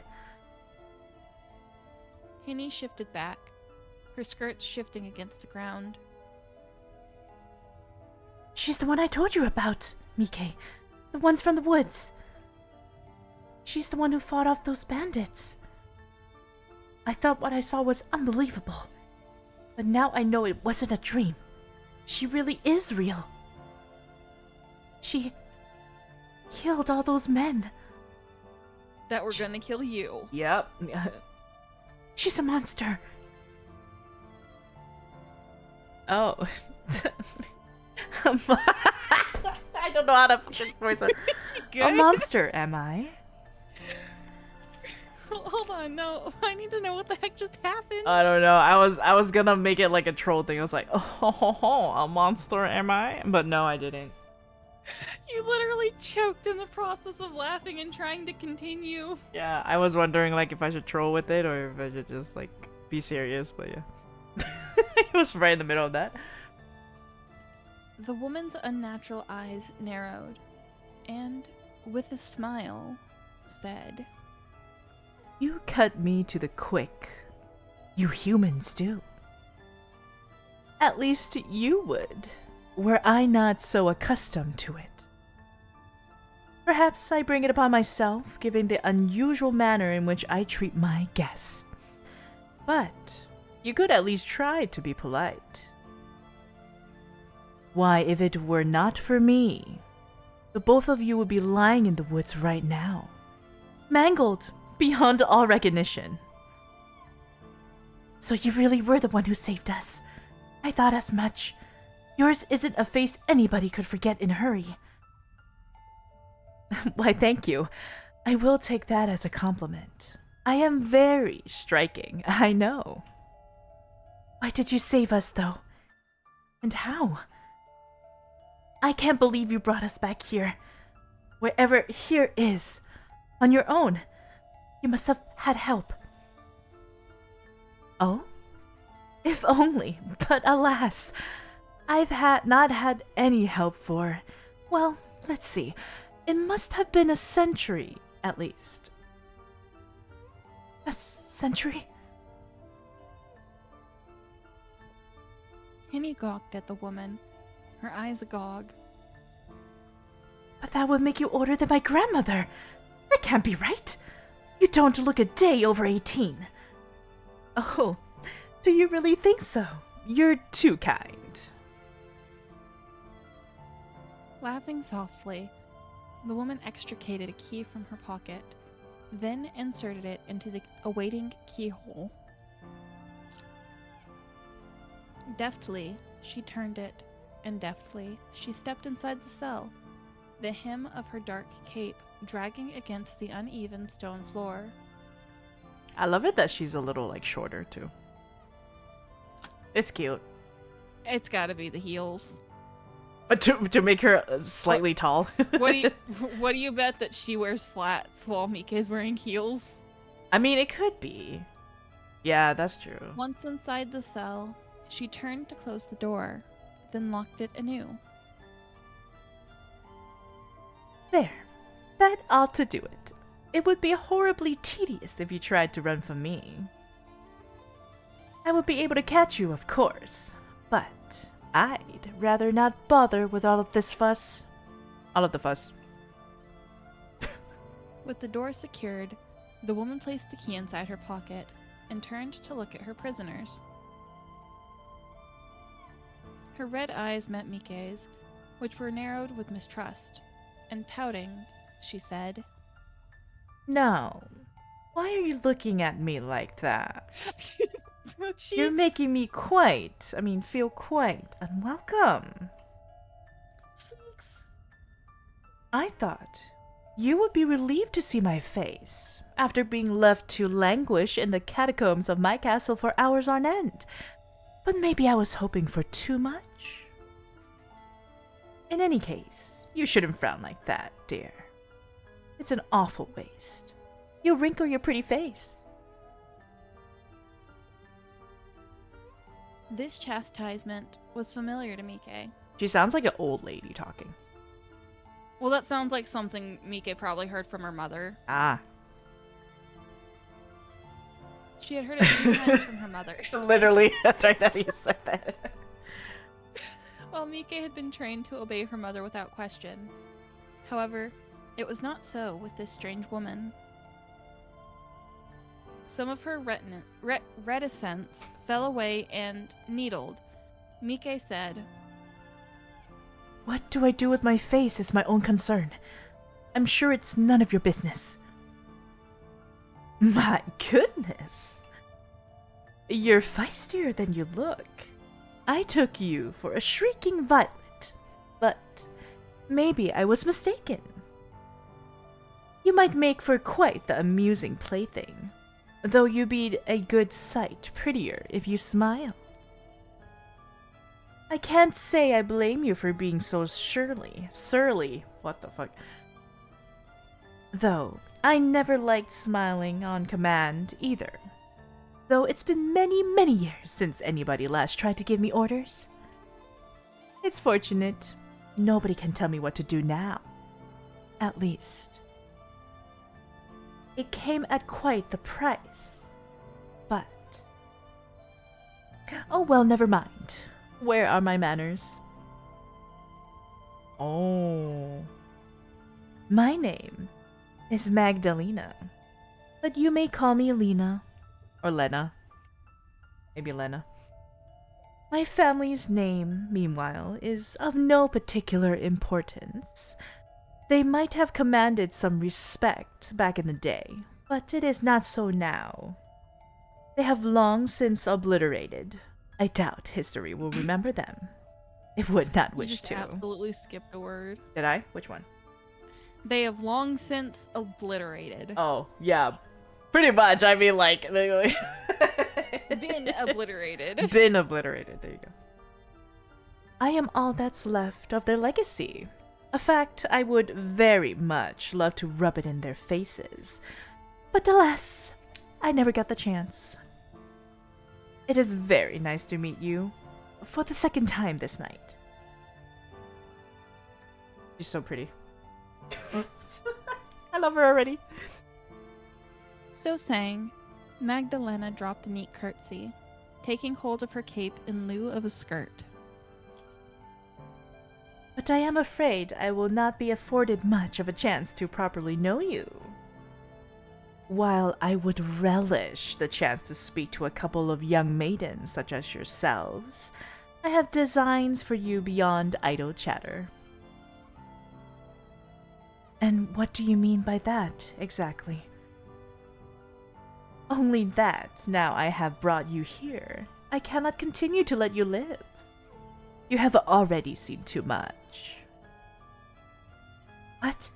Hinny shifted back, her skirts shifting against the ground. She's the one I told you about, Mike. The ones from the woods. She's the one who fought off those bandits. I thought what I saw was unbelievable. But now I know it wasn't a dream. She really is real. She killed all those men. That were gonna kill you. Yep. She's a monster. Oh. I don't know how to fucking voice her. A monster, am I? Hold on, no. I need to know what the heck just happened. I don't know. I was gonna make it like a troll thing. I was like, oh, a monster, am I? But no, I didn't. You literally choked in the process of laughing and trying to continue. Yeah, I was wondering like if I should troll with it or if I should just like be serious. But yeah, it was right in the middle of that. The woman's unnatural eyes narrowed, and, with a smile, said, You cut me to the quick. You humans do. At least you would, were I not so accustomed to it. Perhaps I bring it upon myself, given the unusual manner in which I treat my guests. But you could at least try to be polite. Why, if it were not for me, the both of you would be lying in the woods right now, mangled beyond all recognition. So you really were the one who saved us. I thought as much. Yours isn't a face anybody could forget in a hurry. Why, thank you. I will take that as a compliment. I am very striking, I know. Why did you save us, though? And how? I can't believe you brought us back here. Wherever here is. On your own. You must have had help. Oh? If only, but alas, I've not had any help for, well, let's see, it must have been a century, at least. A century? Hinny gawked at the woman, her eyes agog. But that would make you older than my grandmother. That can't be right. You don't look a day over 18. Oh, do you really think so? You're too kind. Laughing softly, the woman extricated a key from her pocket, then inserted it into the awaiting keyhole. Deftly, she turned it, and deftly, she stepped inside the cell, the hem of her dark cape dragging against the uneven stone floor. I love it that she's a little like shorter too. It's cute. It's gotta be the heels. To make her slightly tall. What do you bet that she wears flats while Mika is wearing heels? I mean, it could be. Yeah, that's true. Once inside the cell, she turned to close the door, then locked it anew. There. That ought to do it. It would be horribly tedious if you tried to run from me. I would be able to catch you, of course, but I'd rather not bother with all of this fuss. All of the fuss. With the door secured, the woman placed the key inside her pocket and turned to look at her prisoners. Her red eyes met Mike's, which were narrowed with mistrust, and pouting, she said, No. Why are you looking at me like that? You're making me feel quite unwelcome. I thought you would be relieved to see my face after being left to languish in the catacombs of my castle for hours on end. But maybe I was hoping for too much. In any case, you shouldn't frown like that, dear. It's an awful waste. You'll wrinkle your pretty face. This chastisement was familiar to Mike. She sounds like an old lady talking. Well, that sounds like something Mike probably heard from her mother. Ah. She had heard it many times from her mother. Literally, that's right that you said that. While Mike had been trained to obey her mother without question. However, it was not so with this strange woman. Some of her reticence fell away and, needled, Mike said, What do I do with my face is my own concern. I'm sure it's none of your business. My goodness. You're feistier than you look. I took you for a shrieking violet, but maybe I was mistaken. You might make for quite the amusing plaything, though you'd be a good sight prettier if you smiled. I can't say I blame you for being so surly, what the fuck. Though, I never liked smiling on command either. Though it's been many, many years since anybody last tried to give me orders. It's fortunate. Nobody can tell me what to do now. At least. It came at quite the price. But... oh well, never mind. Where are my manners? Oh. My name is Magdalena, but you may call me Lena, or Lena. Maybe Lena. My family's name, meanwhile, is of no particular importance. They might have commanded some respect back in the day, but it is not so now. They have long since obliterated. I doubt history will remember them. It would not You wish just to. absolutely skipped a word. Did I? Which one? They have long since obliterated. Oh, yeah. Pretty much. I mean, like... Been obliterated. Been obliterated. There you go. I am all that's left of their legacy. A fact I would very much love to rub it in their faces. But alas, I never got the chance. It is very nice to meet you. For the second time this night. She's so pretty. I love her already. So saying, Magdalena dropped a neat curtsy, taking hold of her cape in lieu of a skirt. But I am afraid I will not be afforded much of a chance to properly know you. While I would relish the chance to speak to a couple of young maidens such as yourselves, I have designs for you beyond idle chatter. And what do you mean by that, exactly? Only that, now I have brought you here, I cannot continue to let you live. You have already seen too much. What?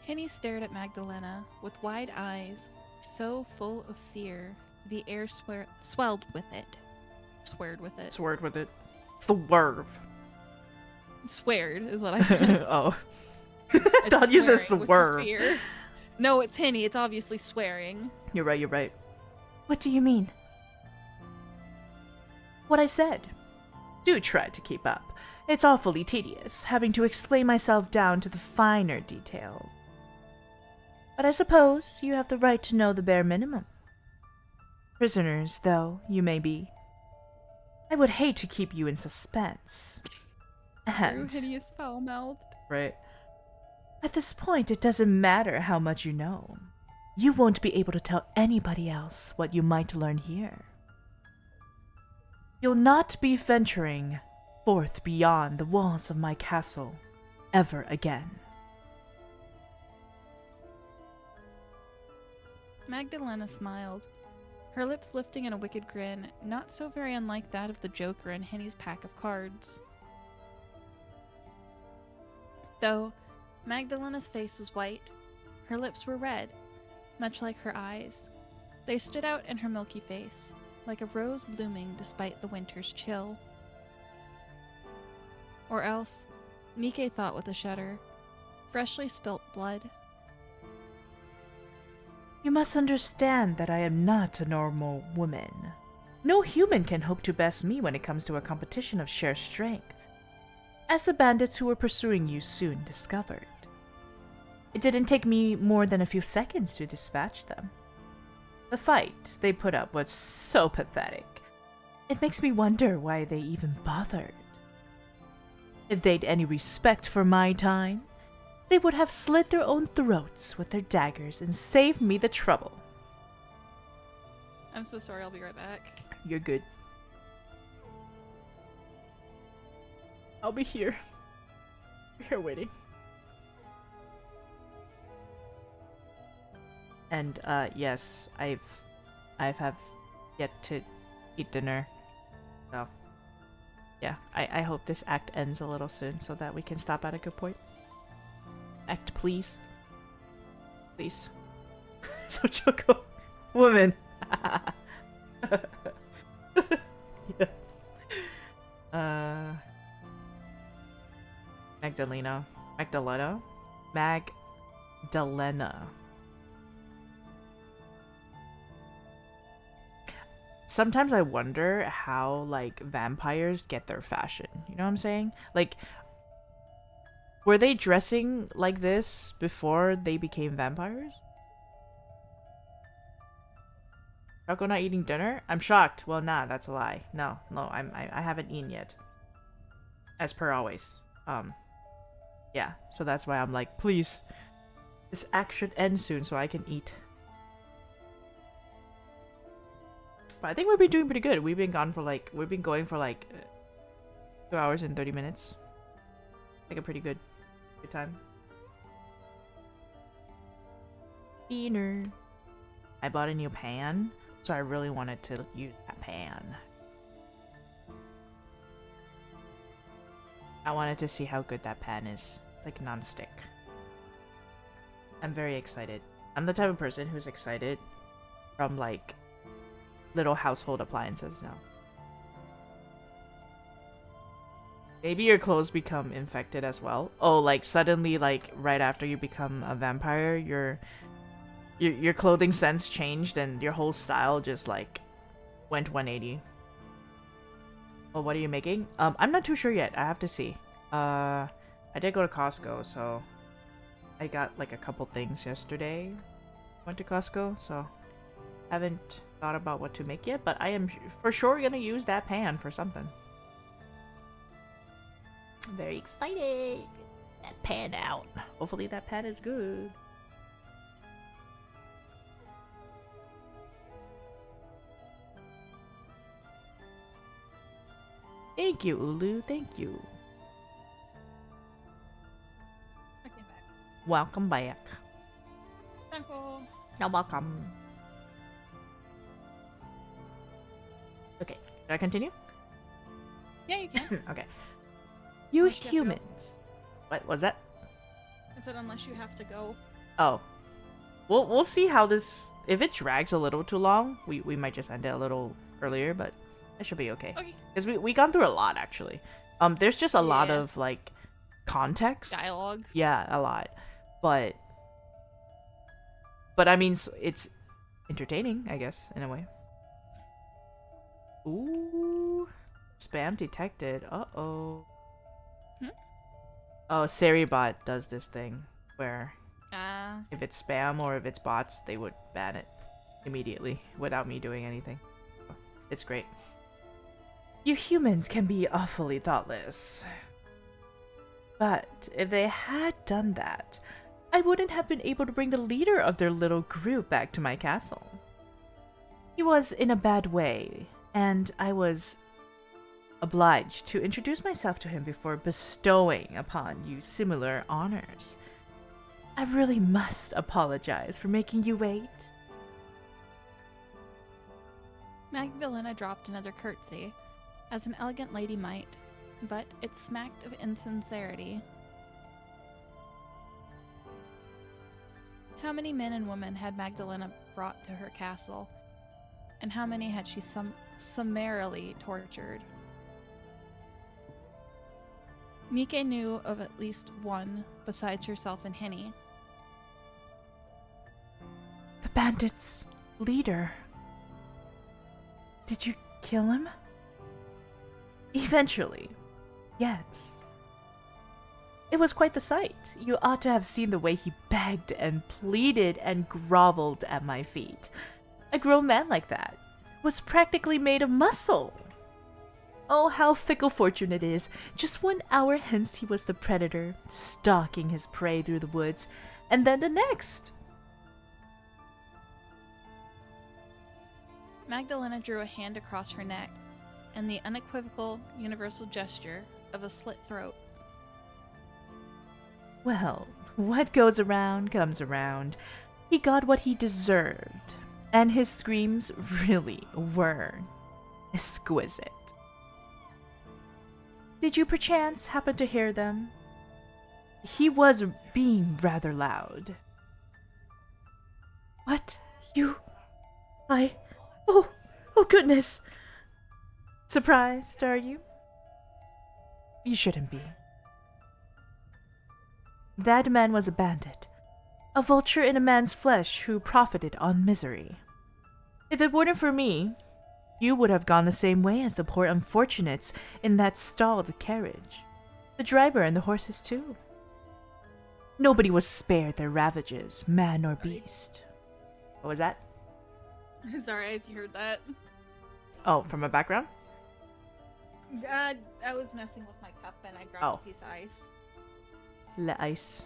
Henny stared at Magdalena with wide eyes, so full of fear, the air swelled with it. Sweared with it. Sweared with it. It's the word. Sweared is what I said. Oh. It's thought you said swearing with swerve. the fear. No, it's Henny. It's obviously swearing. You're right, you're right. What do you mean? What I said. Do try to keep up. It's awfully tedious, having to explain myself down to the finer details. But I suppose you have the right to know the bare minimum. Prisoners, though you may be, I would hate to keep you in suspense. And, hideous, foul-mouthed. right, at this point, it doesn't matter how much you know. You won't be able to tell anybody else what you might learn here. You'll not be venturing forth beyond the walls of my castle ever again. Magdalena smiled, her lips lifting in a wicked grin, not so very unlike that of the Joker in Henny's pack of cards. Though Magdalena's face was white, her lips were red, much like her eyes. They stood out in her milky face, like a rose blooming despite the winter's chill. Or else, Mike thought with a shudder, freshly spilt blood. You must understand that I am not a normal woman. No human can hope to best me when it comes to a competition of sheer strength, as the bandits who were pursuing you soon discovered. It didn't take me more than a few seconds to dispatch them. The fight they put up was so pathetic. It makes me wonder why they even bothered. If they'd any respect for my time, they would have slit their own throats with their daggers and saved me the trouble. I'm so sorry, I'll be right back. You're good. I'll be here. Here waiting. And yes, I have yet to eat dinner. So yeah, I hope this act ends a little soon so that we can stop at a good point. Act, please. Please. So Choco, woman. Yeah. Magdalena. Sometimes I wonder how, like, vampires get their fashion. You know what I'm saying? Like, were they dressing like this before they became vampires? Choco not eating dinner? I'm shocked. Well, nah, that's a lie. No, I haven't eaten yet. As per always. Yeah, so that's why I'm like, please, this act should end soon so I can eat. But I think we've been doing pretty good. We've been going for like 2 hours and 30 minutes. Like a pretty good time. Dinner. I bought a new pan, so I really wanted to use that pan. I wanted to see how good that pan is. It's like non-stick. I'm very excited. I'm the type of person who's excited from like little household appliances now. Maybe your clothes become infected as well. Oh, like suddenly, like right after you become a vampire, your clothing sense changed and your whole style just like went 180. Oh, what are you making? I'm not too sure yet. I have to see. I did go to Costco, so I got like a couple things yesterday. Went to Costco, so haven't thought about what to make yet, but I am for sure gonna use that pan for something. I'm very excited. Get that pan out. Hopefully that pan is good. Thank you, Ulu. Thank you. I came back. Welcome back. Uncle. You're welcome. Okay, should I continue? Yeah, you can. Okay. You Unless you have to go. humans. What was that? I said unless you have to go. Oh. We'll see how this... If it drags a little too long, we might just end it a little earlier, but it should be okay. Okay. Because we gone through a lot, actually. There's just a lot Yeah. of, like, context. Dialogue. Yeah, a lot. But I mean, it's entertaining, I guess, in a way. Ooh. Spam detected. Uh-oh. Hmm? Oh, Seribot does this thing where Ah. if it's spam or if it's bots, they would ban it immediately without me doing anything. It's great. You humans can be awfully thoughtless. But if they had done that, I wouldn't have been able to bring the leader of their little group back to my castle. He was in a bad way, and I was obliged to introduce myself to him before bestowing upon you similar honors. I really must apologize for making you wait. Magdalena dropped another curtsy, as an elegant lady might, but it smacked of insincerity. How many men and women had Magdalena brought to her castle, and how many had she summarily tortured? Mike knew of at least one, besides herself and Henny. The bandits' leader. Did you kill him? Eventually, yes. It was quite the sight. You ought to have seen the way he begged and pleaded and groveled at my feet. A grown man like that was practically made of muscle. Oh, how fickle fortune it is. Just 1 hour hence he was the predator, stalking his prey through the woods, and then the next. Magdalena drew a hand across her neck, and the unequivocal, universal gesture of a slit throat. Well, what goes around comes around. He got what he deserved, and his screams really were exquisite. Did you perchance happen to hear them? He was being rather loud. What? Oh goodness! Surprised, are you? You shouldn't be. That man was a bandit, a vulture in a man's flesh who profited on misery. If it weren't for me, you would have gone the same way as the poor unfortunates in that stalled carriage. The driver and the horses, too. Nobody was spared their ravages, man or beast. What was that? Sorry if you heard that. Oh, from a background? I was messing with my cup and I dropped Oh. a piece of ice. Le ice.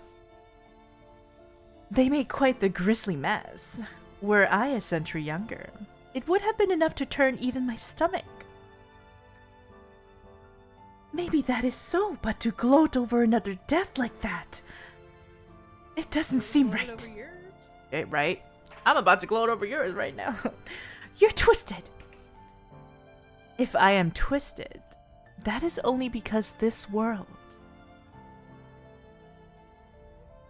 They made quite the grisly mess. Were I a century younger, it would have been enough to turn even my stomach. Maybe that is so, but to gloat over another death like that, it doesn't seem Gloat right. over yours? Okay, right? I'm about to gloat over yours right now. You're twisted. If I am twisted, that is only because this world.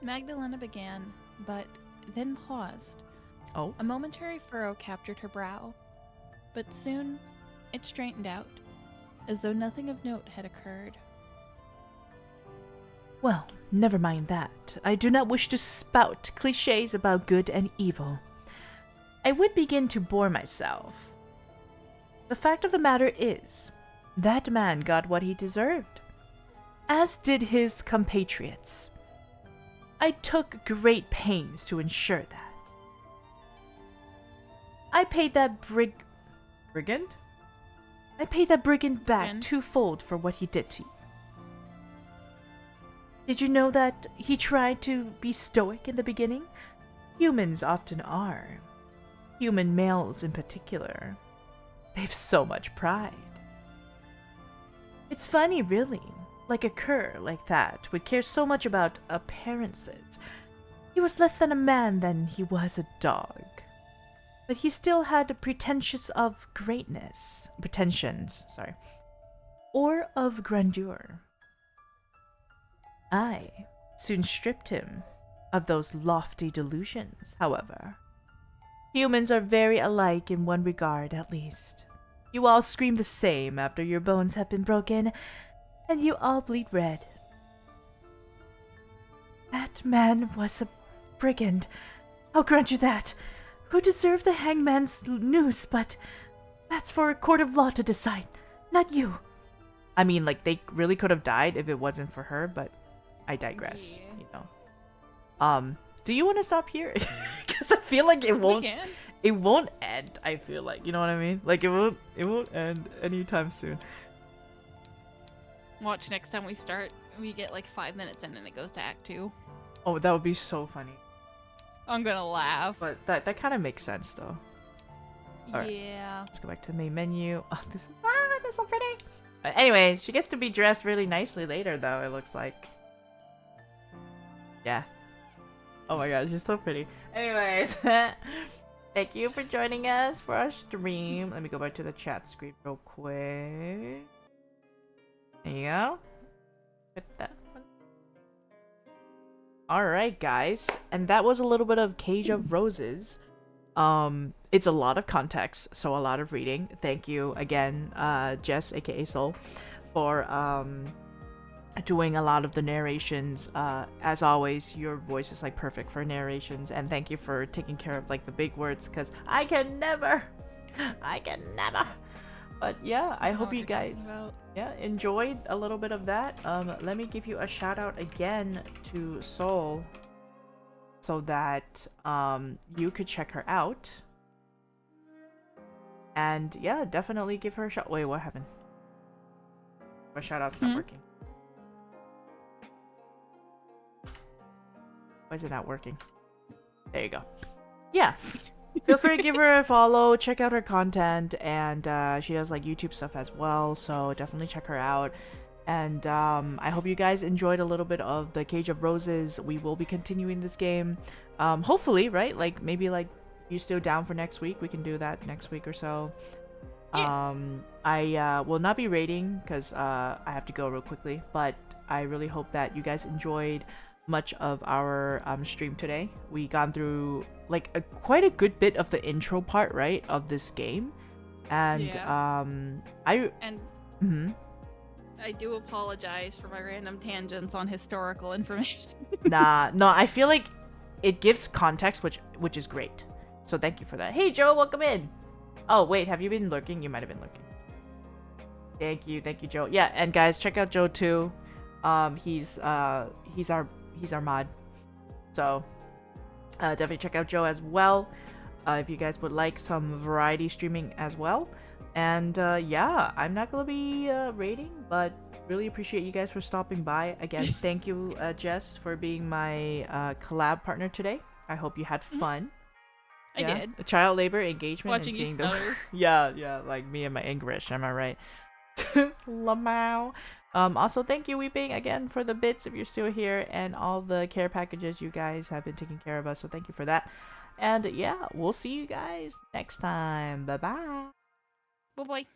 Magdalena began, but then paused. Oh? A momentary furrow captured her brow, but soon it straightened out, as though nothing of note had occurred. Well, never mind that. I do not wish to spout cliches about good and evil. I would begin to bore myself. The fact of the matter is, that man got what he deserved, as did his compatriots. I took great pains to ensure that. I paid that brigand? I paid that brigand back Brigand? twofold for what he did to you. Did you know that he tried to be stoic in the beginning? Humans often are. Human males in particular. They've so much pride. It's funny, really. Like a cur like that would care so much about appearances. He was less than a man than he was a dog. But he still had pretensions of greatness. Or of grandeur. I soon stripped him of those lofty delusions, however. Humans are very alike in one regard, at least. You all scream the same after your bones have been broken, and you all bleed red. That man was a brigand. I'll grant you that. Who deserved the hangman's noose, but that's for a court of law to decide, not you. I mean, like, they really could have died if it wasn't for her, but I digress, Yeah. you know. Do you want to stop here? Because I feel like We can. it won't end, I feel like, you know what I mean? Like, it won't end anytime soon. Watch next time we start, we get like 5 minutes in and it goes to Act 2. Oh, that would be so funny. I'm gonna laugh. But that kind of makes sense, though. Alright. Yeah. Let's go back to the main menu. Oh, this is so pretty. Anyway, she gets to be dressed really nicely later, though, it looks like. Yeah. Oh my god, she's so pretty. Anyways, thank you for joining us for our stream. Let me go back to the chat screen real quick. There you go. Hit that one. Alright, guys. And that was a little bit of Cage of Roses. It's a lot of context, so a lot of reading. Thank you again, Jess, aka Soul, for doing a lot of the narrations. As always, your voice is like perfect for narrations, and thank you for taking care of like the big words, because I can never. But yeah, I hope you guys enjoyed a little bit of that. Let me give you a shout out again to Soul, so that you could check her out. And yeah, definitely give her a shot. Wait, what happened? My shout out's not working. Why is it not working? There you go. Yeah. Feel free to give her a follow, check out her content, and she does like YouTube stuff as well, so definitely check her out. And I hope you guys enjoyed a little bit of the Cage of Roses. We will be continuing this game. Hopefully, right? Like, maybe like you still down for next week? We can do that next week or so. Yeah. I will not be raiding because I have to go real quickly, but I really hope that you guys enjoyed much of our stream today. We gone through like quite a good bit of the intro part, right, of this game. And I do apologize for my random tangents on historical information. No, I feel like it gives context, which is great. So thank you for that. Hey Joe, welcome in. Oh wait, have you been lurking? You might have been lurking. Thank you, Joe. Yeah, and guys, check out Joe too. He's our mod. So definitely check out Joe as well. If you guys would like some variety streaming as well. And yeah, I'm not gonna be raiding, but really appreciate you guys for stopping by. Again, thank you, Jess, for being my collab partner today. I hope you had fun. I did. Child labor engagement. Watching and you seeing stutter. yeah, like me and my English. Am I right? Lamau. Also, thank you, Weeping, again for the bits if you're still here, and all the care packages. You guys have been taking care of us, so thank you for that. And yeah, we'll see you guys next time. Bye bye. Bye bye.